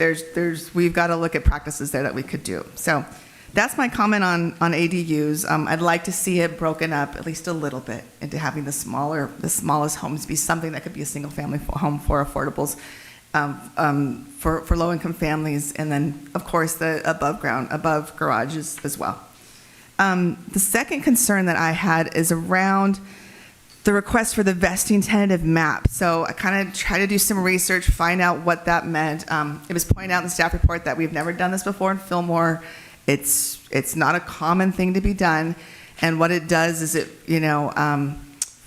[SPEAKER 4] we've got to look at practices there that we could do. So that's my comment on ADUs. I'd like to see it broken up at least a little bit into having the smallest homes be something that could be a single-family home for affordables. For low-income families, and then, of course, the above garages as well. The second concern that I had is around the request for the vesting tentative map. So I kind of tried to do some research, find out what that meant. It was pointed out in the staff report that we've never done this before in Fillmore. It's not a common thing to be done. And what it does is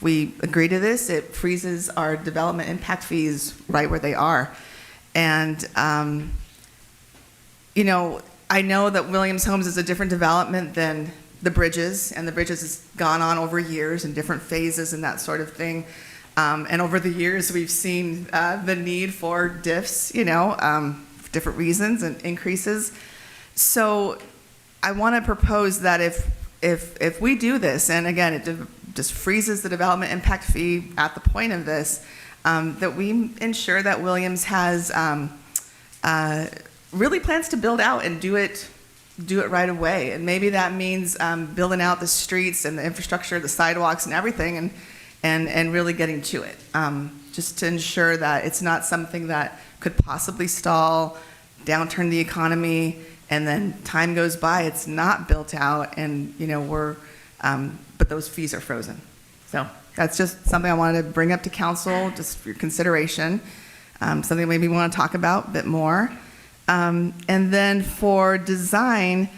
[SPEAKER 4] we agree to this, it freezes our development impact fees right where they are. And, I know that Williams Homes is a different development than the Bridges, and the Bridges has gone on over years in different phases and that sort of thing. And over the years, we've seen the need for diffs, for different reasons and increases. So I want to propose that if we do this, and again, it just freezes the development impact fee at the point of this, that we ensure that Williams has really plans to build out and do it right away. And maybe that means building out the streets and the infrastructure, the sidewalks and everything, and really getting to it. Just to ensure that it's not something that could possibly stall, downturn the economy, and then time goes by, it's not built out, and but those fees are frozen. So that's just something I wanted to bring up to council, just for your consideration. Something maybe we want to talk about a bit more. And then for design,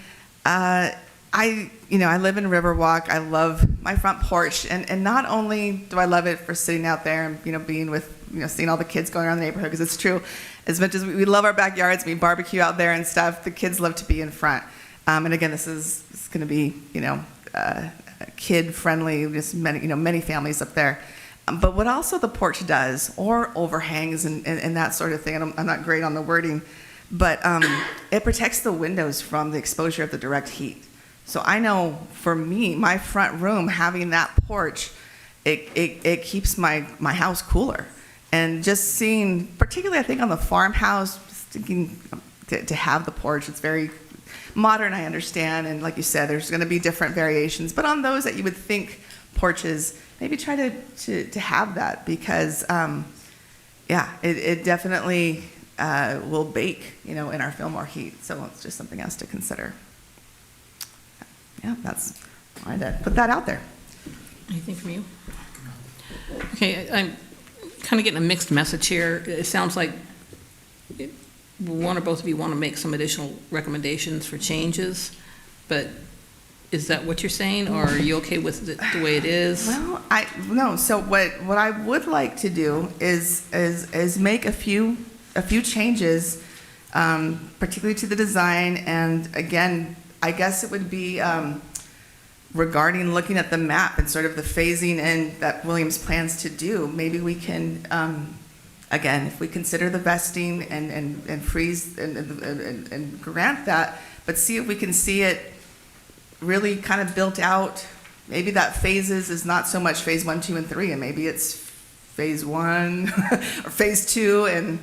[SPEAKER 4] I live in Riverwalk. I love my front porch, and not only do I love it for sitting out there and being with seeing all the kids going around the neighborhood, because it's true. As much as we love our backyards, we barbecue out there and stuff, the kids love to be in front. And again, this is going to be kid friendly. Just many families up there. But what also the porch does, or overhangs and that sort of thing. And I'm not great on the wording. But it protects the windows from the exposure of the direct heat. So I know for me, my front room, having that porch, it keeps my house cooler. And just seeing, particularly I think on the farmhouse, thinking to have the porch, it's very modern, I understand. And like you said, there's going to be different variations. But on those that you would think porches, maybe try to have that, because, it definitely will bake, in our Fillmore heat. So it's just something else to consider. Yeah, I wanted to put that out there.
[SPEAKER 1] Anything from you? Okay, I'm kind of getting a mixed message here. It sounds like one or both of you want to make some additional recommendations for changes, but is that what you're saying, or are you okay with it the way it is?
[SPEAKER 4] Well, no. So what I would like to do is make a few changes, particularly to the design. And again, I guess it would be regarding looking at the map and sort of the phasing in that Williams plans to do. Maybe we can, again, if we consider the vesting and freeze and grant that, but see if we can see it really kind of built out. Maybe that phases is not so much phase 1, 2, and 3, and maybe it's phase 1 or phase 2,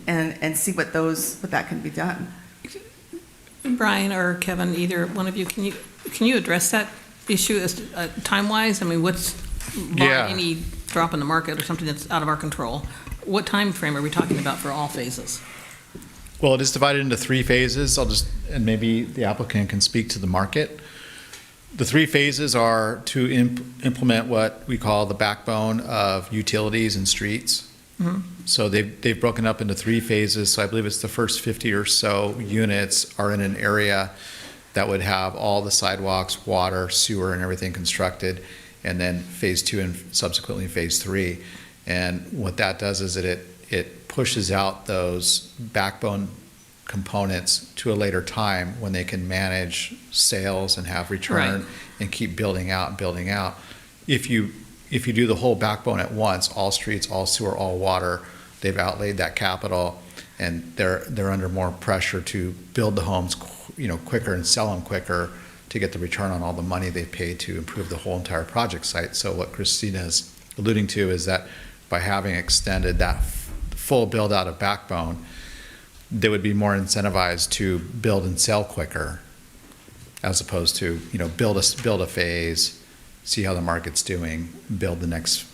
[SPEAKER 4] and see what that can be done.
[SPEAKER 1] Brian or Kevin, either one of you, can you address that issue as time-wise? I mean, what's any drop in the market or something that's out of our control? What time frame are we talking about for all phases?
[SPEAKER 13] Well, it is divided into 3 phases. And maybe the applicant can speak to the market. The 3 phases are to implement what we call the backbone of utilities and streets. Mm-hmm. So they've broken up into 3 phases. So I believe it's the first 50 or so units are in an area that would have all the sidewalks, water, sewer, and everything constructed, and then phase 2 and subsequently phase 3. And what that does is it pushes out those backbone components to a later time when they can manage sales and have return, right, and keep building out and building out. If you do the whole backbone at once, all streets, all sewer, all water, they've outlaid that capital, and they're under more pressure to build the homes quicker and sell them quicker to get the return on all the money they've paid to improve the whole entire project site. So what Christina is alluding to is that by having extended that full build out of backbone, they would be more incentivized to build and sell quicker, as opposed to build a phase, see how the market's doing, build the next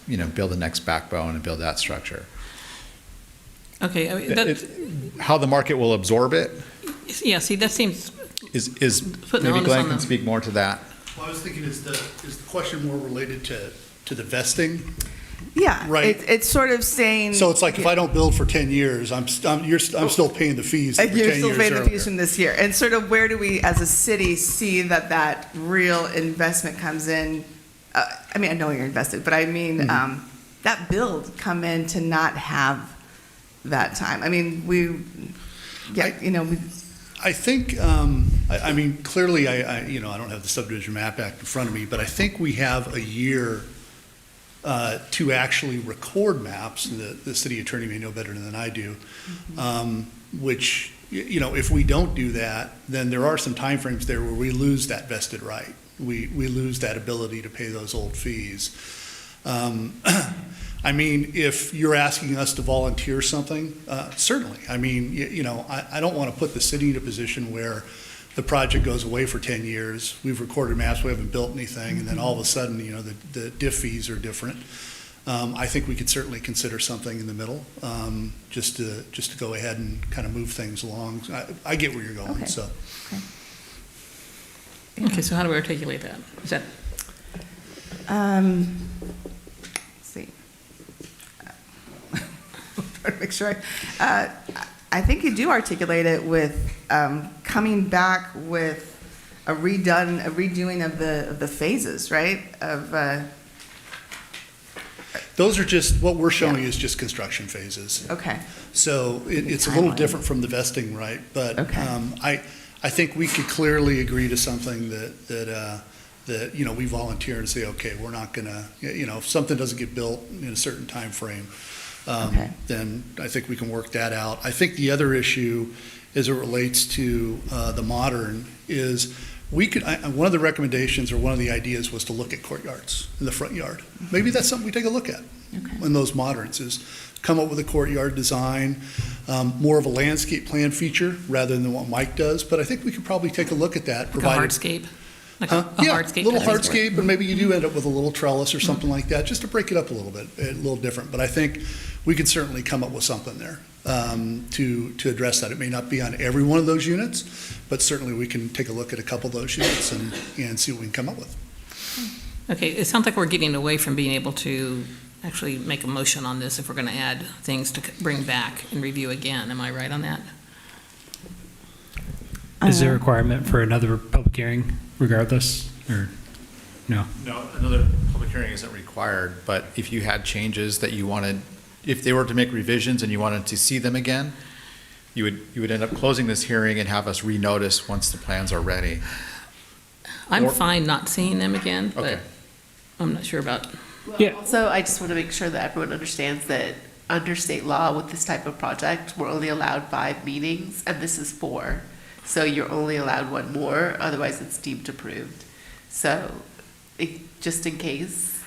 [SPEAKER 13] backbone and build that structure.
[SPEAKER 1] Okay, I mean,
[SPEAKER 13] how the market will absorb it.
[SPEAKER 1] Yeah, see, that seems
[SPEAKER 13] is maybe Glenn can speak more to that.
[SPEAKER 15] Well, I was thinking, is the question more related to to the vesting.
[SPEAKER 4] Yeah.
[SPEAKER 15] Right.
[SPEAKER 4] It's sort of saying.
[SPEAKER 15] So it's like if I don't build for 10 years, I'm still paying the fees for 10
[SPEAKER 4] You're
[SPEAKER 15] years
[SPEAKER 4] still paying the
[SPEAKER 15] earlier.
[SPEAKER 4] fees from this year. And sort of where do we, as a city, see that real investment comes in? I mean, I know you're invested, but I mean, that build come in to not have that time. I mean,
[SPEAKER 15] I think, I mean, clearly, I don't have the subdivision map act in front of me, but I think we have a year to actually record maps. The city attorney may know better than I do, which, if we don't do that, then there are some timeframes there where we lose that vested right. We lose that ability to pay those old fees. I mean, if you're asking us to volunteer something, certainly. I mean, I don't want to put the city in a position where the project goes away for 10 years. We've recorded maps, we haven't built anything, and then all of a sudden, the diff fees are different. I think we could certainly consider something in the middle, just to go ahead and kind of move things along. I get where you're going,
[SPEAKER 4] Okay.
[SPEAKER 15] so.
[SPEAKER 1] Okay, so how do we articulate that? Is that,
[SPEAKER 4] Let's see. Trying to make sure. I think you do articulate it with coming back with a redoing of the phases, right?
[SPEAKER 15] Those are just, what we're showing is just construction phases.
[SPEAKER 4] Okay.
[SPEAKER 15] So it's a little different from the vesting, right? But I think we could clearly agree to something that we volunteer and say, okay, we're not going to, if something doesn't get built in a certain time frame, then I think we can work that out. I think the other issue as it relates to the modern is one of the recommendations or one of the ideas was to look at courtyards in the front yard. Maybe that's something we take a look at in those moderns, is come up with a courtyard design, more of a landscape plan feature rather than what Mike does. But I think we could probably take a look at that.
[SPEAKER 1] like a hardscape? Like a hardscape?
[SPEAKER 15] A little hardscape, and maybe you do end up with a little trellis or something like that, just to break it up a little bit, a little different. But I think we could certainly come up with something there to address that. It may not be on every one of those units, but certainly we can take a look at a couple of those units and see what we can come up with.
[SPEAKER 1] Okay, it sounds like we're getting away from being able to actually make a motion on this if we're going to add things to bring back and review again. Am I right on that?
[SPEAKER 11] Is there a requirement for another public hearing regardless, or no?
[SPEAKER 13] No, another public hearing isn't required, but if you had changes that you wanted, if they were to make revisions and you wanted to see them again, you would end up closing this hearing and have us renotice once the plans are ready.
[SPEAKER 1] I'm fine not seeing them again, but
[SPEAKER 13] Okay.
[SPEAKER 1] I'm not sure about.
[SPEAKER 14] Also, I just want to make sure that everyone understands that under state law with this type of project, we're only allowed 5 meetings, and this is 4. So you're only allowed 1 more, otherwise it's deemed approved. So, just in case,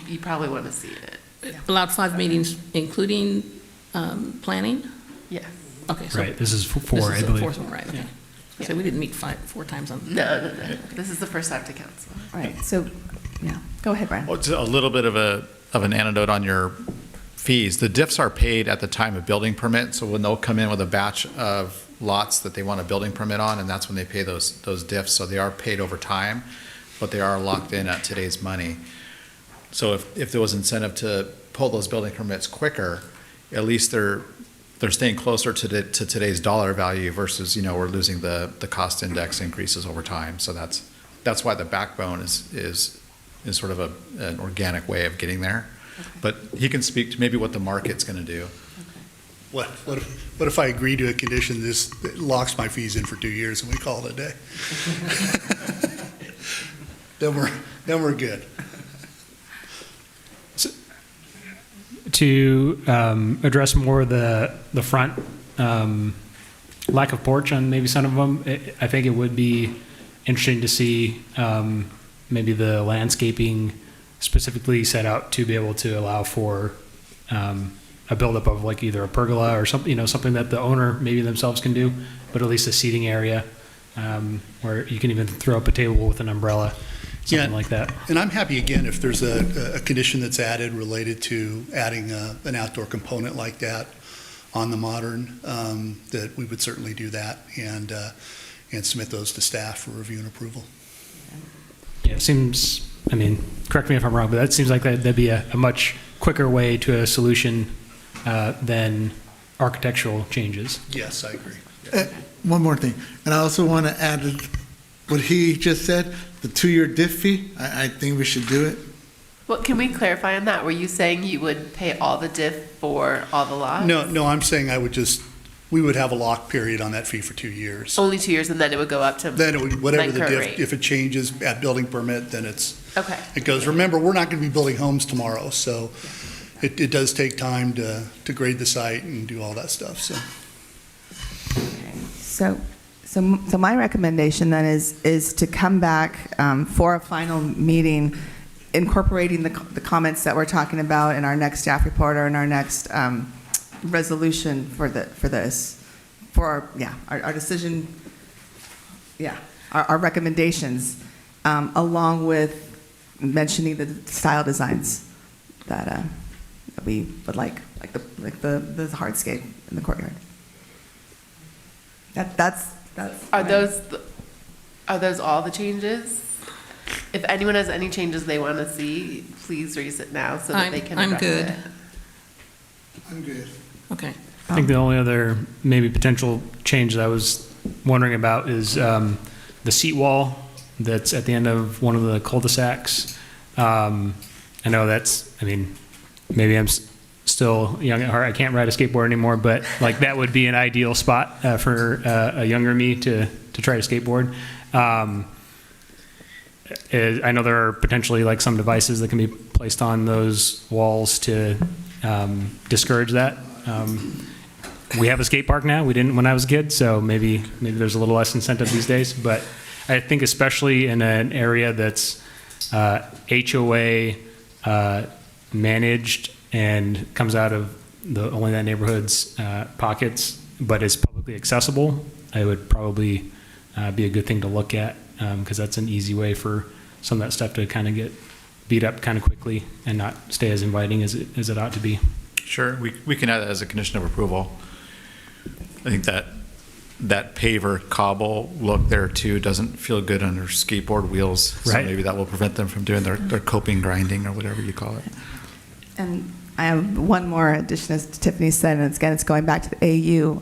[SPEAKER 14] you probably want to see it.
[SPEAKER 1] Allowed 5 meetings, including planning?
[SPEAKER 14] Yes.
[SPEAKER 1] Okay. So
[SPEAKER 11] Right, this is 4, I
[SPEAKER 1] This is
[SPEAKER 11] believe.
[SPEAKER 1] the 4th one, right, okay. So we didn't meet 4 times on.
[SPEAKER 14] No. This is the first time to council.
[SPEAKER 4] Right, so, yeah, go ahead, Brian.
[SPEAKER 13] Well, it's a little bit of an anecdote on your fees. The diffs are paid at the time of building permit, so when they'll come in with a batch of lots that they want a building permit on, and that's when they pay those diffs. So they are paid over time, but they are locked in at today's money. So if there was incentive to pull those building permits quicker, at least they're staying closer to today's dollar value versus, we're losing the cost index increases over time. So that's why the backbone is sort of an organic way of getting there.
[SPEAKER 14] Okay.
[SPEAKER 13] But he can speak to maybe what the market's going to do.
[SPEAKER 15] What if I agree to a condition that locks my fees in for 2 years and we call it a day? Then we're good.
[SPEAKER 11] To address more of the front lack of porch on maybe some of them, I think it would be interesting to see maybe the landscaping specifically set out to be able to allow for a buildup of like either a pergola or something, something that the owner maybe themselves can do, but at least a seating area where you can even throw up a table with an umbrella, something like that.
[SPEAKER 15] And I'm happy, again, if there's a condition that's added related to adding an outdoor component like that on the modern, that we would certainly do that and submit those to staff for review and approval.
[SPEAKER 11] Yeah, it seems I mean, correct me if I'm wrong, but that seems like that'd be a much quicker way to a solution than architectural changes.
[SPEAKER 15] Yes, I agree.
[SPEAKER 17] One more thing, and I also want to add what he just said, the 2-year diff fee. I think we should do it.
[SPEAKER 14] Well, can we clarify on that? Were you saying you would pay all the diff for all the lots?
[SPEAKER 15] No, I'm saying we would have a lock period on that fee for 2 years.
[SPEAKER 14] Only 2 years, and then it would go up to
[SPEAKER 15] Then it would, whatever the
[SPEAKER 14] current
[SPEAKER 15] diff,
[SPEAKER 14] rate.
[SPEAKER 15] if it changes at building permit, then
[SPEAKER 14] Okay.
[SPEAKER 15] it goes. Remember, we're not going to be building homes tomorrow, so it does take time to grade the site and do all that stuff, so.
[SPEAKER 4] So my recommendation then is to come back for a final meeting, incorporating the comments that we're talking about in our next staff report or in our next resolution for this, our decision, our recommendations, along with mentioning the style designs that we would like the hardscape in the courtyard. That's
[SPEAKER 14] Are those all the changes? If anyone has any changes they want to see, please raise it now so that they can address it.
[SPEAKER 17] I'm good.
[SPEAKER 1] Okay.
[SPEAKER 11] I think the only other maybe potential change that I was wondering about is the seat wall that's at the end of one of the cul-de-sacs. I know maybe I'm still young at heart. I can't ride a skateboard anymore, but like that would be an ideal spot for a younger me to try to skateboard. I know there are potentially like some devices that can be placed on those walls to discourage that. We have a skate park now. We didn't when I was a kid, so maybe there's a little less incentive these days. But I think especially in an area that's HOA managed and comes out of only that neighborhood's pockets, but is publicly accessible, it would probably be a good thing to look at because that's an easy way for some of that stuff to kind of get beat up kind of quickly and not stay as inviting as it ought to be.
[SPEAKER 13] Sure, we can add that as a condition of approval. I think that paver cobble look there too doesn't feel good under skateboard wheels. So
[SPEAKER 11] right.
[SPEAKER 13] Maybe that will prevent them from doing their coping grinding or whatever you call it.
[SPEAKER 4] And I have one more addition, as Tiffany said, and it's going back to the ADU,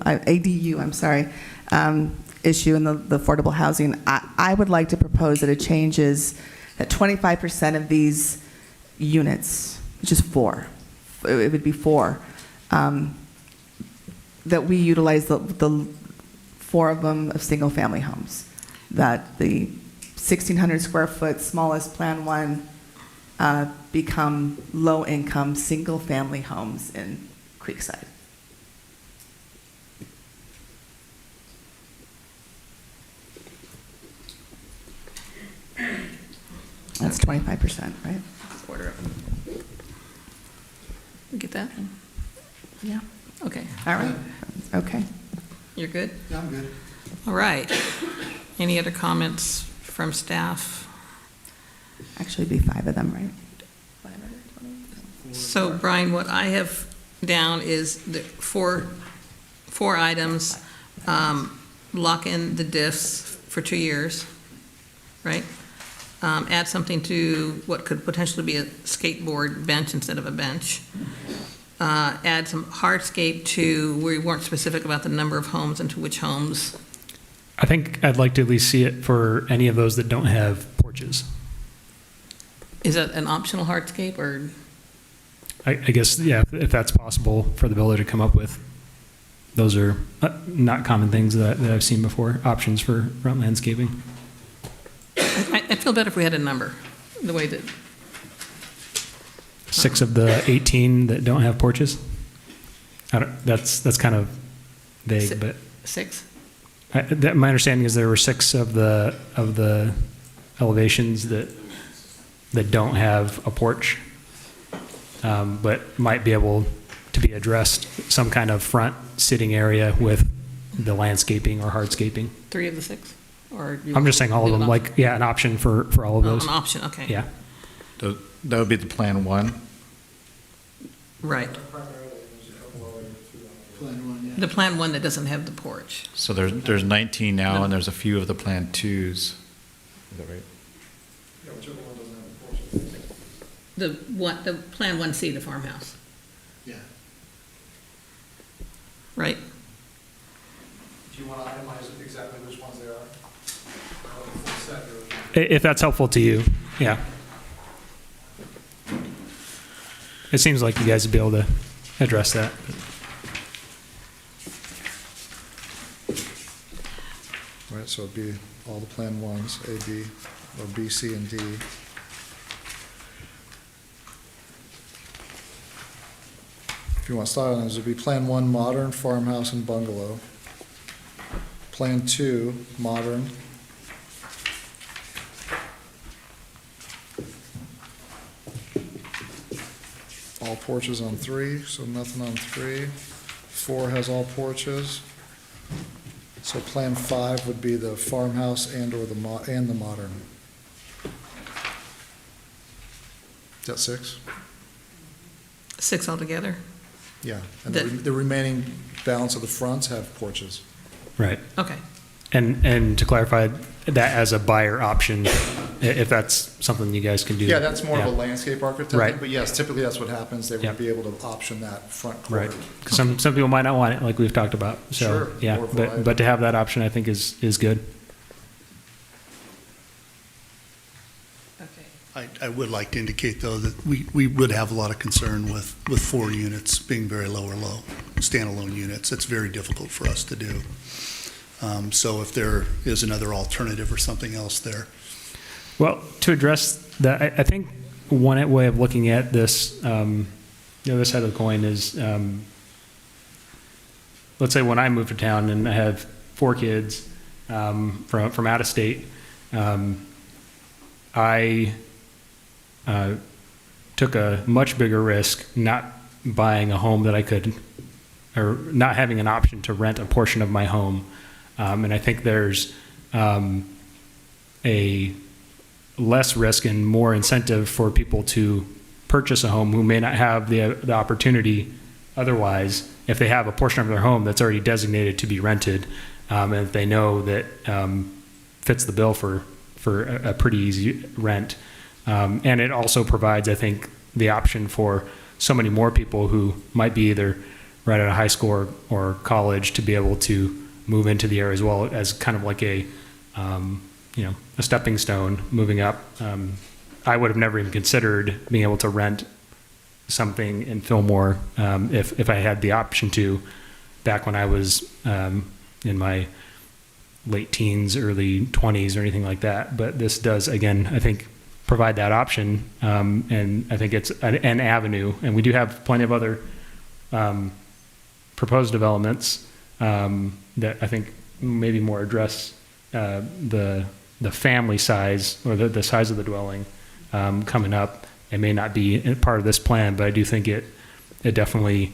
[SPEAKER 4] issue in the affordable housing. I would like to propose that it changes that 25% of these units, which is 4, it would be 4, that we utilize the 4 of them of single-family homes, that the 1,600 square foot smallest Plan 1 become low-income, single-family homes in Creekside. That's 25%, right?
[SPEAKER 1] Order of them. You get that?
[SPEAKER 4] Yeah.
[SPEAKER 1] Okay.
[SPEAKER 4] All right. Okay.
[SPEAKER 1] You're good?
[SPEAKER 17] Yeah, I'm good.
[SPEAKER 1] All right. Any other comments from staff?
[SPEAKER 4] Actually, it'd be 5 of them, right?
[SPEAKER 1] So, Brian, what I have down is the four items, lock in the diffs for 2 years, right? Add something to what could potentially be a skateboard bench instead of a bench. Add some hardscape to where we weren't specific about the number of homes and to which homes.
[SPEAKER 11] I think I'd like to at least see it for any of those that don't have porches.
[SPEAKER 1] Is that an optional hardscape or?
[SPEAKER 11] I guess, yeah, if that's possible for the builder to come up with. Those are not common things that I've seen before, options for front landscaping.
[SPEAKER 1] I'd feel better if we had a number, the way that.
[SPEAKER 11] 6 of the 18 that don't have porches? That's kind of vague, but.
[SPEAKER 1] 6?
[SPEAKER 11] My understanding is there were 6 of the elevations that don't have a porch, but might be able to be addressed, some kind of front sitting area with the landscaping or hardscaping.
[SPEAKER 1] 3 of the 6? Or
[SPEAKER 11] I'm just saying all of them, like, yeah, an option for all of those.
[SPEAKER 1] An option, okay.
[SPEAKER 11] Yeah.
[SPEAKER 13] That would be the Plan 1.
[SPEAKER 1] Right.
[SPEAKER 17] Plan 1, yeah.
[SPEAKER 1] The Plan 1 that doesn't have the porch.
[SPEAKER 13] So there's 19 now, and there's a few of the Plan 2s. Is that right?
[SPEAKER 12] Yeah, whichever one doesn't have a porch.
[SPEAKER 1] the Plan 1C, the farmhouse,
[SPEAKER 17] Yeah.
[SPEAKER 1] right?
[SPEAKER 15] Do you want to itemize exactly which ones they are?
[SPEAKER 11] If that's helpful to you, yeah. It seems like you guys would be able to address that.
[SPEAKER 16] Right, so it'd be all the Plan 1s, A, B, or B, C, and D. If you want style names, it'd be Plan 1, modern, farmhouse, and bungalow. Plan 2, modern. All porches on 3, so nothing on 3. 4 has all porches. So Plan 5 would be the farmhouse and/or the modern. Is that 6?
[SPEAKER 1] 6 altogether?
[SPEAKER 16] Yeah, and the remaining balance of the fronts have porches.
[SPEAKER 11] Right.
[SPEAKER 1] Okay.
[SPEAKER 11] And to clarify, that as a buyer option, if that's something you guys can do.
[SPEAKER 16] Yeah, that's more of a
[SPEAKER 11] Yeah.
[SPEAKER 16] landscape architect.
[SPEAKER 11] Right.
[SPEAKER 16] But yes, typically that's what happens. They would
[SPEAKER 11] Yep.
[SPEAKER 16] be able to option that front quarter.
[SPEAKER 11] Right. 'Cause some people might not want it, like we've talked about. So,
[SPEAKER 16] Sure,
[SPEAKER 11] yeah,
[SPEAKER 16] more variety.
[SPEAKER 11] but to have that option, I think is good.
[SPEAKER 1] Okay.
[SPEAKER 15] I would like to indicate, though, that we would have a lot of concern with 4 units being very low or low, standalone units. It's very difficult for us to do. So if there is another alternative or something else there.
[SPEAKER 11] Well, to address that, I think one way of looking at this, the other side of the coin is, let's say when I moved to town and I have 4 kids from out of state, I took a much bigger risk not buying a home that I could, or not having an option to rent a portion of my home. And I think there's a less risk and more incentive for people to purchase a home who may not have the opportunity otherwise, if they have a portion of their home that's already designated to be rented, and if they know that fits the bill for a pretty easy rent. And it also provides, I think, the option for so many more people who might be either right out of high school or college to be able to move into the area as well, as kind of like a stepping stone moving up. I would have never even considered being able to rent something in Fillmore if I had the option to, back when I was in my late teens, early 20s, or anything like that. But this does, again, I think, provide that option, and I think it's an avenue. And we do have plenty of other proposed developments that I think maybe more address the family size, or the size of the dwelling coming up. It may not be part of this plan, but I do think it definitely,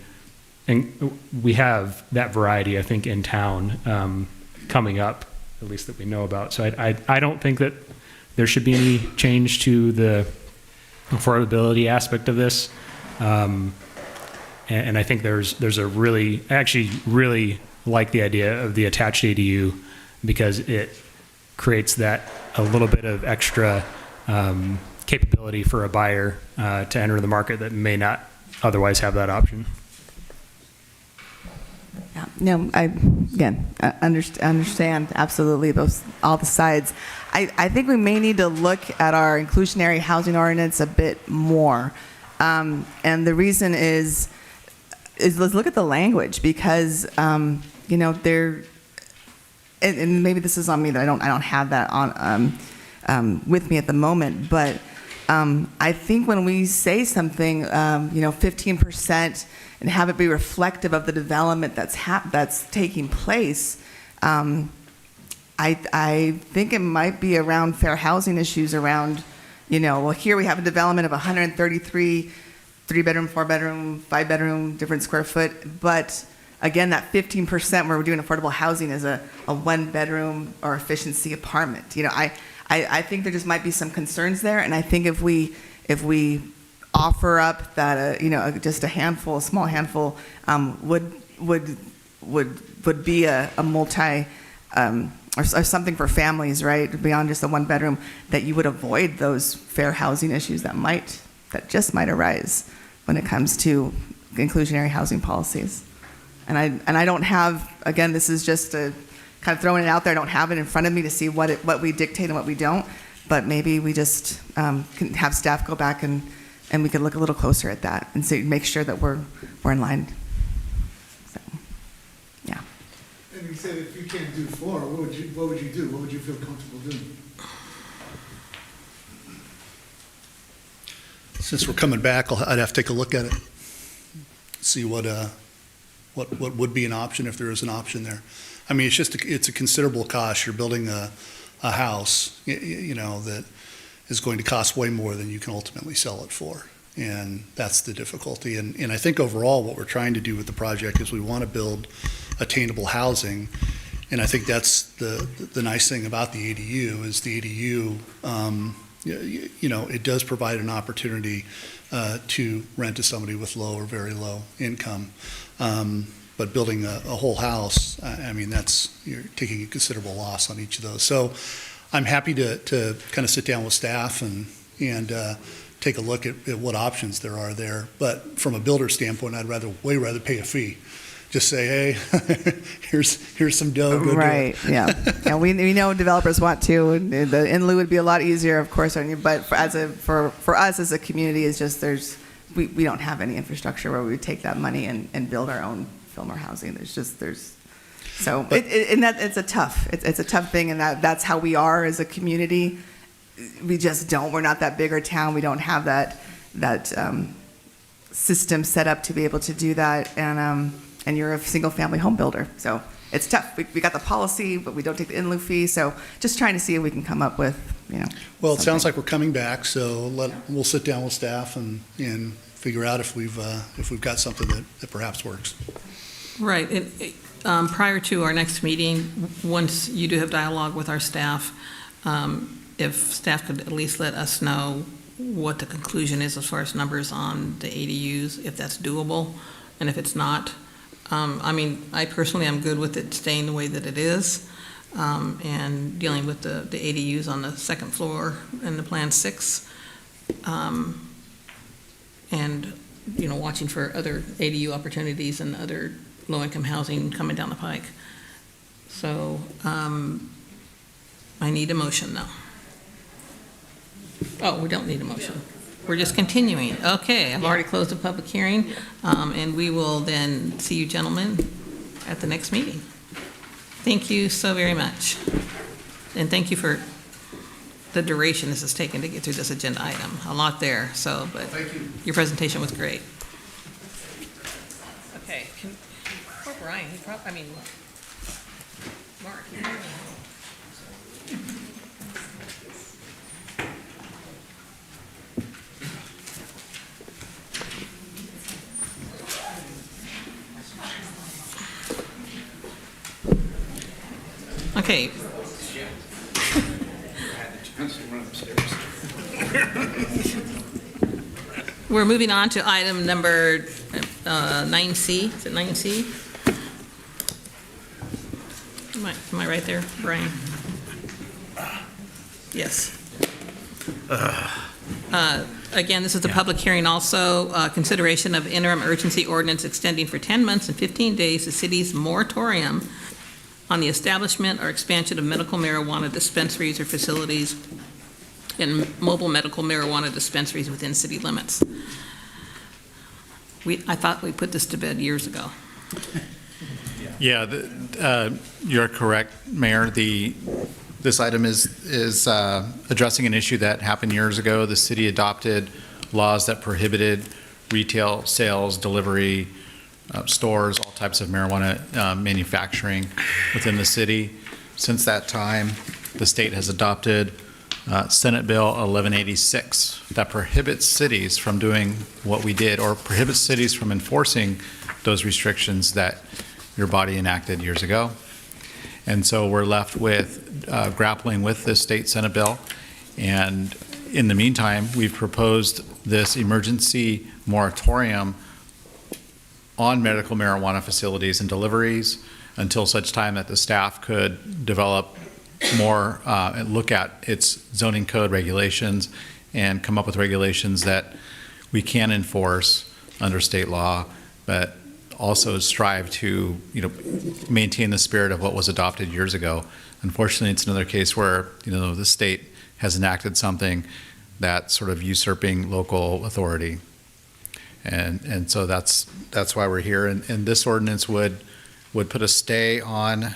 [SPEAKER 11] and we have that variety, I think, in town coming up, at least that we know about. So I don't think that there should be any change to the affordability aspect of this. And I think there's a really, I actually really like the idea of the attached ADU, because it creates that a little bit of extra capability for a buyer to enter the market that may not otherwise have that option.
[SPEAKER 4] Yeah, no, I understand absolutely all the sides. I think we may need to look at our inclusionary housing ordinance a bit more. And the reason is let's look at the language, because, there, and maybe this is on me that I don't have that on with me at the moment, but I think when we say something, 15%, and have it be reflective of the development that's taking place, I think it might be around fair housing issues around, well, here we have a development of 133 3-bedroom, 4-bedroom, 5-bedroom, different square foot, but again, that 15% where we're doing affordable housing is a 1-bedroom or efficiency apartment. I think there just might be some concerns there, and I think if we offer up that just a small handful would be a multi or something for families, right, beyond just a 1-bedroom, that you would avoid those fair housing issues that might that just might arise when it comes to inclusionary housing policies. And I don't have, again, this is just a kind of throwing it out there. I don't have it in front of me to see what we dictate and what we don't, but maybe we just can have staff go back and we can look a little closer at that and see, make sure that we're in line. So, yeah.
[SPEAKER 17] And you said if you can't do 4, what would you do? What would you feel comfortable doing?
[SPEAKER 15] Since we're coming back, I'd have to take a look at it, see what would be an option if there is an option there. I mean, it's a considerable cost. You're building a house, you know, that is going to cost way more than you can ultimately sell it for. And that's the difficulty. And I think overall what we're trying to do with the project is we want to build attainable housing. And I think that's the nice thing about the ADU is the ADU, you know, it does provide an opportunity to rent to somebody with low or very low income. But building a whole house, I mean, you're taking a considerable loss on each of those. So I'm happy to kind of sit down with staff and take a look at what options there are there. But from a builder standpoint, I'd way rather pay a fee. Just say, hey, here's some dough. Go
[SPEAKER 4] right.
[SPEAKER 15] Do it.
[SPEAKER 4] Yeah. We know developers want to, and the in lieu would be a lot easier, of course, on you. But for us as a community, it's just we don't have any infrastructure where we would take that money and build our own Fillmore housing. It's a tough thing, and that's how we are as a community. We're not that bigger town. We don't have that system set up to be able to do that. And you're a single family home builder. So it's tough. We got the policy, but we don't take the in lieu fee. So just trying to see if we can come up with, you know.
[SPEAKER 15] Well, it sounds like we're coming back, so we'll sit down with staff and figure out if we've got something that perhaps works.
[SPEAKER 1] Right. Prior to our next meeting, once you do have dialogue with our staff, if staff could at least let us know what the conclusion is as far as numbers on the ADUs, if that's doable, and if it's not, I mean, I personally am good with it staying the way that it is, and dealing with the ADUs on the second floor in the Plan 6, and, you know, watching for other ADU opportunities and other low-income housing coming down the pike. So I need a motion, though. Oh, we don't need a motion. We're just continuing. Okay, I've already closed the public hearing, and we will then see you gentlemen at the next meeting. Thank you so very much. And thank you for the duration this has taken to get through this agenda item. A lot there, but
[SPEAKER 15] thank you.
[SPEAKER 1] Your presentation was great. Okay, poor Brian, Mark, okay. We're moving on to item number 9C. Is it 9C? Am I right there, Brian? Yes. Again, this is the public hearing also, consideration of interim urgency ordinance extending for 10 months and 15 days the city's moratorium on the establishment or expansion of medical marijuana dispensaries or facilities and mobile medical marijuana dispensaries within city limits. I thought we put this to bed years ago.
[SPEAKER 13] Yeah, you're correct, Mayor. This item is addressing an issue that happened years ago. The city adopted laws that prohibited retail sales, delivery, stores, all types of marijuana manufacturing within the city. Since that time, the state has adopted Senate Bill 1186 that prohibits cities from doing what we did, or prohibits cities from enforcing those restrictions that your body enacted years ago. And so we're left with grappling with this state Senate bill. And in the meantime, we've proposed this emergency moratorium on medical marijuana facilities and deliveries until such time that the staff could develop more and look at its zoning code regulations and come up with regulations that we can enforce under state law, but also strive to, maintain the spirit of what was adopted years ago. Unfortunately, it's another case where, the state has enacted something that's sort of usurping local authority. And so that's why we're here. And this ordinance would put a stay on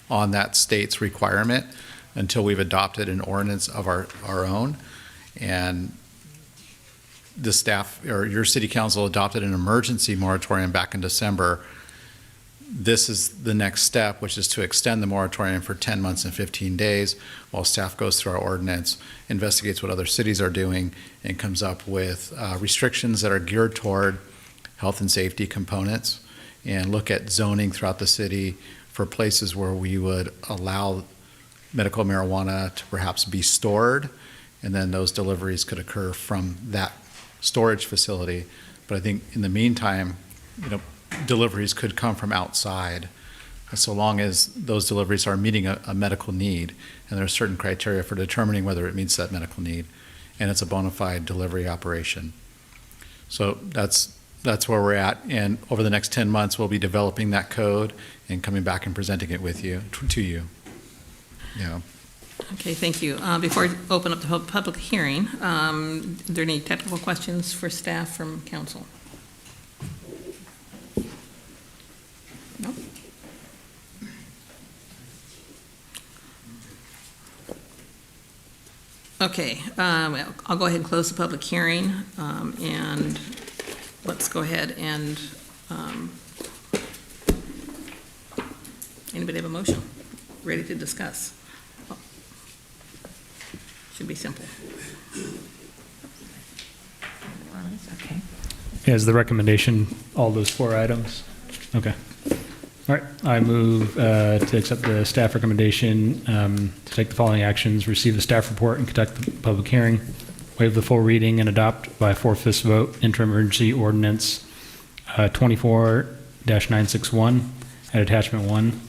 [SPEAKER 13] that state's requirement until we've adopted an ordinance of our own. And the staff, or your city council, adopted an emergency moratorium back in December. This is the next step, which is to extend the moratorium for 10 months and 15 days while staff goes through our ordinance, investigates what other cities are doing, and comes up with restrictions that are geared toward health and safety components, and look at zoning throughout the city for places where we would allow medical marijuana to perhaps be stored, and then those deliveries could occur from that storage facility. But I think in the meantime, deliveries could come from outside, so long as those deliveries are meeting a medical need, and there are certain criteria for determining whether it meets that medical need, and it's a bona fide delivery operation. So that's where we're at, and over the next 10 months, we'll be developing that code and coming back and presenting it to you. Yeah.
[SPEAKER 1] Okay, thank you. Before I open up the public hearing, are there any technical questions for staff from council? No? Okay, I'll go ahead and close the public hearing, and let's go ahead and, anybody have a motion ready to discuss? Should be simple.
[SPEAKER 3] Okay.
[SPEAKER 11] Is the recommendation all those 4 items? Okay. All right. I move to accept the staff recommendation to take the following actions: receive the staff report and conduct the public hearing, waive the full reading, and adopt by 4/5 vote interim emergency ordinance 24-961 at attachment 1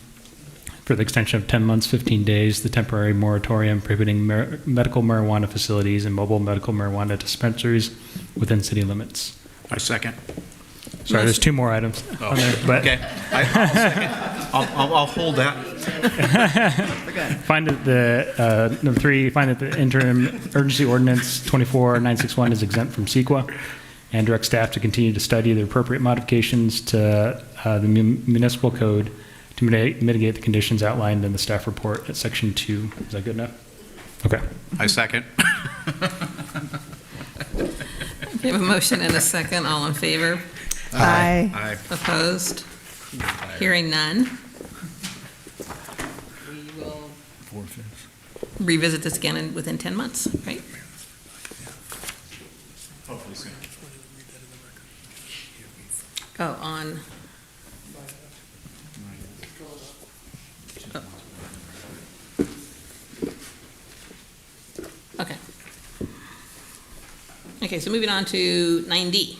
[SPEAKER 11] for the extension of 10 months, 15 days, the temporary moratorium prohibiting medical marijuana facilities and mobile medical marijuana dispensaries within city limits.
[SPEAKER 5] I second.
[SPEAKER 11] Sorry, there's 2 more items on there, but
[SPEAKER 5] Okay. I'll second. I'll hold that.
[SPEAKER 11] find that the number 3, find that the interim urgency ordinance 24-961 is exempt from CEQA, and direct staff to continue to study the appropriate modifications to the municipal code to mitigate the conditions outlined in the staff report at section 2. Is that good enough? Okay.
[SPEAKER 5] I second.
[SPEAKER 1] We have a motion and a second. All in favor?
[SPEAKER 4] Aye.
[SPEAKER 5] Aye.
[SPEAKER 1] Opposed? Hearing none. We will revisit this again within 10 months, right?
[SPEAKER 13] Hopefully soon.
[SPEAKER 1] Oh, on. Okay. Okay, so moving on to 9D.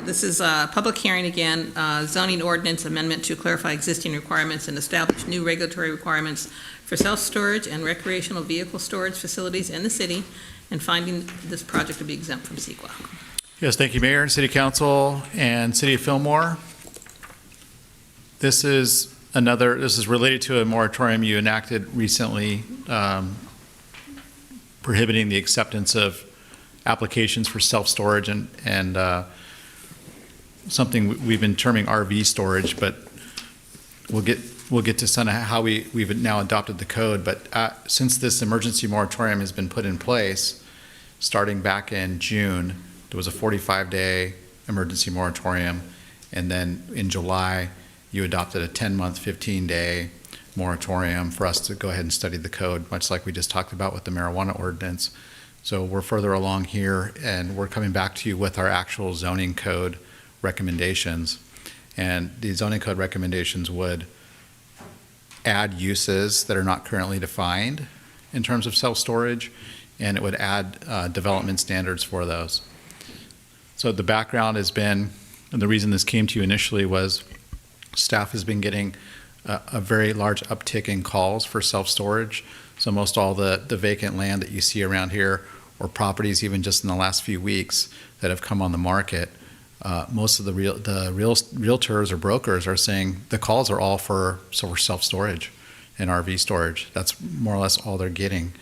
[SPEAKER 1] This is a public hearing again, zoning ordinance amendment to clarify existing requirements and establish new regulatory requirements for self-storage and recreational vehicle storage facilities in the city, and finding this project to be exempt from CEQA.
[SPEAKER 13] Yes, thank you, Mayor and City Council and City of Fillmore. This is related to a moratorium you enacted recently, prohibiting the acceptance of applications for self-storage and something we've been terming RV storage, but we'll get to some of how we've now adopted the code. But since this emergency moratorium has been put in place, starting back in June, there was a 45-day emergency moratorium, and then in July, you adopted a 10-month, 15-day moratorium for us to go ahead and study the code, much like we just talked about with the marijuana ordinance. So we're further along here, and we're coming back to you with our actual zoning code recommendations. And the zoning code recommendations would add uses that are not currently defined in terms of self-storage, and it would add development standards for those. So the background has been, and the reason this came to you initially was staff has been getting a very large uptick in calls for self-storage. So most all the vacant land that you see around here, or properties even just in the last few weeks that have come on the market, most of the realtors or brokers are saying the calls are all for self-storage and RV storage. That's more or less all they're getting.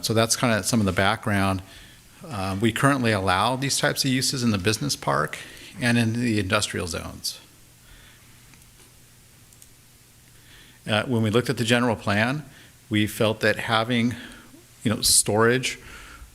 [SPEAKER 13] So that's kind of some of the background. We currently allow these types of uses in the business park and in the industrial zones. When we looked at the general plan, we felt that having, storage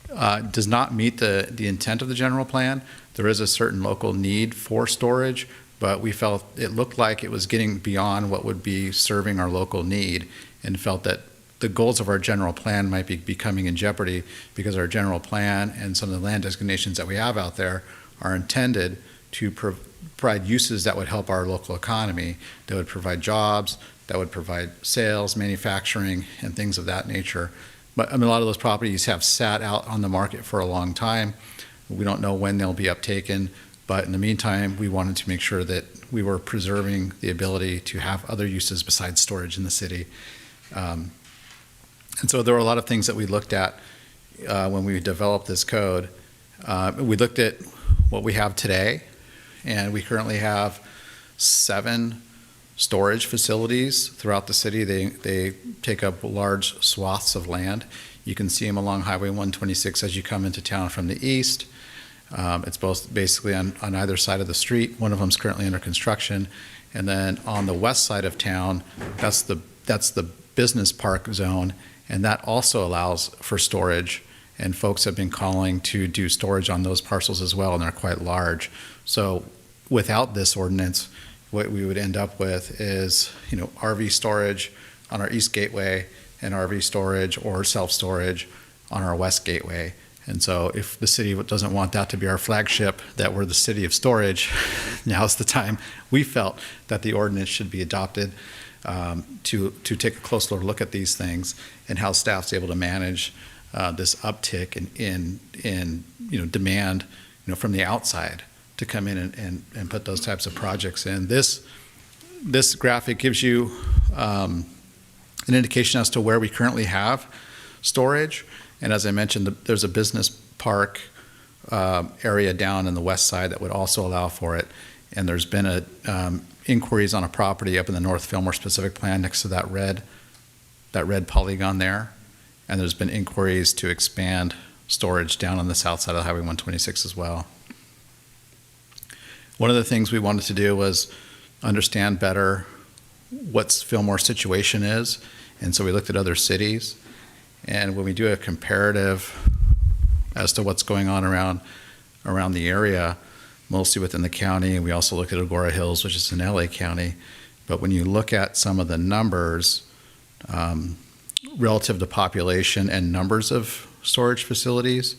[SPEAKER 13] does not meet the intent of the general plan. There is a certain local need for storage, but we felt it looked like it was getting beyond what would be serving our local need, and felt that the goals of our general plan might be becoming in jeopardy because our general plan and some of the land designations that we have out there are intended to provide uses that would help our local economy, that would provide jobs, that would provide sales, manufacturing, and things of that nature. But a lot of those properties have sat out on the market for a long time. We don't know when they'll be uptaken, but in the meantime, we wanted to make sure that we were preserving the ability to have other uses besides storage in the city. And so there were a lot of things that we looked at when we developed this code. We looked at what we have today, and we currently have 7 storage facilities throughout the city. They take up large swaths of land. You can see them along Highway 126 as you come into town from the east. It's both basically on either side of the street. One of them is currently under construction. And then on the west side of town, that's the business park zone, and that also allows for storage. And folks have been calling to do storage on those parcels as well, and they're quite large. So without this ordinance, what we would end up with is, RV storage on our east gateway and RV storage or self-storage on our west gateway. And so if the city doesn't want that to be our flagship, that we're the city of storage, now's the time. We felt that the ordinance should be adopted to take a closer look at these things and how staff's able to manage this uptick in demand from the outside to come in and put those types of projects in. This graphic gives you an indication as to where we currently have storage. And as I mentioned, there's a business park area down in the west side that would also allow for it. And there's been inquiries on a property up in the North Fillmore specific plan next to that red polygon there. And there's been inquiries to expand storage down on the south side of Highway 126 as well. One of the things we wanted to do was understand better what Fillmore's situation is. And so we looked at other cities. And when we do a comparative as to what's going on around the area, mostly within the county, and we also look at Agora Hills, which is in LA County. But when you look at some of the numbers relative to population and numbers of storage facilities,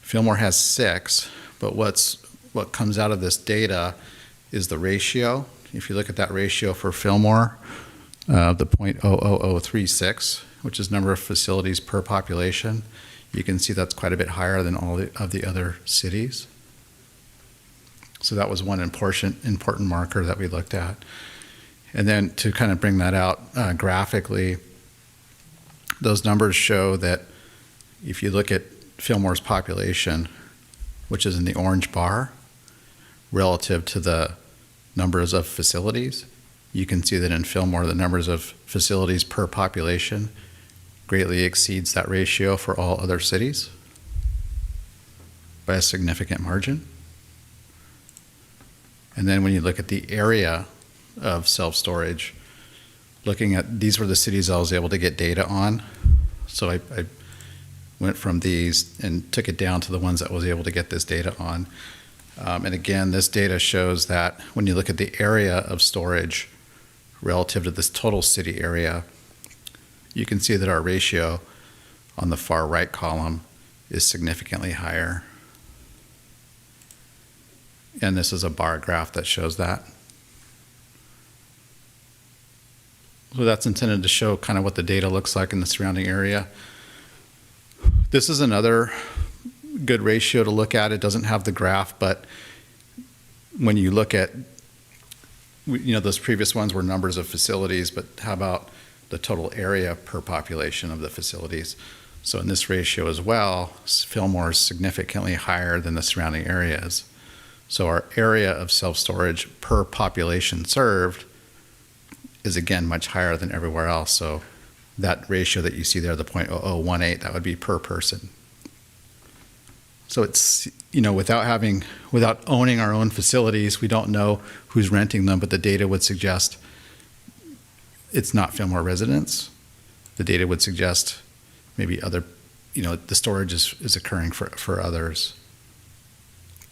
[SPEAKER 13] Fillmore has 6, but what comes out of this data is the ratio. If you look at that ratio for Fillmore, the 0.00036, which is number of facilities per population, you can see that's quite a bit higher than all of the other cities. So that was one important marker that we looked at. And then to kind of bring that out graphically, those numbers show that if you look at Fillmore's population, which is in the orange bar, relative to the numbers of facilities, you can see that in Fillmore, the numbers of facilities per population greatly exceeds that ratio for all other cities by a significant margin. And then when you look at the area of self-storage, looking at, these were the cities I was able to get data on. So I went from these and took it down to the ones that I was able to get this data on. And again, this data shows that when you look at the area of storage relative to this total city area, you can see that our ratio on the far right column is significantly higher. And this is a bar graph that shows that. So that's intended to show kind of what the data looks like in the surrounding area. This is another good ratio to look at. It doesn't have the graph, but when you look at those previous ones were numbers of facilities, but how about the total area per population of the facilities? So in this ratio as well, Fillmore is significantly higher than the surrounding areas. So our area of self-storage per population served is again much higher than everywhere else. So that ratio that you see there, the 0.0018, that would be per person. So it's, without owning our own facilities, we don't know who's renting them, but the data would suggest it's not Fillmore residents. The data would suggest maybe other, the storage is occurring for others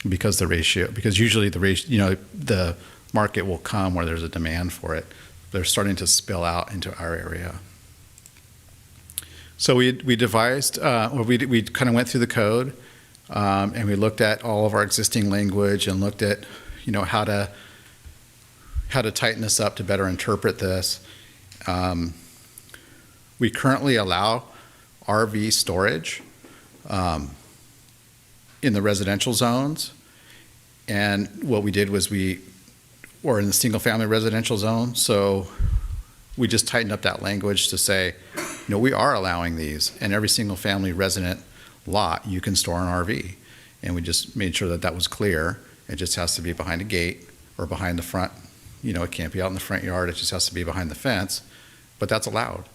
[SPEAKER 13] because usually the ratio, the market will come where there's a demand for it. They're starting to spill out into our area. So we devised, we kind of went through the code, and we looked at all of our existing language and looked at, how to tighten this up to better interpret this. We currently allow RV storage in the residential zones, and what we did was or in the single-family residential zone, so we just tightened up that language to say, we are allowing these, and every single-family resident lot, you can store an RV. And we just made sure that that was clear. It just has to be behind a gate or behind the front. It can't be out in the front yard. It just has to be behind the fence, but that's allowed.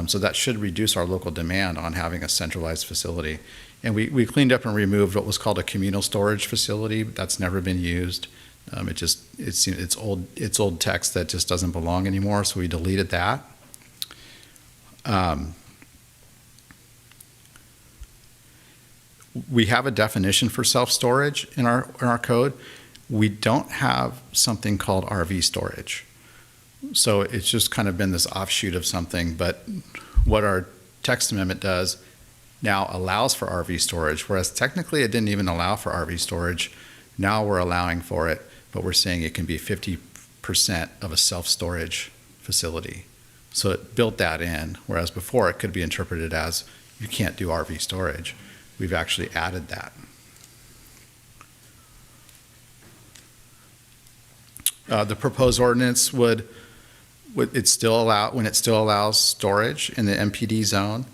[SPEAKER 13] So that should reduce our local demand on having a centralized facility. And we cleaned up and removed what was called a communal storage facility. That's never been used. It's old text that just doesn't belong anymore, so we deleted that. We have a definition for self-storage in our code. We don't have something called RV storage. So it's just kind of been this offshoot of something, but what our text amendment does now allows for RV storage, whereas technically it didn't even allow for RV storage. Now we're allowing for it, but we're saying it can be 50% of a self-storage facility. So it built that in, whereas before it could be interpreted as you can't do RV storage. We've actually added that. The proposed ordinance would it still allows storage in the MPD zone,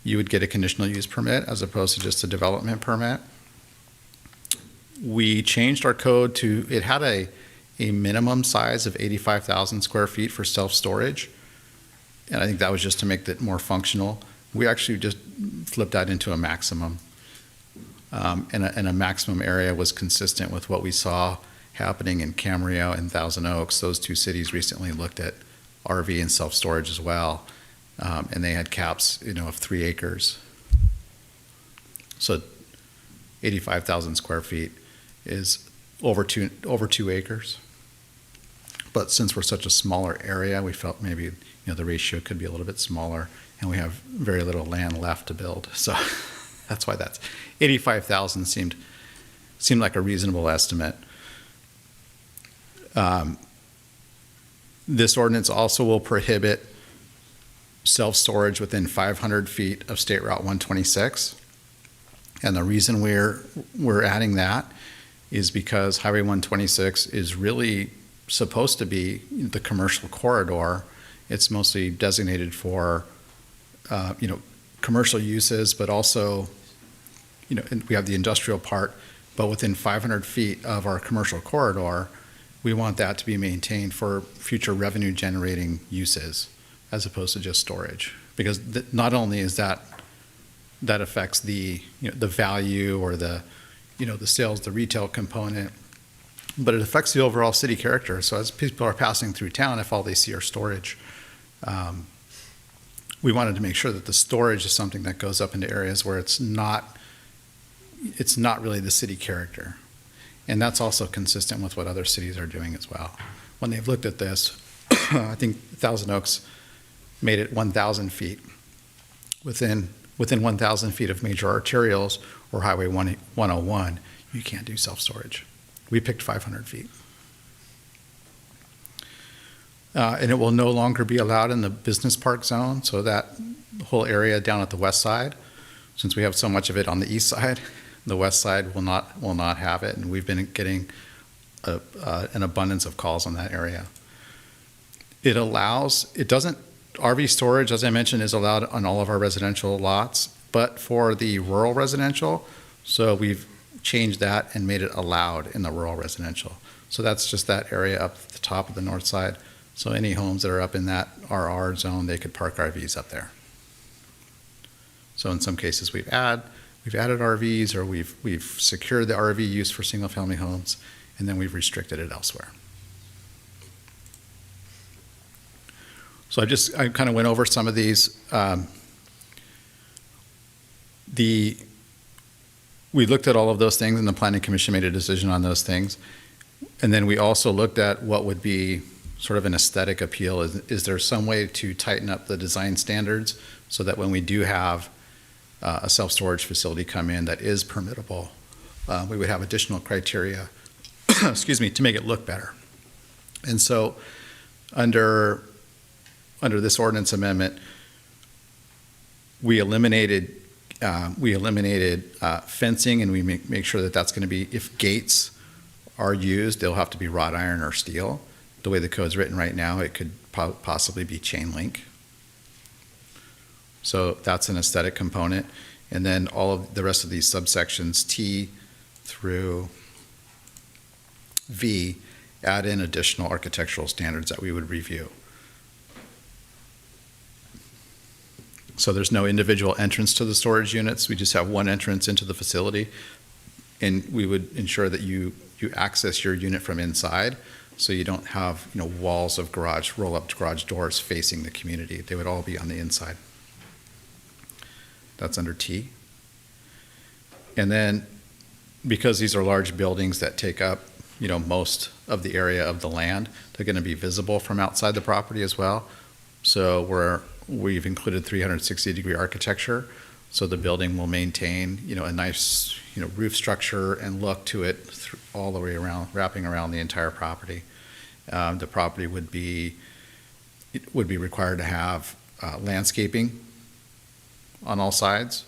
[SPEAKER 13] you would get a conditional use permit as opposed to just a development permit. We changed our code to, it had a minimum size of 85,000 square feet for self-storage. And I think that was just to make it more functional. We actually just flipped that into a maximum. And a maximum area was consistent with what we saw happening in Camarillo and Thousand Oaks. Those two cities recently looked at RV and self-storage as well. And they had caps, of 3 acres. So 85,000 square feet is over two acres. But since we're such a smaller area, we felt maybe, the ratio could be a little bit smaller, and we have very little land left to build. So that's why 85,000 seemed like a reasonable estimate. This ordinance also will prohibit self-storage within 500 feet of State Route 126. And the reason we're adding that is because Highway 126 is really supposed to be the commercial corridor. It's mostly designated for, commercial uses, but also, and we have the industrial part, but within 500 feet of our commercial corridor, we want that to be maintained for future revenue generating uses as opposed to just storage. Because not only is that affects the value or the sales, the retail component, but it affects the overall city character. So as people are passing through town, if all they see are storage, we wanted to make sure that the storage is something that goes up into areas where it's not really the city character. And that's also consistent with what other cities are doing as well. When they've looked at this, I think Thousand Oaks made it 1,000 feet. Within 1,000 feet of major arterials or Highway 101, you can't do self-storage. We picked 500 feet. And it will no longer be allowed in the business park zone, so that whole area down at the west side, since we have so much of it on the east side, the west side will not have it, and we've been getting an abundance of calls on that area. RV storage, as I mentioned, is allowed on all of our residential lots, but for the rural residential, so we've changed that and made it allowed in the rural residential. So that's just that area up at the top of the north side. So any homes that are up in that RR zone, they could park RVs up there. So in some cases, we've added RVs, or we've secured the RV use for single-family homes, and then we've restricted it elsewhere. So I kind of went over some of these. We looked at all of those things, and the Planning Commission made a decision on those things. And then we also looked at what would be sort of an aesthetic appeal. Is there some way to tighten up the design standards so that when we do have a self-storage facility come in that is permittable, we would have additional criteria, excuse me, to make it look better. And so under this ordinance amendment, we eliminated fencing, and we make sure that that's going to be, if gates are used, they'll have to be wrought iron or steel. The way the code's written right now, it could possibly be chain link. So that's an aesthetic component. And then all of the rest of these subsections, T through V, add in additional architectural standards that we would review. So there's no individual entrance to the storage units. We just have one entrance into the facility, and we would ensure that you access your unit from inside, so you don't have walls of roll-up garage doors facing the community. They would all be on the inside. That's under T. And then, because these are large buildings that take up most of the area of the land, they're going to be visible from outside the property as well. So we've included 360-degree architecture, so the building will maintain, a nice, roof structure and look to it all the way around, wrapping around the entire property. The property would be required to have landscaping on all sides,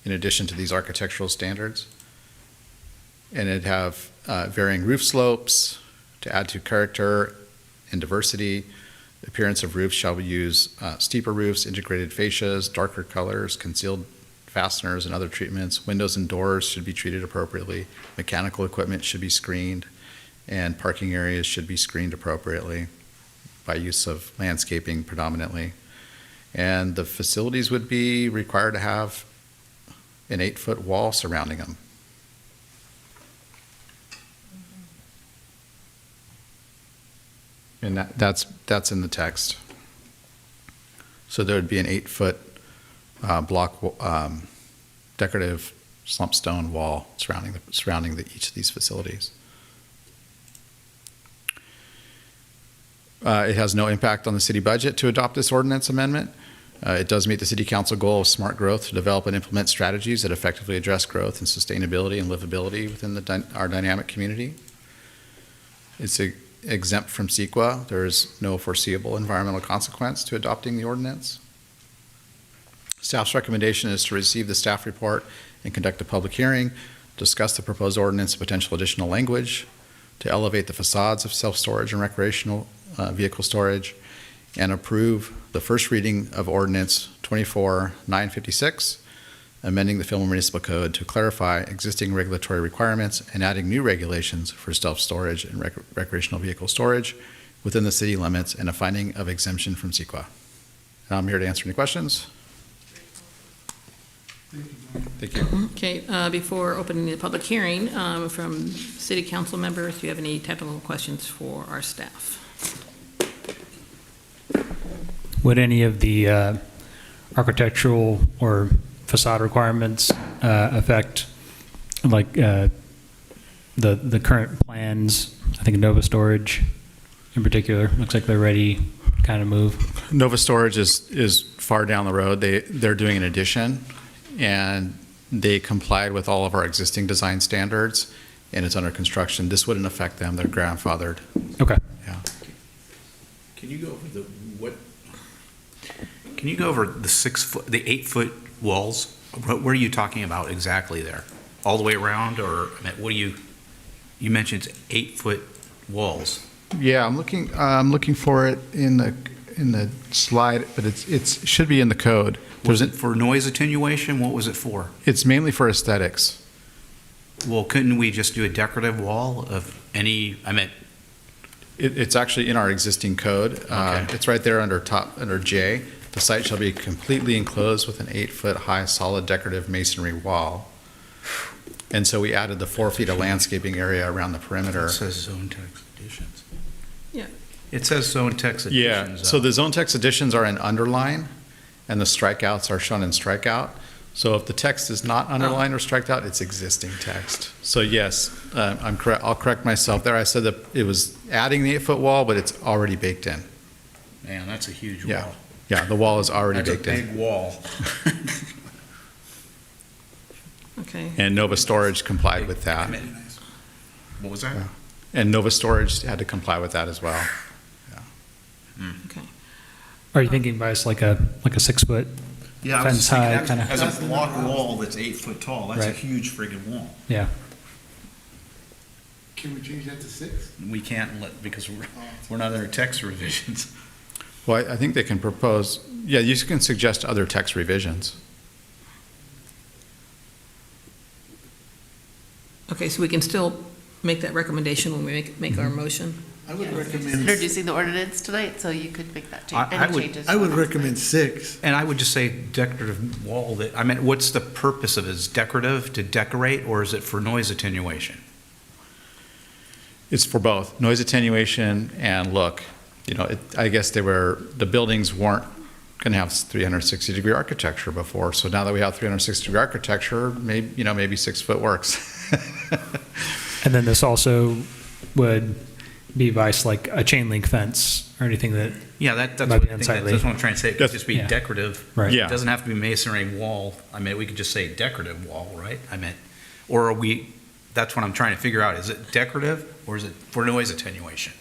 [SPEAKER 13] in addition to these architectural standards. And it'd have varying roof slopes to add to character and diversity. The appearance of roofs shall use steeper roofs, integrated fascias, darker colors, concealed fasteners and other treatments. Windows and doors should be treated appropriately. Mechanical equipment should be screened, and parking areas should be screened appropriately by use of landscaping predominantly. And the facilities would be required to have an 8-foot wall surrounding them. And that's in the text. So there would be an 8-foot block decorative slump stone wall surrounding each of these facilities. It has no impact on the city budget to adopt this ordinance amendment. It does meet the city council goal of smart growth to develop and implement strategies that effectively address growth and sustainability and livability within our dynamic community. It's exempt from CEQA. There is no foreseeable environmental consequence to adopting the ordinance. Staff's recommendation is to receive the staff report and conduct a public hearing, discuss the proposed ordinance and potential additional language to elevate the facades of self-storage and recreational vehicle storage, and approve the first reading of ordinance 24-956, amending the Fillmore Municipal Code to clarify existing regulatory requirements and adding new regulations for self-storage and recreational vehicle storage within the city limits, and a finding of exemption from CEQA. Now I'm here to answer any questions. Thank you.
[SPEAKER 1] Okay, before opening the public hearing, from city council members, do you have any technical questions for our staff?
[SPEAKER 11] Would any of the architectural or facade requirements affect, like the current plans? I think Nova Storage in particular looks like they're ready to kind of move.
[SPEAKER 13] Nova Storage is far down the road. They're doing an addition, and they complied with all of our existing design standards, and it's under construction. This wouldn't affect them. They're grandfathered.
[SPEAKER 11] Okay.
[SPEAKER 13] Yeah.
[SPEAKER 5] Can you go over Can you go over the 8-foot walls? What are you talking about exactly there? all the way around, or, I mean, what do you mentioned 8-foot walls.
[SPEAKER 13] Yeah, I'm looking for it in the slide, but it should be in the code.
[SPEAKER 5] Was it for noise attenuation? What was it for?
[SPEAKER 13] It's mainly for aesthetics.
[SPEAKER 5] Well, couldn't we just do a decorative wall of any, I meant...
[SPEAKER 13] It's actually in our existing code.
[SPEAKER 5] Okay.
[SPEAKER 13] It's right there under J. The site shall be completely enclosed with an 8-foot high solid decorative masonry wall. And so we added the 4 feet of landscaping area around the perimeter.
[SPEAKER 5] It says zone text additions.
[SPEAKER 1] Yeah.
[SPEAKER 5] It says zone text additions.
[SPEAKER 13] Yeah, so the zone text additions are in underline, and the strikeouts are shown in strikeout. So if the text is not underlined or striked out, it's existing text. So yes, I'm correct. I'll correct myself there. I said that it was adding the 8-foot wall, but it's already baked in.
[SPEAKER 5] Man, that's a huge
[SPEAKER 13] Yeah.
[SPEAKER 5] wall.
[SPEAKER 13] Yeah, the wall is already
[SPEAKER 5] That's a
[SPEAKER 13] baked in.
[SPEAKER 5] big wall.
[SPEAKER 1] Okay.
[SPEAKER 13] And Nova Storage complied with that.
[SPEAKER 5] What was that?
[SPEAKER 13] And Nova Storage had to comply with that as well.
[SPEAKER 1] Okay.
[SPEAKER 11] Are you thinking by like a 6-foot fence high kind of?
[SPEAKER 5] As a block wall that's 8 foot tall, that's a
[SPEAKER 11] Right.
[SPEAKER 5] huge friggin' wall.
[SPEAKER 11] Yeah.
[SPEAKER 17] Can we change that to 6?
[SPEAKER 5] We can't because we're not under text revisions.
[SPEAKER 13] Well, I think they can propose, yeah, you can suggest other text revisions.
[SPEAKER 1] Okay, so we can still make that recommendation when we make our motion?
[SPEAKER 17] I would
[SPEAKER 14] Just
[SPEAKER 17] recommend,
[SPEAKER 14] introducing the ordinance tonight, so you could make that change,
[SPEAKER 5] I
[SPEAKER 14] any
[SPEAKER 5] would-
[SPEAKER 14] changes.
[SPEAKER 17] I would recommend 6.
[SPEAKER 5] And I would just say decorative wall, that, I mean, what's the purpose of it? Is decorative to decorate, or is it for noise attenuation?
[SPEAKER 13] It's for both, noise attenuation and look. You know, I guess the buildings weren't going to have 360-degree architecture before, so now that we have 360-degree architecture, maybe 6 foot works.
[SPEAKER 11] And then this also would be vice like a chain link fence or anything that
[SPEAKER 5] Yeah, that's
[SPEAKER 11] might
[SPEAKER 5] what
[SPEAKER 11] be
[SPEAKER 5] I think,
[SPEAKER 11] unsightly.
[SPEAKER 5] that's what I'm trying to say. It could just be
[SPEAKER 11] Yeah.
[SPEAKER 5] decorative.
[SPEAKER 11] Right.
[SPEAKER 13] Yeah.
[SPEAKER 5] It doesn't have to be masonry wall. I mean, we could just say decorative wall, right? I meant, or are we, that's what I'm trying to figure out. Is it decorative or is it for noise attenuation?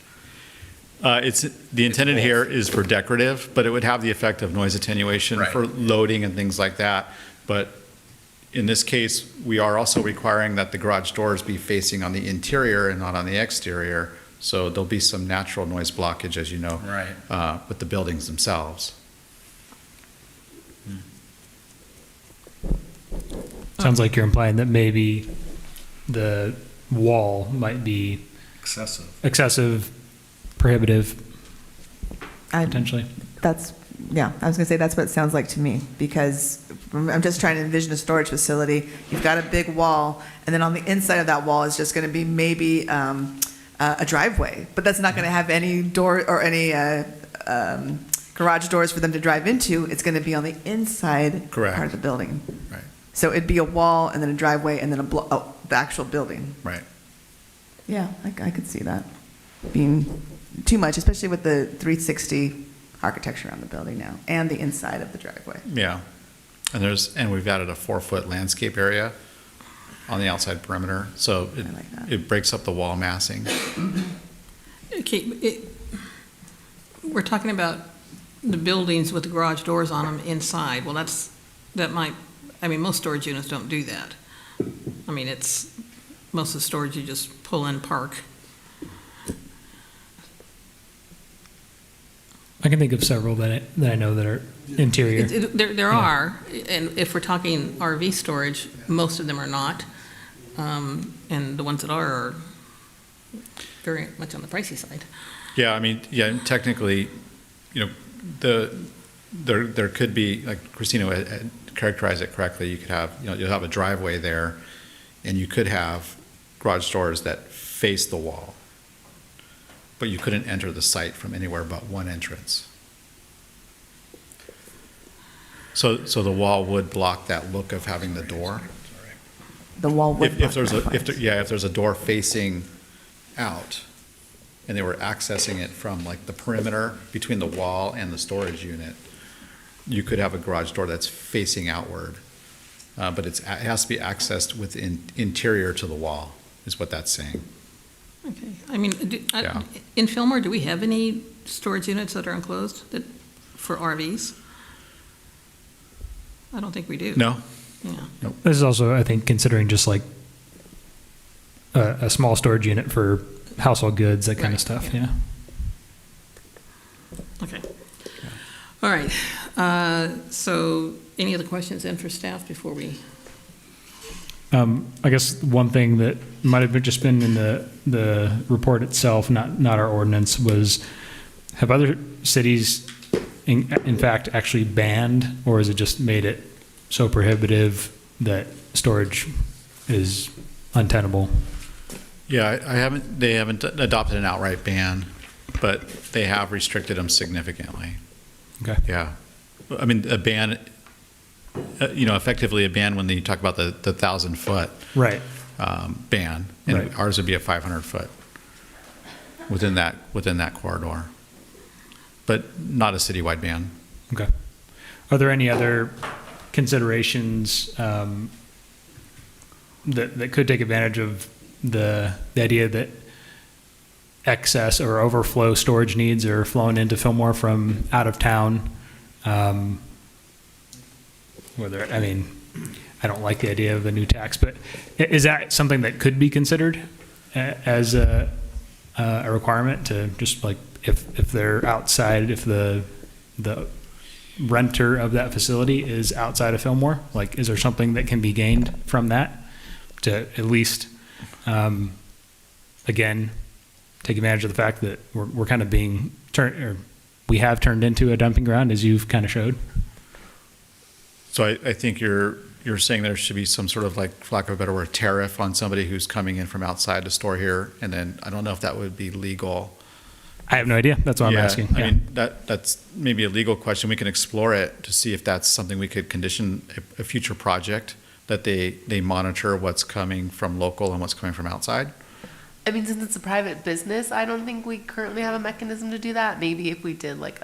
[SPEAKER 13] The intended here is for decorative, but it would have the effect of noise attenuation
[SPEAKER 5] Right.
[SPEAKER 13] for loading and things like that. But in this case, we are also requiring that the garage doors be facing on the interior and not on the exterior. So there'll be some natural noise blockage, as you know,
[SPEAKER 5] Right.
[SPEAKER 13] with the buildings themselves.
[SPEAKER 11] sounds like you're implying that maybe the wall might be excessive, prohibitive, potentially.
[SPEAKER 4] Yeah, I was gonna say, that's what it sounds like to me, because I'm just trying to envision a storage facility. You've got a big wall, and then on the inside of that wall is just gonna be maybe a driveway, but that's not gonna have any door or any garage doors for them to drive into. It's gonna be on the inside
[SPEAKER 13] Correct.
[SPEAKER 4] part of the building.
[SPEAKER 13] Right.
[SPEAKER 4] So it'd be a wall, and then a driveway, and then the actual building.
[SPEAKER 13] Right.
[SPEAKER 4] Yeah, I could see that being too much, especially with the 360 architecture on the building now, and the inside of the driveway.
[SPEAKER 13] Yeah. And we've added a 4-foot landscape area on the outside perimeter. So it breaks up the wall massing.
[SPEAKER 1] Okay, we're talking about the buildings with the garage doors on them inside. Well, most storage units don't do that. I mean, most of the storage you just pull in, park.
[SPEAKER 11] I can think of several that I know that are interior.
[SPEAKER 1] There are, and if we're talking RV storage, most of them are not. And the ones that are very much on the pricey side.
[SPEAKER 13] Yeah, I mean, yeah, technically, there could be, like Christina had characterized it correctly, you could have, you'll have a driveway there, and you could have garage doors that face the wall, but you couldn't enter the site from anywhere but one entrance. So the wall would block that look of having the door.
[SPEAKER 4] The wall would
[SPEAKER 13] If there's a door facing out, and they were accessing it from like the perimeter between the wall and the storage unit, you could have a garage door that's facing outward, but it has to be accessed within interior to the wall, is what that's saying.
[SPEAKER 1] Okay, I mean,
[SPEAKER 13] Yeah.
[SPEAKER 1] in Fillmore, do we have any storage units that are enclosed for RVs? I don't think we do.
[SPEAKER 13] No,
[SPEAKER 1] Yeah.
[SPEAKER 11] This is also, I think, considering just like a small storage unit for household goods, that kind of stuff, yeah.
[SPEAKER 1] Okay. All right. So any other questions then for staff before we?
[SPEAKER 11] I guess one thing that might have just been in the report itself, not our ordinance, was have other cities in fact actually banned, or has it just made it so prohibitive that storage is untenable?
[SPEAKER 13] Yeah, they haven't adopted an outright ban, but they have restricted them significantly.
[SPEAKER 11] Okay.
[SPEAKER 13] Yeah. I mean, a ban, effectively a ban when you talk about the 1,000-foot
[SPEAKER 11] Right.
[SPEAKER 13] ban, and
[SPEAKER 11] Right.
[SPEAKER 13] ours would be a 500-foot within that corridor, but not a citywide ban.
[SPEAKER 11] Okay. Are there any other considerations that could take advantage of the idea that excess or overflow storage needs are flowing into Fillmore from out of town? I don't like the idea of a new tax, but is that something that could be considered as a requirement to just like if they're outside, if the renter of that facility is outside of Fillmore, like is there something that can be gained from that to at least again take advantage of the fact that we're kind of being we have turned into a dumping ground, as you've kind of showed?
[SPEAKER 13] So I think you're saying there should be some sort of, like, for lack of a better word, tariff on somebody who's coming in from outside to store here, and then I don't know if that would be legal.
[SPEAKER 11] I have no idea. That's what I'm asking.
[SPEAKER 13] I mean, that's maybe a legal question. We can explore it to see if that's something we could condition a future project, that they monitor what's coming from local and what's coming from outside.
[SPEAKER 14] I mean, since it's a private business, I don't think we currently have a mechanism to do that. Maybe if we did like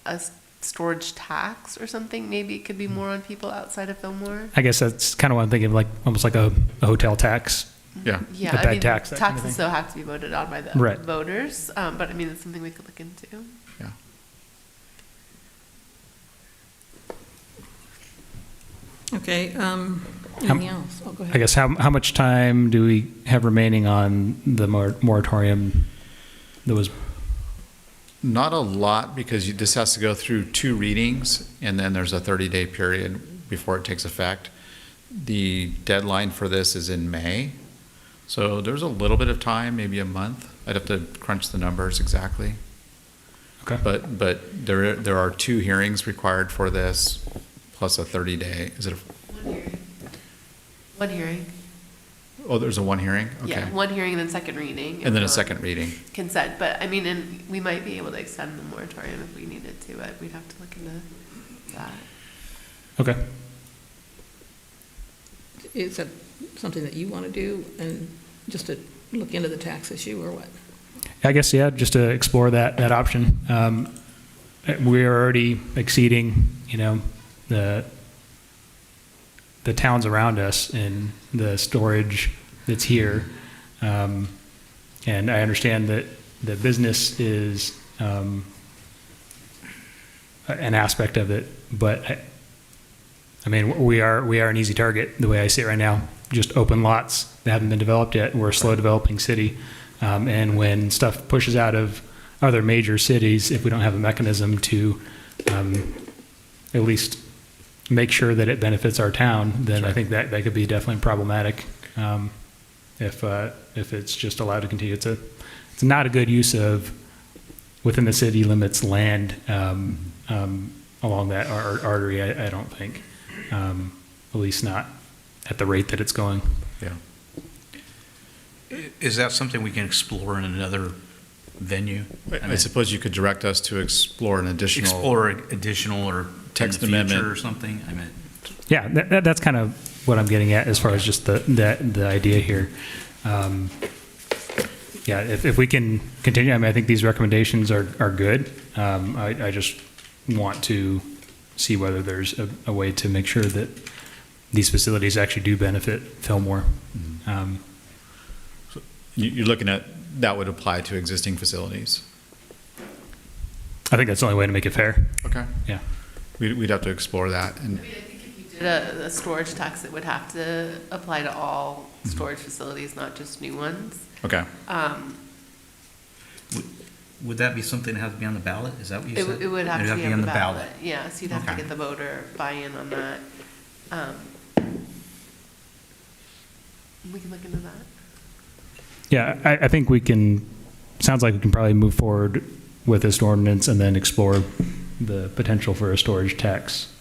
[SPEAKER 14] a storage tax or something, maybe it could be more on people outside of Fillmore.
[SPEAKER 11] I guess that's kind of what I'm thinking of, like almost like a hotel tax.
[SPEAKER 13] Yeah.
[SPEAKER 14] Yeah,
[SPEAKER 11] a bed tax. That kind of
[SPEAKER 14] taxes
[SPEAKER 11] thing.
[SPEAKER 14] still have to be voted on by the
[SPEAKER 11] Right.
[SPEAKER 14] voters, but I mean, it's something we could look into.
[SPEAKER 13] Yeah.
[SPEAKER 1] Okay, anything else? Oh, go ahead.
[SPEAKER 11] I guess how much time do we have remaining on the moratorium that was?
[SPEAKER 13] Not a lot, because this has to go through 2 readings, and then there's a 30-day period before it takes effect. The deadline for this is in May, so there's a little bit of time, maybe a month. I'd have to crunch the numbers exactly.
[SPEAKER 11] Okay.
[SPEAKER 13] But there are 2 hearings required for this, plus a 30-day. Is it
[SPEAKER 14] One hearing.
[SPEAKER 13] Oh, there's a 1 hearing? Okay.
[SPEAKER 14] Yeah, 1 hearing and then second reading.
[SPEAKER 13] And then a second reading.
[SPEAKER 14] Consent, but I mean, and we might be able to extend the moratorium if we needed to, but we'd have to look into that.
[SPEAKER 11] Okay.
[SPEAKER 1] Is that something that you want to do, and just to look into the tax issue, or what?
[SPEAKER 11] I guess, yeah, just to explore that option. We are already exceeding, the towns around us in the storage that's here. And I understand that the business is an aspect of it, but I mean, we are an easy target the way I see it right now. Just open lots that haven't been developed yet. We're a slow developing city. And when stuff pushes out of other major cities, if we don't have a mechanism to at least make sure that it benefits our town, then I think that could be definitely problematic if it's just allowed to continue. It's not a good use of within the city limits land along that artery. I don't think, at least not at the rate that it's going.
[SPEAKER 5] Yeah. Is that something we can explore in another venue?
[SPEAKER 13] I suppose you could direct us to explore an additional
[SPEAKER 5] or
[SPEAKER 13] text
[SPEAKER 5] in the future
[SPEAKER 13] amendment
[SPEAKER 5] or something. I mean,
[SPEAKER 11] Yeah, that's kind of what I'm getting at as far as just the idea here. Yeah, if we can continue, I think these recommendations are good. I just want to see whether there's a way to make sure that these facilities actually do benefit Fillmore.
[SPEAKER 13] So you're looking at that would apply to existing facilities.
[SPEAKER 11] I think that's the only way to make it fair.
[SPEAKER 13] Okay.
[SPEAKER 11] Yeah.
[SPEAKER 13] We'd have to explore that. And
[SPEAKER 14] I mean, I think if you A storage tax that would have to apply to all storage facilities, not just new ones.
[SPEAKER 13] Okay.
[SPEAKER 5] Would that be something that has to be on the ballot? Is that what you said?
[SPEAKER 14] It would have to be on the ballot. Yeah, so you'd have to
[SPEAKER 5] Okay.
[SPEAKER 14] get the voter buy-in on that. We can look into that.
[SPEAKER 11] Yeah, I think we can, sounds like we can probably move forward with this ordinance and then explore the potential for a storage tax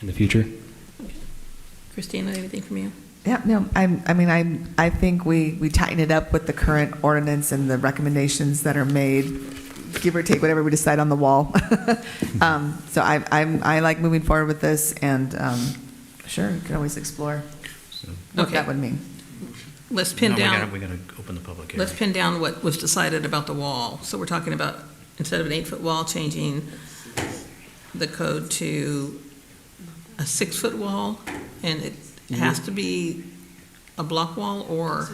[SPEAKER 11] in the future.
[SPEAKER 1] Christina, anything from you?
[SPEAKER 4] Yeah, no, I think we tighten it up with the current ordinance and the recommendations that are made, give or take whatever we decide on the wall. So I like moving forward with this, and sure, you can always explore what
[SPEAKER 1] Okay.
[SPEAKER 4] that would mean.
[SPEAKER 1] Let's pin down.
[SPEAKER 5] We gotta open the public hearing.
[SPEAKER 1] Let's pin down what was decided about the wall. So we're talking about, instead of an 8-foot wall, changing the code to a 6-foot wall, and it has to be a block wall, or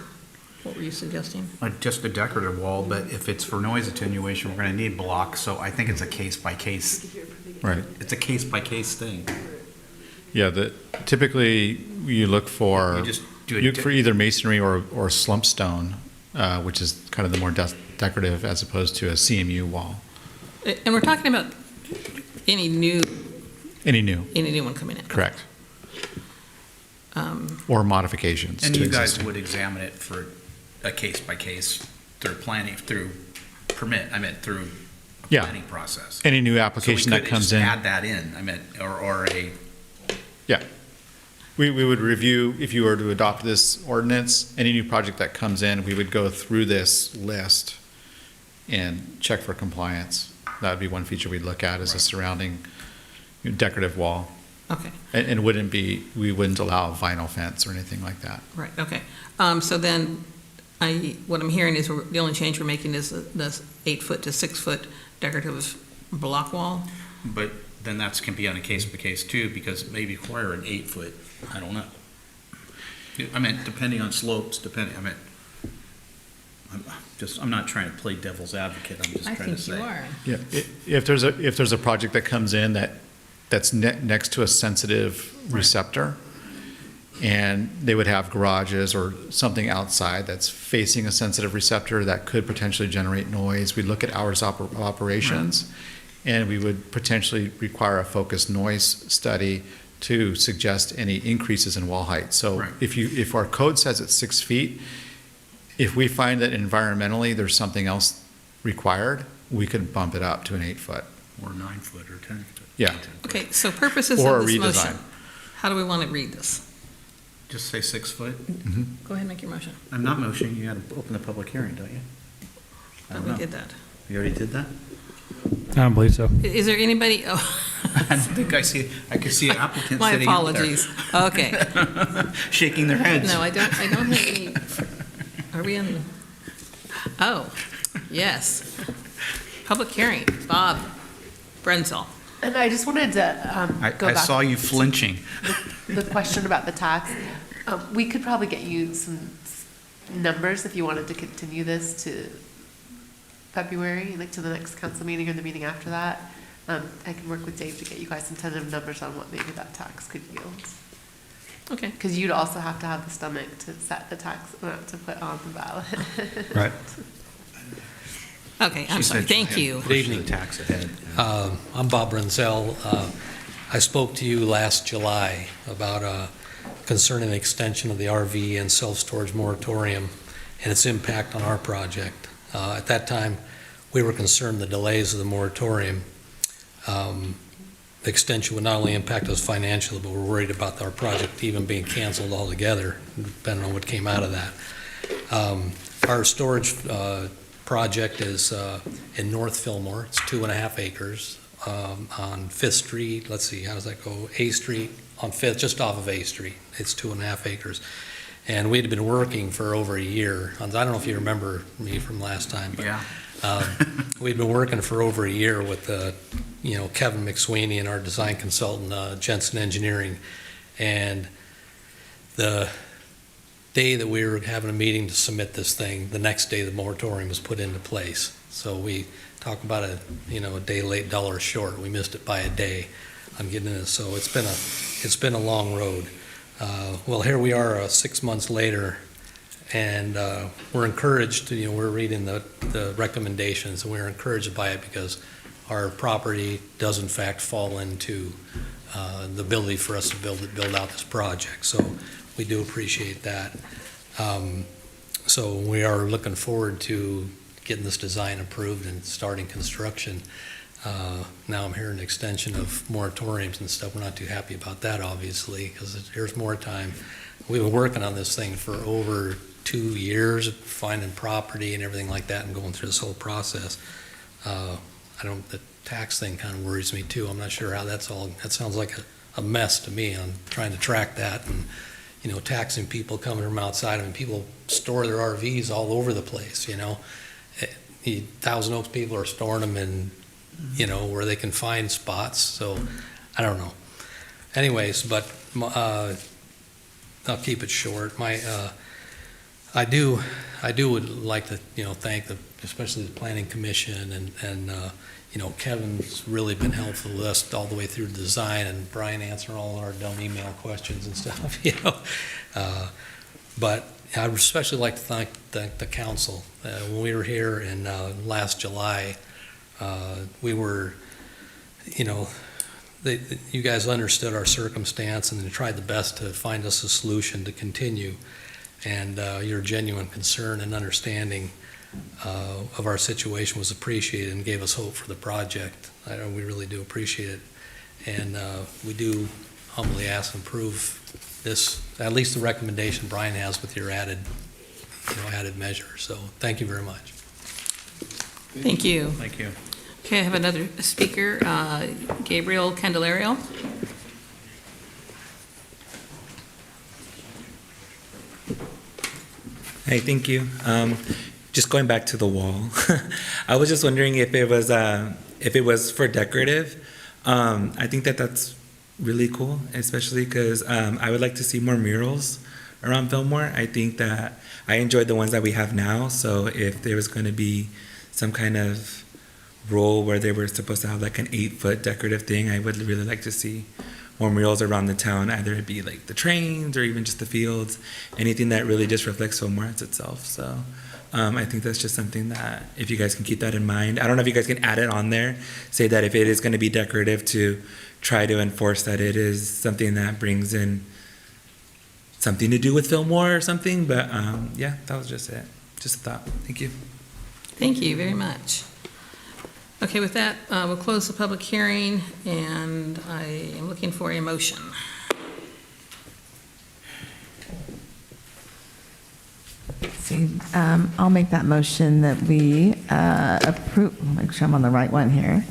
[SPEAKER 1] what were you suggesting?
[SPEAKER 5] Just a decorative wall, but if it's for noise attenuation, we're gonna need blocks, so I think it's a case-by-case.
[SPEAKER 13] Right.
[SPEAKER 5] It's a case-by-case thing.
[SPEAKER 13] Yeah, typically you look for,
[SPEAKER 5] You just do
[SPEAKER 13] you look for either masonry or slump stone, which is kind of the more decorative as opposed to a CMU wall.
[SPEAKER 1] And we're talking about any new one coming in.
[SPEAKER 13] Correct. Or modifications
[SPEAKER 5] And
[SPEAKER 13] to
[SPEAKER 5] you guys
[SPEAKER 13] existing.
[SPEAKER 5] would examine it for a case-by-case through planning, through through
[SPEAKER 13] Yeah.
[SPEAKER 5] planning process.
[SPEAKER 13] Any new application
[SPEAKER 5] So we
[SPEAKER 13] that
[SPEAKER 5] could
[SPEAKER 13] comes
[SPEAKER 5] just
[SPEAKER 13] in.
[SPEAKER 5] add that in, or a,
[SPEAKER 13] Yeah. We would review, if you were to adopt this ordinance, any new project that comes in, we would go through this list and check for compliance. That would be one feature we'd look at, is a surrounding decorative wall.
[SPEAKER 1] Okay.
[SPEAKER 13] And we wouldn't allow a vinyl fence or anything like that.
[SPEAKER 1] Right, okay. So then, what I'm hearing is the only change we're making is the 8-foot to 6-foot decorative block wall?
[SPEAKER 5] but then that can be on a case-by-case too, because it may require an 8-foot, I don't know. Depending on slopes, I'm not trying to play devil's advocate, I'm just
[SPEAKER 1] I
[SPEAKER 5] trying to
[SPEAKER 1] think
[SPEAKER 5] say.
[SPEAKER 1] you are.
[SPEAKER 13] Yeah, if there's a project that comes in that's next to a sensitive receptor, and they would have garages or something outside that's facing a sensitive receptor that could potentially generate noise, we'd look at hours of operations, and we would potentially require a focused noise study to suggest any increases in wall height. So
[SPEAKER 5] Right.
[SPEAKER 13] if our code says it's 6 feet, if we find that environmentally there's something else required, we could bump it up to an 8-foot.
[SPEAKER 5] Or 9-foot or 10-foot.
[SPEAKER 13] Yeah.
[SPEAKER 1] Okay, so purposes
[SPEAKER 13] Or a
[SPEAKER 1] of this
[SPEAKER 13] redesign.
[SPEAKER 1] motion, how do we want to read this?
[SPEAKER 5] Just say 6-foot.
[SPEAKER 1] Go ahead and make your motion.
[SPEAKER 5] I'm not motioning, you gotta open the public hearing, don't you? I
[SPEAKER 1] Oh,
[SPEAKER 5] don't
[SPEAKER 1] we
[SPEAKER 5] know.
[SPEAKER 1] did that.
[SPEAKER 5] You already did that?
[SPEAKER 11] I don't believe so.
[SPEAKER 1] Is there anybody, oh,
[SPEAKER 5] I don't think I could see an applicant
[SPEAKER 1] my
[SPEAKER 5] sitting out there.
[SPEAKER 1] apologies. Okay.
[SPEAKER 5] Shaking their heads.
[SPEAKER 1] No, I don't have any, are we in, oh, yes. Public hearing, Bob Brenzel.
[SPEAKER 14] And I just wanted to go
[SPEAKER 5] I
[SPEAKER 14] back.
[SPEAKER 5] saw you flinching.
[SPEAKER 14] The question about the tax, we could probably get you some numbers if you wanted to continue this to February, like to the next council meeting or the meeting after that. I can work with Dave to get you guys some tentative numbers on what maybe that tax could yield.
[SPEAKER 1] Okay.
[SPEAKER 14] Because you'd also have to have the stomach to set the tax amount to put on the ballot.
[SPEAKER 11] Right.
[SPEAKER 1] Okay, I'm sorry, thank you.
[SPEAKER 7] Good evening.
[SPEAKER 5] Tax ahead.
[SPEAKER 7] I'm Bob Renzel. I spoke to you last July about concerning the extension of the RV and self-storage moratorium and its impact on our project. At that time, we were concerned the delays of the moratorium. The extension would not only impact us financially, but we're worried about our project even being canceled altogether, depending on what came out of that. Our storage project is in North Fillmore. It's 2.5 acres on 5th Street. Let's see, how does that go? A Street on 5th, just off of A Street. It's 2.5 acres. And we'd been working for over a year. I don't know if you remember me from last time, but
[SPEAKER 5] Yeah.
[SPEAKER 7] we'd been working for over a year with Kevin McSweeney and our design consultant, Jensen Engineering. And the day that we were having a meeting to submit this thing, the next day the moratorium was put into place. So we talk about a day late, dollar short. We missed it by a day. on getting this. So it's been a long road. Well, here we are 6 months later, and we're encouraged. We're reading the recommendations, and we're encouraged by it because our property does in fact fall into the ability for us to build out this project. So we do appreciate that. So we are looking forward to getting this design approved and starting construction. Now I'm hearing an extension of moratoriums and stuff. We're not too happy about that, obviously, because there's more time. We've been working on this thing for over 2 years, finding property and everything like that and going through this whole process. The tax thing kind of worries me too. I'm not sure how that sounds like a mess to me on trying to track that and, taxing people coming from outside. I mean, people store their RVs all over the place, Thousand Oaks people are storing them in, where they can find spots. So I don't know. Anyways, but I'll keep it short. I would like to, thank especially the Planning Commission and Kevin's really been helpful with us all the way through the design, and Brian answering all our dumb email questions and stuff, But I'd especially like to thank the council. When we were here in last July, we were, you guys understood our circumstance and tried the best to find us a solution to continue. And your genuine concern and understanding of our situation was appreciated and gave us hope for the project. We really do appreciate it. And we do humbly ask and approve this, at least the recommendation Brian has with your added measure. So thank you very much.
[SPEAKER 1] Thank you.
[SPEAKER 5] Thank you.
[SPEAKER 1] Okay, I have another speaker, Gabriel Candelario.
[SPEAKER 18] Hey, thank you. Just going back to the wall, I was just wondering if it was for decorative. I think that's really cool, especially because I would like to see more murals around Fillmore. I think that I enjoyed the ones that we have now. So if there was going to be some kind of role where they were supposed to have like an 8-foot decorative thing, I would really like to see more murals around the town, either it be like the trains or even just the fields, anything that really just reflects Fillmore as itself. So I think that's just something that if you guys can keep that in mind. I don't know if you guys can add it on there, say that if it is going to be decorative, to try to enforce that it is something that brings in something to do with Fillmore or something. But yeah, that was just it. Just a thought. Thank you.
[SPEAKER 1] Thank you very much. Okay, with that, we'll close the public hearing, and I am looking for a motion.
[SPEAKER 4] See, I'll make that motion that we approve, make sure I'm on the right one here.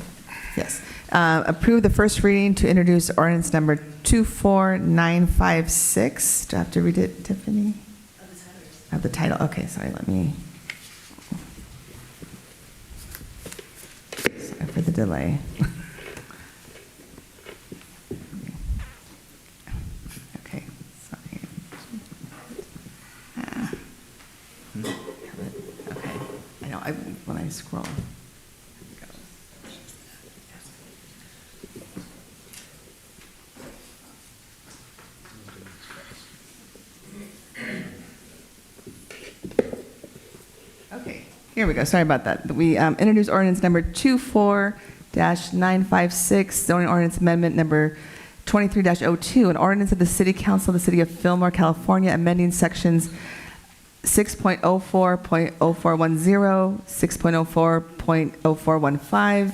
[SPEAKER 4] Yes. Approve the first reading to introduce ordinance number 24956. Do I have to read it, Tiffany? Of the title. Okay, sorry, let me. Sorry for the delay. Okay, sorry. Okay, I know, when I scroll. Okay, here we go. Sorry about that. We introduced ordinance number 24-956, zoning ordinance amendment number 23-02, an ordinance of the City Council of the City of Fillmore, California, amending sections 6.04.0410, 6.04.0415,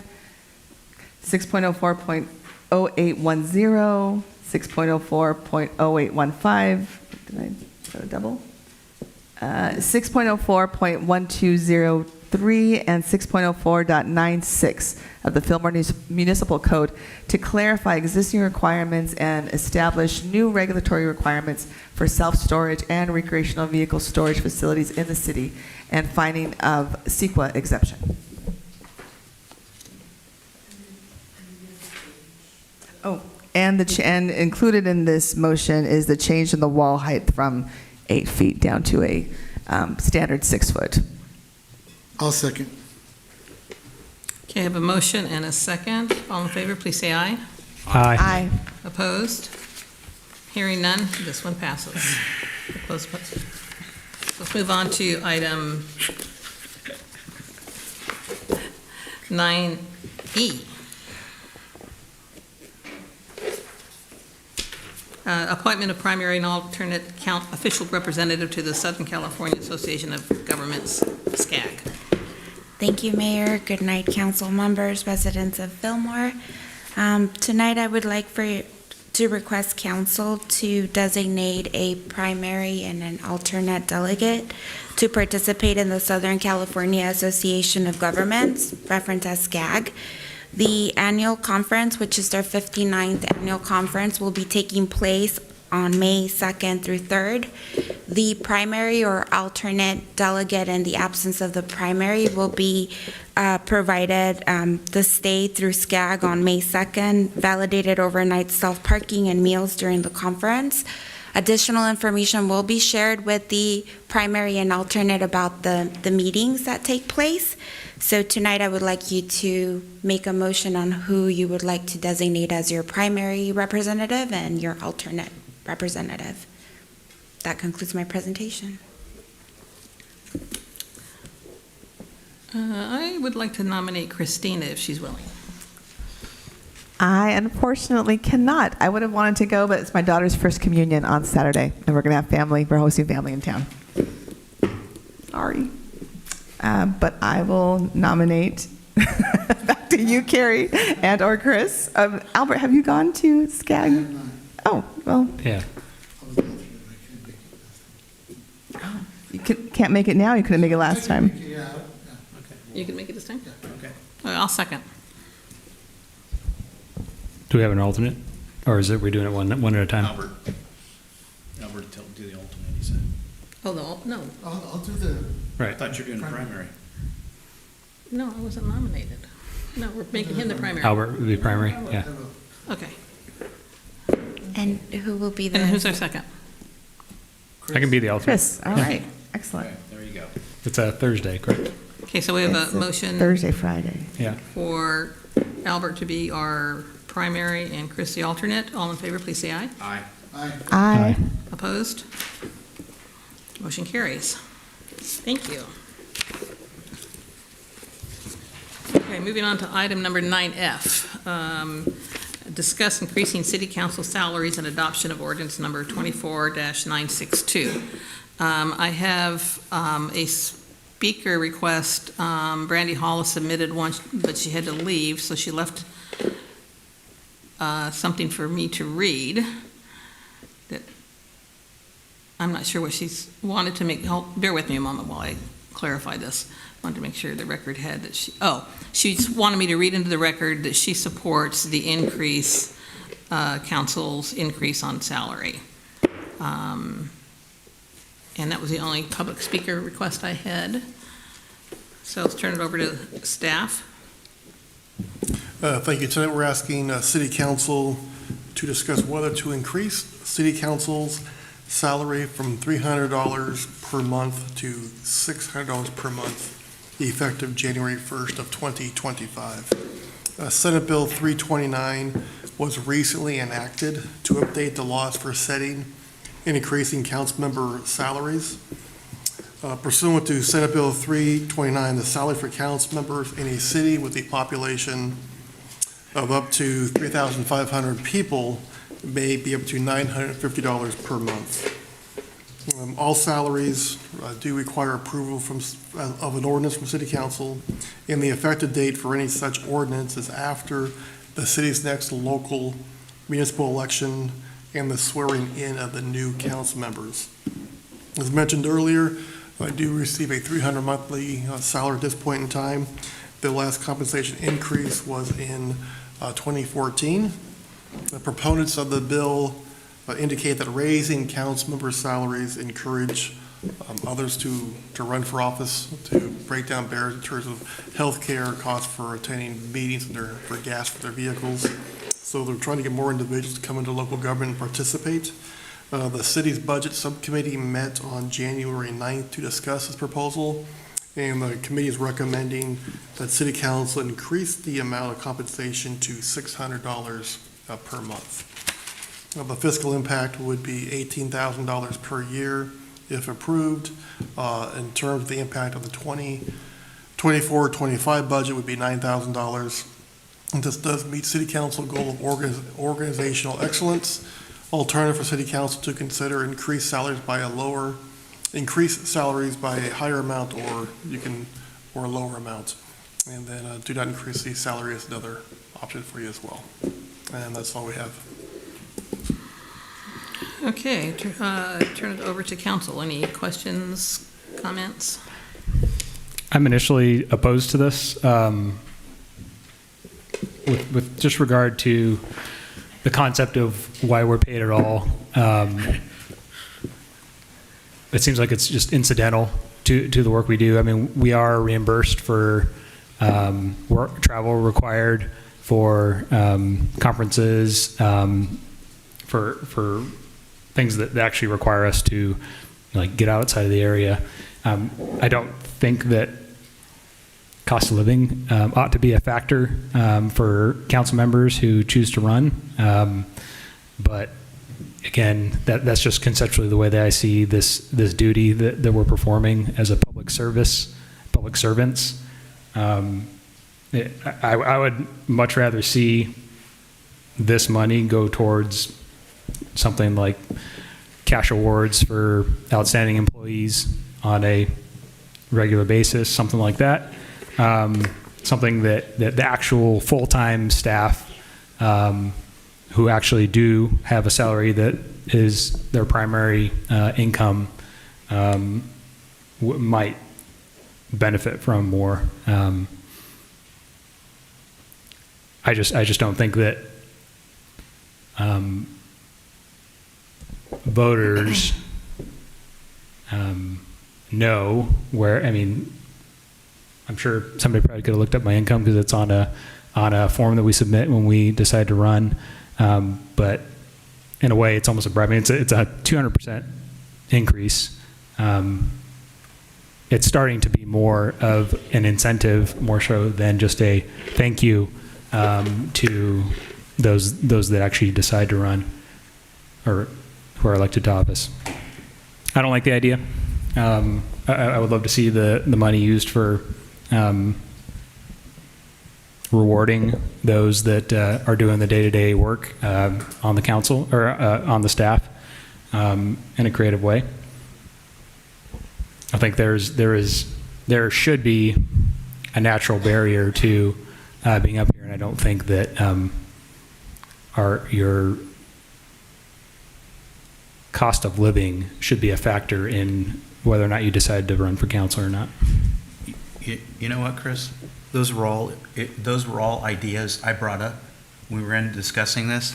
[SPEAKER 4] 6.04.0810, 6.04.0815. Did I go double? 6.04.1203 and 6.04.96 of the Fillmore Municipal Code to clarify existing requirements and establish new regulatory requirements for self-storage and recreational vehicle storage facilities in the city, and finding of CEQA exemption. Oh, and included in this motion is the change in the wall height from 8 feet down to a standard 6 foot.
[SPEAKER 17] I'll second.
[SPEAKER 1] Okay, I have a motion and a second. All in favor, please say aye.
[SPEAKER 11] Aye.
[SPEAKER 4] Aye.
[SPEAKER 1] Opposed? Hearing none, this one passes. Let's move on to item 9E. Appointment of primary and alternate official representative to the Southern California Association of Governments, SCAG.
[SPEAKER 19] Thank you, Mayor. Good night, council members, residents of Fillmore. Tonight, I would like to request council to designate a primary and an alternate delegate to participate in the Southern California Association of Governments, referenced as SCAG. The annual conference, which is their 59th annual conference, will be taking place on May 2nd through 3rd. The primary or alternate delegate, in the absence of the primary, will be provided the stay through SCAG on May 2nd, validated overnight self-parking and meals during the conference. Additional information will be shared with the primary and alternate about the meetings that take place. So tonight I would like you to make a motion on who you would like to designate as your primary representative and your alternate representative. That concludes my presentation.
[SPEAKER 1] I would like to nominate Christina if she's willing.
[SPEAKER 4] I unfortunately cannot. I would have wanted to go, but it's my daughter's first communion on Saturday, and we're going to have family. We're hosting family in town. Sorry. But I will nominate, back to you, Carrie, and or Chris. Albert, have you gone to SCAG? Oh, well.
[SPEAKER 11] Yeah.
[SPEAKER 4] You can't make it now? You couldn't make it last time?
[SPEAKER 1] You can make it this time? Okay. I'll second.
[SPEAKER 11] Do we have an alternate? Or is it, we're doing it one at a time?
[SPEAKER 5] Albert do the alternate, he said.
[SPEAKER 1] Oh, no.
[SPEAKER 17] I'll do the.
[SPEAKER 11] Right.
[SPEAKER 5] I thought you were doing the primary.
[SPEAKER 1] No, I wasn't nominated. No, we're making him the primary.
[SPEAKER 11] Albert would be primary, yeah.
[SPEAKER 1] Okay.
[SPEAKER 19] And who will be the?
[SPEAKER 1] And who's our second?
[SPEAKER 11] I can be the alternate.
[SPEAKER 4] Chris, all right. Excellent.
[SPEAKER 5] Okay, there you go.
[SPEAKER 11] It's a Thursday, correct?
[SPEAKER 1] Okay, so we have
[SPEAKER 4] It's
[SPEAKER 1] a motion
[SPEAKER 4] Thursday, Friday.
[SPEAKER 11] Yeah.
[SPEAKER 1] for Albert to be our primary and Chris the alternate. All in favor, please say aye.
[SPEAKER 5] Aye.
[SPEAKER 4] Aye.
[SPEAKER 1] Opposed? Motion carries. Thank you. Okay, moving on to item number 9F. Discuss increasing city council salaries and adoption of ordinance number 24-962. I have a speaker request. Brandy Hall has submitted one, but she had to leave, so she left something for me to read. That I'm not sure what she's wanted to make. Bear with me a moment while I clarify this. I wanted to make sure the record had that she's wanted me to read into the record that she supports the increase, council's increase on salary. And that was the only public speaker request I had. So let's turn it over to staff.
[SPEAKER 12] Thank you. Tonight we're asking City Council to discuss whether to increase City Council's salary from $300 per month to $600 per month, effective January 1st of 2025. Senate Bill 329 was recently enacted to update the laws for setting and increasing council member salaries. Pursuant to Senate Bill 329, the salary for council members in a city with a population of up to 3,500 people may be up to $950 per month. All salaries do require approval of an ordinance from City Council, and the effective date for any such ordinance is after the city's next local municipal election and the swearing in of the new council members. As mentioned earlier, I do receive a $300 monthly salary at this point in time. The last compensation increase was in 2014. The proponents of the bill indicate that raising council member salaries encourage others to run for office, to break down barriers in terms of health care, costs for attending meetings, and for gas for their vehicles. So they're trying to get more individuals to come into local government and participate. The city's budget subcommittee met on January 9th to discuss this proposal, and the committee is recommending that City Council increase the amount of compensation to $600 per month. Now, the fiscal impact would be $18,000 per year if approved. In terms of the impact of the 2024-25 budget would be $9,000. And this does meet City Council goal of organizational excellence. Alternative for City Council to consider increase salaries by a higher amount or a lower amount. And then do not increase the salary is another option for you as well. And that's all we have.
[SPEAKER 1] Okay, turn it over to council. Any questions, comments?
[SPEAKER 11] I'm initially opposed to this with just regard to the concept of why we're paid at all. It seems like it's just incidental to the work we do. I mean, we are reimbursed for work travel required for conferences, for things that actually require us to get outside of the area. I don't think that cost of living ought to be a factor for council members who choose to run. But again, that's just conceptually the way that I see this duty that we're performing as a public servants. I would much rather see this money go towards something like cash awards for outstanding employees on a regular basis, something like that. Something that the actual full-time staff who actually do have a salary that is their primary income might benefit from more. I just don't think that voters know where. I mean, I'm sure somebody probably could have looked up my income because it's on a form that we submit when we decide to run. But in a way, it's almost a bribe. I mean, it's a 200% increase. It's starting to be more of an incentive, more so than just a thank you to those that actually decide to run or who are elected to office. I don't like the idea. I would love to see the money used for rewarding those that are doing the day-to-day work on the council or on the staff in a creative way. I think there should be a natural barrier to being up here, and I don't think that your cost of living should be a factor in whether or not you decide to run for council or not.
[SPEAKER 5] You know what, Chris? Those were all ideas I brought up when we were discussing this,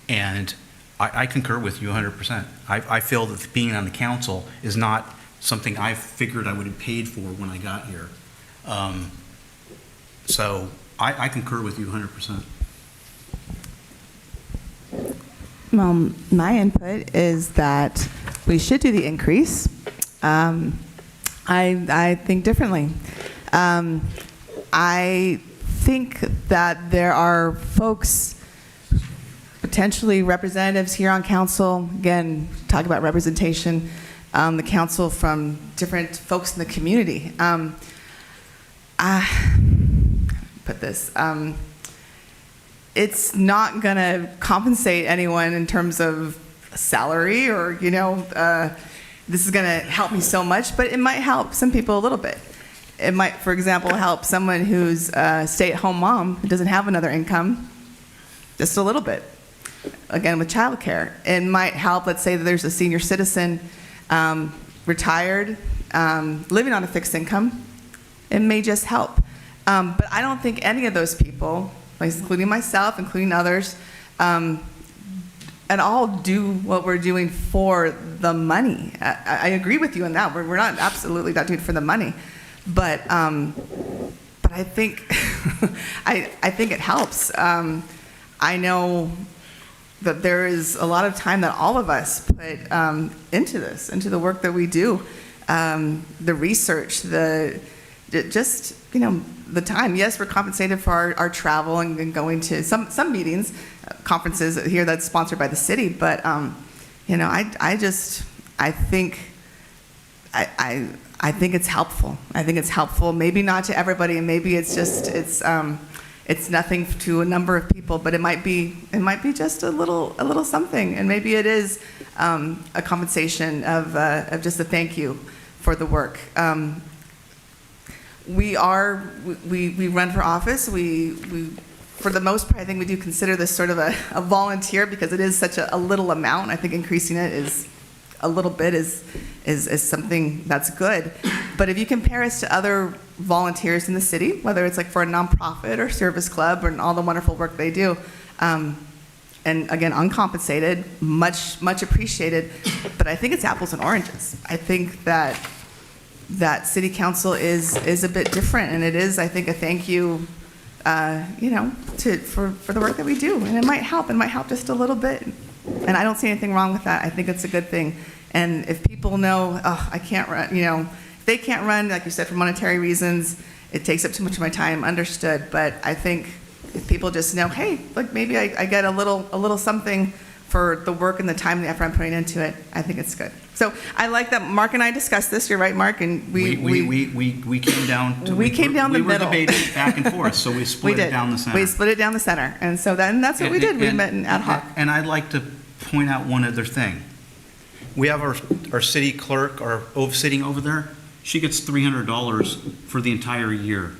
[SPEAKER 5] and I concur with you 100%. I feel that being on the council is not something I figured I would have paid for when I got here. So I concur with you 100%.
[SPEAKER 4] Well, my input is that we should do the increase. I think differently. I think that there are folks, potentially representatives here on council, again, talk about representation, the council from different folks in the community. It's not going to compensate anyone in terms of salary or, this is going to help me so much, but it might help some people a little bit. It might, for example, help someone who's a stay-at-home mom who doesn't have another income, just a little bit. Again, with childcare. It might help, let's say that there's a senior citizen, retired, living on a fixed income. It may just help. But I don't think any of those people, including myself, including others, at all do what we're doing for the money. I agree with you on that. We're not absolutely not doing it for the money. But I think I think it helps. I know that there is a lot of time that all of us put into this, into the work that we do, the research, the just, the time. Yes, we're compensated for our travel and going to some meetings, conferences here that's sponsored by the city, but, I think it's helpful. I think it's helpful, maybe not to everybody, and maybe it's just, it's nothing to a number of people, but it might be just a little something, and maybe it is a compensation of just a thank you for the work. We run for office. We for the most part, I think we do consider this sort of a volunteer because it is such a little amount. I think increasing it is a little bit is something that's good. But if you compare us to other volunteers in the city, whether it's like for a nonprofit or service club and all the wonderful work they do, and again, uncompensated, much appreciated, but I think it's apples and oranges. I think that city council is a bit different, and it is, I think, a thank you, for the work that we do, and it might help just a little bit, and I don't see anything wrong with that. I think it's a good thing, and if people know, I can't run, if they can't run, like you said, for monetary reasons, it takes up too much of my time, understood, but I think if people just know, hey, look, maybe I get a little something for the work and the time and the effort I'm putting into it, I think it's good. So I like that Mark and I discussed this. You're right, Mark, and we
[SPEAKER 5] came down to,
[SPEAKER 4] we came down the middle.
[SPEAKER 5] We were debating back and forth, so we split it down the center.
[SPEAKER 4] We split it down the center, and so that's what we did. We met in ad hoc.
[SPEAKER 5] And I'd like to point out one other thing. We have our city clerk, sitting over there. She gets $300 for the entire year.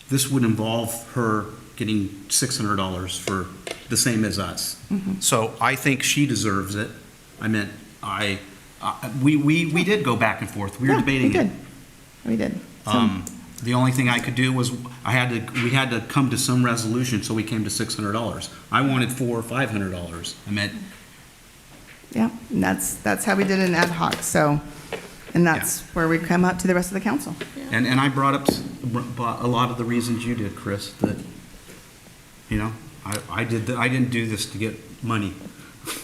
[SPEAKER 5] This would involve her getting $600 for the same as us.
[SPEAKER 4] Mm-hmm.
[SPEAKER 5] So I think she deserves it. We did go back and forth. We were debating it.
[SPEAKER 4] We did.
[SPEAKER 5] The only thing I could do was we had to come to some resolution, so we came to $600. I wanted $400 or $500.
[SPEAKER 4] Yeah, and that's how we did it in ad hoc. So, and that's where we come up to the rest of the council.
[SPEAKER 5] And I brought up a lot of the reasons you did, Chris. That I didn't do this to get money.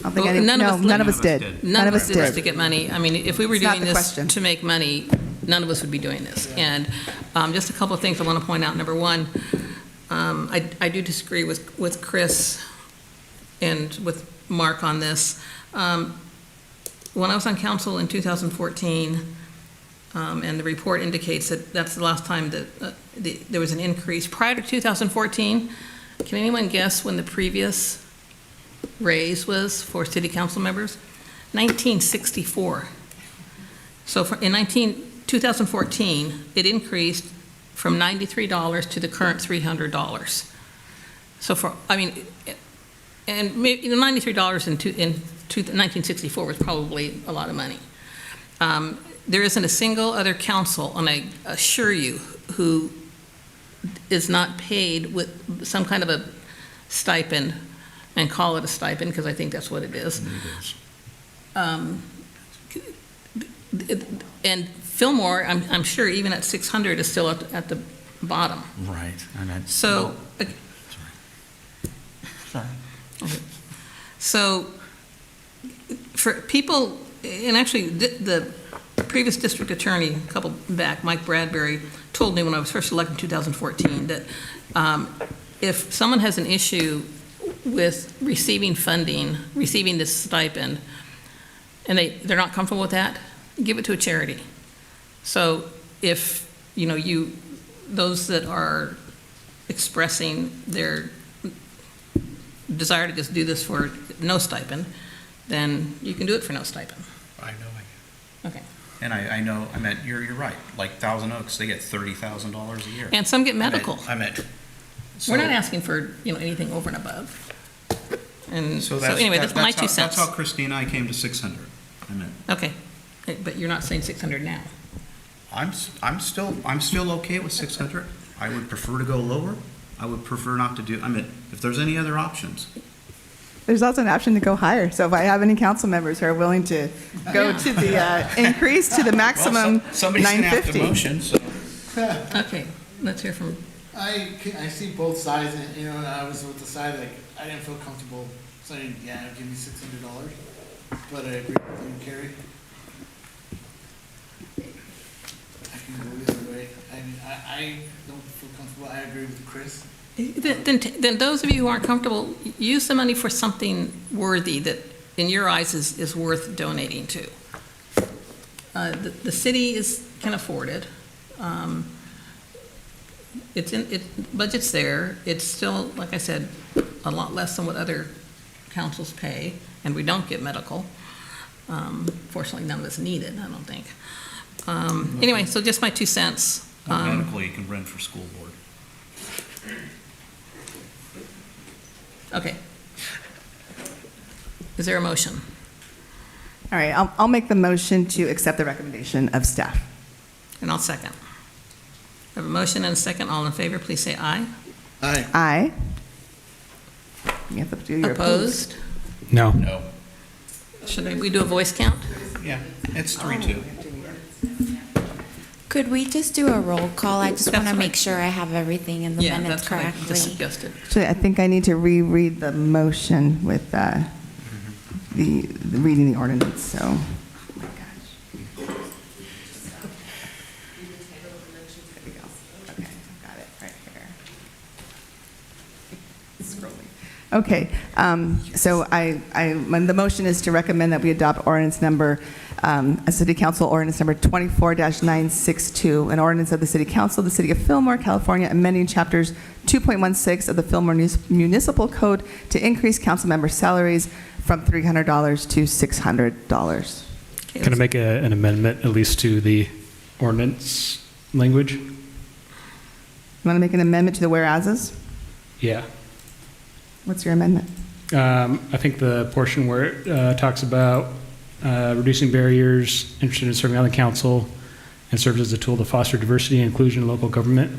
[SPEAKER 4] I don't think none of us did.
[SPEAKER 1] None of us did this to get money. I mean, if we were doing this to make money, none of us would be doing this. And just a couple of things I want to point out. Number one, I do disagree with Chris and with Mark on this. When I was on council in 2014, and the report indicates that that's the last time that there was an increase. Prior to 2014, can anyone guess when the previous raise was for city council members? 1964. So in 2014, it increased from $93 to the current $300. So and maybe $93 in 1964 was probably a lot of money. There isn't a single other council, and I assure you, who is not paid with some kind of a stipend, and call it a stipend because I think that's what it is. And Fillmore, I'm sure even at 600 is still at the bottom.
[SPEAKER 5] Right.
[SPEAKER 1] So,
[SPEAKER 5] sorry.
[SPEAKER 1] Okay. So, for people, and actually the previous district attorney, a couple back, Mike Bradbury, told me when I was first elected in 2014 that if someone has an issue with receiving funding, receiving this stipend, and they're not comfortable with that, give it to a charity. So if, those that are expressing their desire to just do this for no stipend, then you can do it for no stipend.
[SPEAKER 5] I know.
[SPEAKER 1] Okay.
[SPEAKER 5] And I know, you're right, like Thousand Oaks, they get $30,000 a year.
[SPEAKER 1] And some get medical.
[SPEAKER 5] We're
[SPEAKER 1] not asking for, anything over and above. And so
[SPEAKER 5] that's
[SPEAKER 1] anyway, that's my 2 cents.
[SPEAKER 5] That's how Christine and I came to 600.
[SPEAKER 1] Okay, but you're not saying 600 now.
[SPEAKER 5] I'm still okay with 600. I would prefer to go lower. I would prefer not to do, if there's any other options.
[SPEAKER 4] There's also an option to go higher. So if I have any council members who are willing to go to the increase to the maximum,
[SPEAKER 5] somebody's going to have to
[SPEAKER 4] 950.
[SPEAKER 5] motion, so.
[SPEAKER 1] Okay, let's hear from.
[SPEAKER 17] I see both sides, and I was with the side I didn't feel comfortable saying, yeah, give me $600, but I agree with you, Carrie. I can go either way. I don't feel comfortable. I agree with Chris.
[SPEAKER 1] Then those of you who aren't comfortable, use the money for something worthy that, in your eyes, is worth donating to. The city can afford it. Budget's there. It's still, like I said, a lot less than what other councils pay, and we don't get medical. Fortunately, none of us need it, I don't think. Anyway, so just my 2 cents.
[SPEAKER 5] Medical, you can rent for school board.
[SPEAKER 1] Okay. Is there a motion?
[SPEAKER 4] All right, I'll make the motion to accept the recommendation of staff.
[SPEAKER 1] And I'll second. I have a motion and a second. All in favor, please say aye.
[SPEAKER 17] Aye.
[SPEAKER 4] Aye. You have to do your
[SPEAKER 1] Opposed?
[SPEAKER 11] No.
[SPEAKER 5] No.
[SPEAKER 1] Should we do a voice count?
[SPEAKER 5] Yeah, it's 3-2.
[SPEAKER 19] Could we just do a roll call? I just want
[SPEAKER 1] That's
[SPEAKER 19] to
[SPEAKER 1] fine.
[SPEAKER 19] make sure I have everything in the
[SPEAKER 1] Yeah,
[SPEAKER 19] minutes
[SPEAKER 1] that's what I
[SPEAKER 19] correctly.
[SPEAKER 1] just suggested.
[SPEAKER 4] Actually, I think I need to reread the motion with the reading the ordinance, so. Oh my gosh. There we go. Okay, got it right here. Scrolling. Okay, so the motion is to recommend that we adopt ordinance number, a city council ordinance number 24-962, an ordinance of the city council of the city of Fillmore, California, amending chapters 2.16 of the Fillmore Municipal Code to increase council member salaries from $300 to $600.
[SPEAKER 11] Can I make an amendment, at least to the ordinance language?
[SPEAKER 4] You want to make an amendment to the whereases?
[SPEAKER 11] Yeah.
[SPEAKER 4] What's your amendment?
[SPEAKER 11] I think the portion where it talks about reducing barriers, interested in serving on the council, and serves as a tool to foster diversity and inclusion in local government,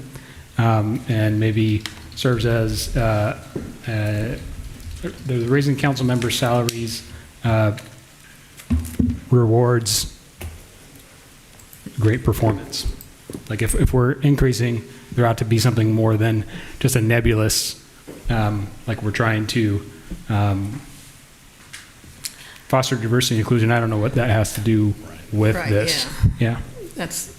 [SPEAKER 11] and maybe serves as the raising council member salaries rewards great performance. Like if we're increasing, there ought to be something more than just a nebulous, like we're trying to foster diversity and inclusion. I don't know what that has to do with
[SPEAKER 1] Right,
[SPEAKER 11] this. Yeah.
[SPEAKER 1] That's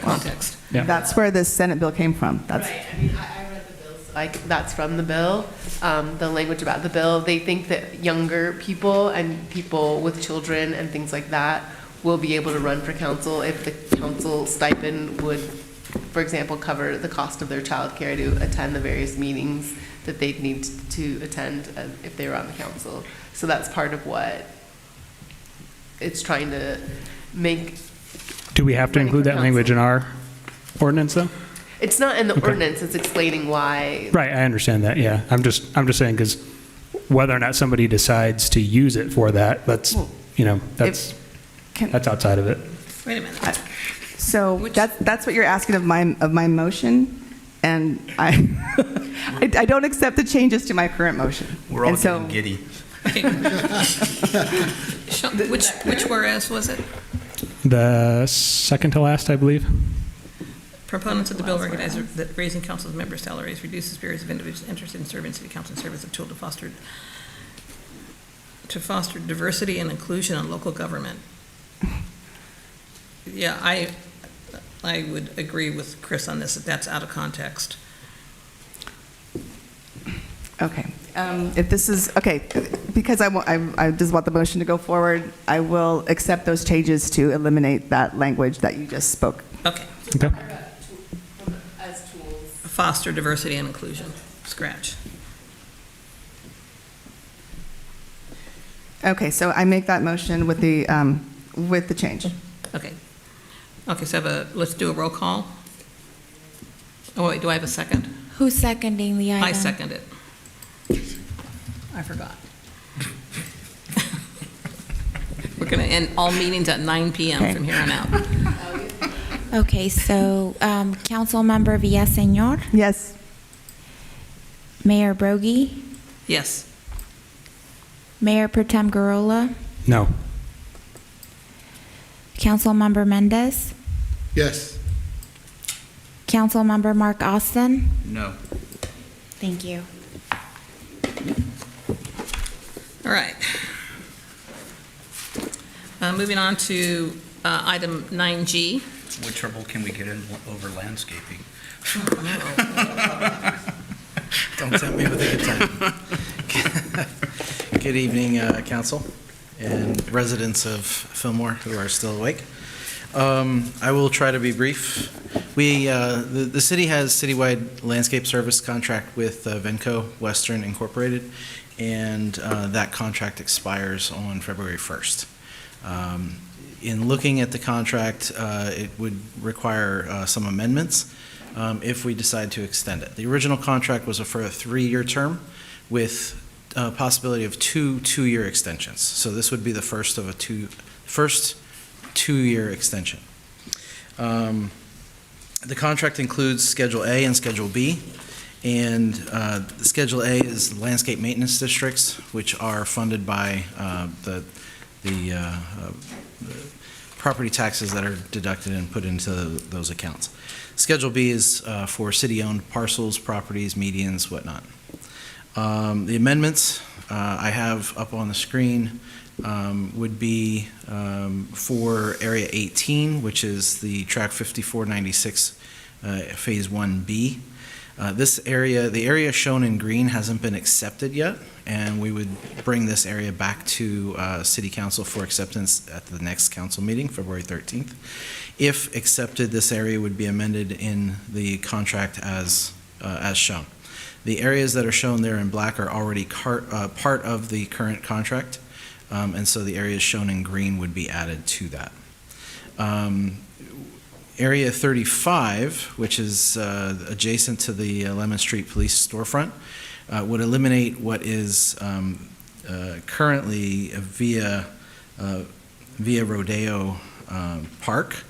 [SPEAKER 1] context.
[SPEAKER 11] Yeah.
[SPEAKER 4] That's where the Senate bill came from. That's,
[SPEAKER 14] Right, I mean, I read the bill, so like, that's from the bill, the language about the bill. They think that younger people and people with children and things like that will be able to run for council if the council stipend would, for example, cover the cost of their childcare to attend the various meetings that they'd need to attend if they were on the council. So that's part of what it's trying to make.
[SPEAKER 11] Do we have to include that language in our ordinance, though?
[SPEAKER 14] It's not in the
[SPEAKER 11] Okay.
[SPEAKER 14] ordinance, it's explaining why.
[SPEAKER 11] Right, I understand that, yeah. I'm just saying, because whether or not somebody decides to use it for that, that's, that's outside of it.
[SPEAKER 1] Wait a minute.
[SPEAKER 4] so that's what you're asking of my motion, and I I don't accept the changes to my current motion.
[SPEAKER 5] We're all
[SPEAKER 4] And so,
[SPEAKER 5] getting giddy.
[SPEAKER 1] Which whereas was it?
[SPEAKER 11] The second to last, I believe.
[SPEAKER 1] Proponents of the bill recognize that raising council member salaries reduces barriers of individuals interested in serving city council and serve as a tool to foster diversity and inclusion in local government. Yeah, I would agree with Chris on this, that that's out of context.
[SPEAKER 4] okay. If this is, okay, because I just want the motion to go forward, I will accept those changes to eliminate that language that you just spoke.
[SPEAKER 1] Okay.
[SPEAKER 11] Okay.
[SPEAKER 14] As tools.
[SPEAKER 1] Foster diversity and inclusion, scratch.
[SPEAKER 4] Okay, so I make that motion with the change.
[SPEAKER 1] Okay. Okay, so let's do a roll call. Oh, wait, do I have a second?
[SPEAKER 19] Who's seconding the item?
[SPEAKER 1] I second it. I forgot. We're going to end all meetings at 9 p.m.
[SPEAKER 4] Okay.
[SPEAKER 1] from here on out.
[SPEAKER 19] Okay, so Councilmember Villaseñor,
[SPEAKER 4] Yes.
[SPEAKER 19] Mayor Brogy,
[SPEAKER 1] Yes.
[SPEAKER 19] Mayor Pro Tem Garola,
[SPEAKER 11] No.
[SPEAKER 19] Councilmember Mendez,
[SPEAKER 17] Yes.
[SPEAKER 19] Councilmember Mark Austin.
[SPEAKER 5] No.
[SPEAKER 19] Thank you.
[SPEAKER 1] All right. Moving on to item 9G.
[SPEAKER 5] What trouble can we get in over landscaping?
[SPEAKER 20] Don't tempt me with a good time. Good evening, council and residents of Fillmore who are still awake. I will try to be brief. The city has citywide landscape service contract with Venco Western Incorporated, and that contract expires on February 1st. In looking at the contract, it would require some amendments if we decide to extend it. The original contract was for a 3-year term with possibility of two-year extensions. So this would be the first of first two-year extension. The contract includes Schedule A and Schedule B, and Schedule A is landscape maintenance districts, which are funded by the property taxes that are deducted and put into those accounts. Schedule B is for city-owned parcels, properties, medians, whatnot. The amendments I have up on the screen would be for Area 18, which is the Track 5496 Phase 1B. This area, the area shown in green, hasn't been accepted yet, and we would bring this area back to City Council for acceptance at the next council meeting, February 13th. If accepted, this area would be amended in the contract as shown. The areas that are shown there in black are already part of the current contract, and so the areas shown in green would be added to that. Area 35, which is adjacent to the Lemon Street Police storefront, would eliminate what is currently via Rodeo Park,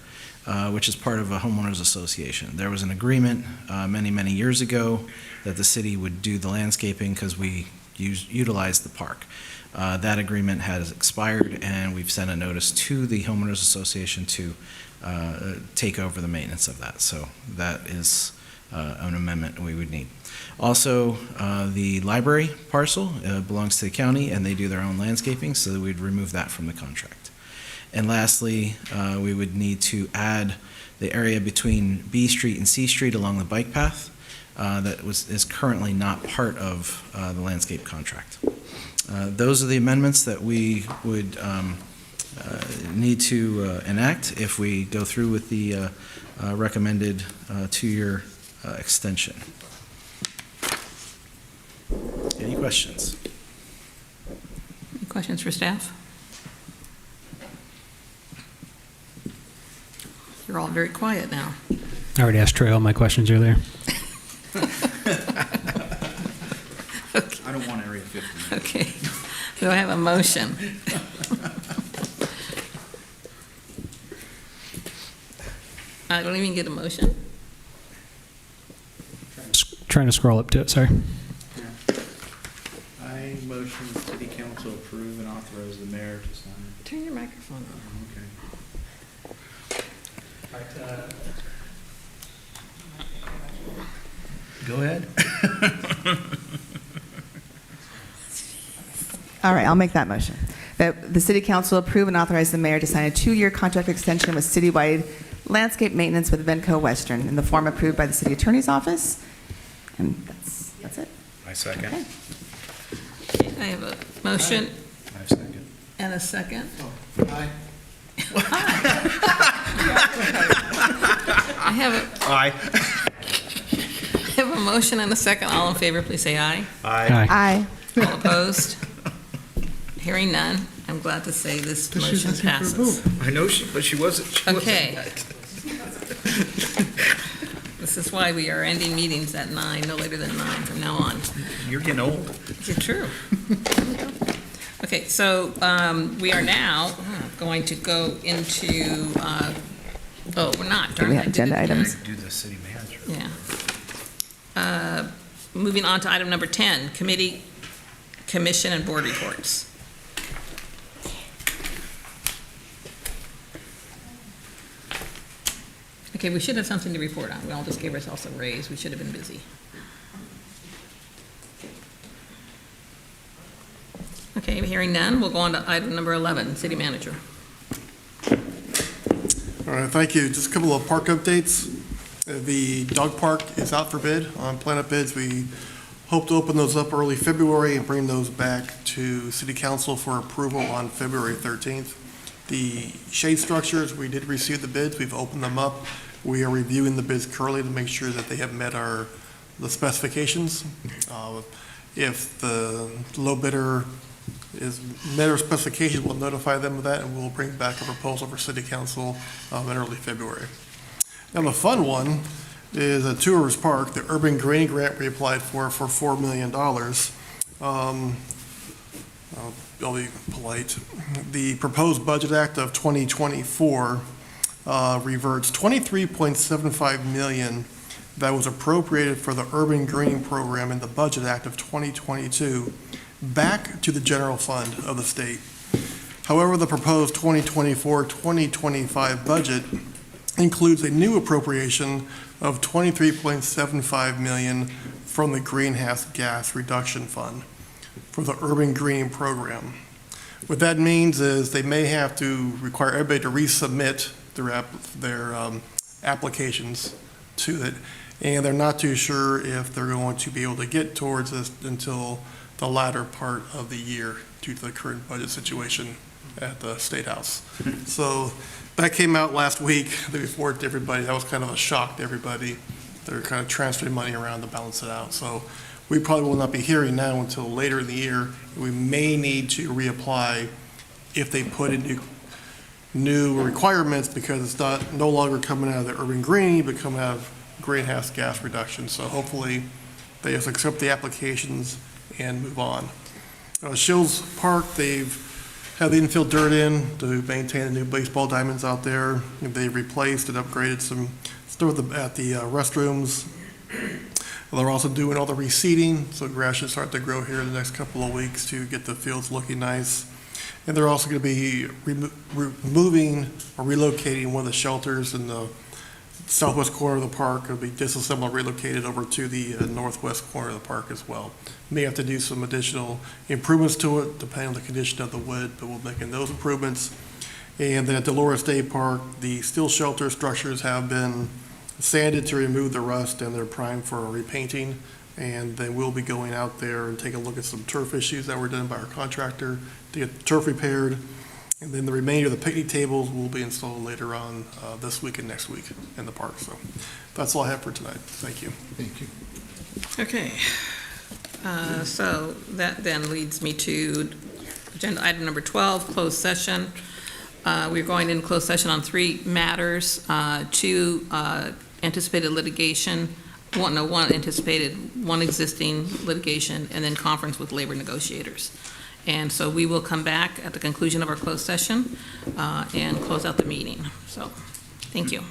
[SPEAKER 20] which is part of a homeowners association. There was an agreement many years ago that the city would do the landscaping because we utilized the park. That agreement has expired, and we've sent a notice to the homeowners association to take over the maintenance of that. So that is an amendment we would need. Also, the library parcel belongs to the county, and they do their own landscaping, so we'd remove that from the contract. And lastly, we would need to add the area between B Street and C Street along the bike path that is currently not part of the landscape contract. Those are the amendments that we would need to enact if we go through with the recommended 2-year extension. Any questions?
[SPEAKER 1] Any questions for staff? You're all very quiet now.
[SPEAKER 11] I already asked Trey all my questions earlier.
[SPEAKER 5] I don't want Area 50.
[SPEAKER 1] Okay. Do I have a motion? I don't even get a motion.
[SPEAKER 11] Trying to scroll up to it, sorry.
[SPEAKER 13] I motion the city council approve and authorize the mayor to sign.
[SPEAKER 1] Turn your microphone on.
[SPEAKER 5] Go ahead.
[SPEAKER 4] All right, I'll make that motion. That the city council approve and authorize the mayor to sign a 2-year contract extension with citywide landscape maintenance with Venco Western in the form approved by the city attorney's office. And that's it.
[SPEAKER 5] I second.
[SPEAKER 4] Okay.
[SPEAKER 1] Okay, I have a motion
[SPEAKER 5] I second.
[SPEAKER 1] and a second.
[SPEAKER 17] Aye.
[SPEAKER 1] I have
[SPEAKER 5] Aye.
[SPEAKER 1] a motion and a second. All in favor, please say aye.
[SPEAKER 11] Aye.
[SPEAKER 4] Aye.
[SPEAKER 1] All opposed? Hearing none, I'm glad to say this motion passes.
[SPEAKER 5] I know but she wasn't.
[SPEAKER 1] Okay. This is why we are ending meetings at 9, no later than 9 from now on.
[SPEAKER 5] You're getting old.
[SPEAKER 1] It's true. Okay, so we are now going to go into, we're not.
[SPEAKER 4] Do we have agenda items?
[SPEAKER 5] Do the city manager.
[SPEAKER 1] Yeah. Moving on to item number 10, committee, commission, and board reports. Okay, we should have something to report on. We all just gave ourselves a raise. We should have been busy. Okay, hearing none, we'll go on to item number 11, city manager.
[SPEAKER 12] All All right, thank you. Just a couple of park updates. The dog park is out for bid on Planet Bids. We hope to open those up early February and bring those back to City Council for approval on February 13th. The shade structures, we did receive the bids. We've opened them up. We are reviewing the bids currently to make sure that they have met the specifications. If the low bidder is met our specifications, we'll notify them of that, and we'll bring back a proposal for City Council in early February. Now, the fun one is a Tourist Park, the Urban Greening Grant we applied for $4 million. I'll be polite. The proposed Budget Act of 2024 reverts $23.75 million that was appropriated for the Urban Greening Program in the Budget Act of 2022 back to the general fund of the state. However, the proposed 2024-2025 budget includes a new appropriation of $23.75 million from the Greenhouse Gas Reduction Fund for the Urban Greening Program. What that means is they may have to require everybody to resubmit their applications to it, and they're not too sure if they're going to be able to get towards this until the latter part of the year due to the current budget situation at the State House. So that came out last week, the report to everybody. That was kind of a shock to everybody. They're kind of transferring money around to balance it out. So we probably will not be hearing now until later in the year. We may need to reapply if they put in new requirements, because it's no longer coming out of the urban greening, but coming out of greenhouse gas reduction. So hopefully they just accept the applications and move on. Shields Park, they've had the infill dirt in to maintain the new baseball diamonds out there. They replaced and upgraded some stuff at the restrooms. They're also doing all the reseeding, so grass should start to grow here in the next couple of weeks to get the fields looking nice. And they're also going to be removing or relocating one of the shelters in the southwest corner of the park. It'll be disassembled and relocated over to the northwest corner of the park as well. May have to do some additional improvements to it depending on the condition of the wood, but we'll make those improvements. And then at Dolores Day Park, the steel shelter structures have been sanded to remove the rust, and they're primed for repainting. And then we'll be going out there and take a look at some turf issues that were done by our contractor to get the turf repaired. And then the remainder of the picnic tables will be installed later on this week and next week in the park. So that's all I have for tonight. Thank you.
[SPEAKER 16] Thank you.
[SPEAKER 1] Okay. So that then leads me to agenda item number 12, closed session. We're going in closed session on 3 matters, 2 anticipated litigation, one anticipated, 1 existing litigation, and then conference with labor negotiators. And so we will come back at the conclusion of our closed session and close out the meeting. So, thank you.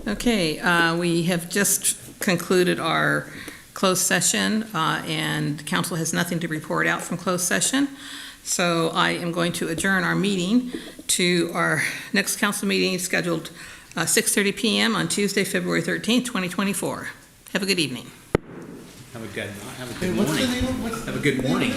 [SPEAKER 1] Okay, we have just concluded our closed session, and council has nothing to report out from closed session. So I am going to adjourn our meeting to our next council meeting scheduled 6:30 PM on Tuesday, February 13th, 2024. Have a good evening.
[SPEAKER 5] Have a good
[SPEAKER 17] Hey, what's the name of,
[SPEAKER 5] Have a good morning.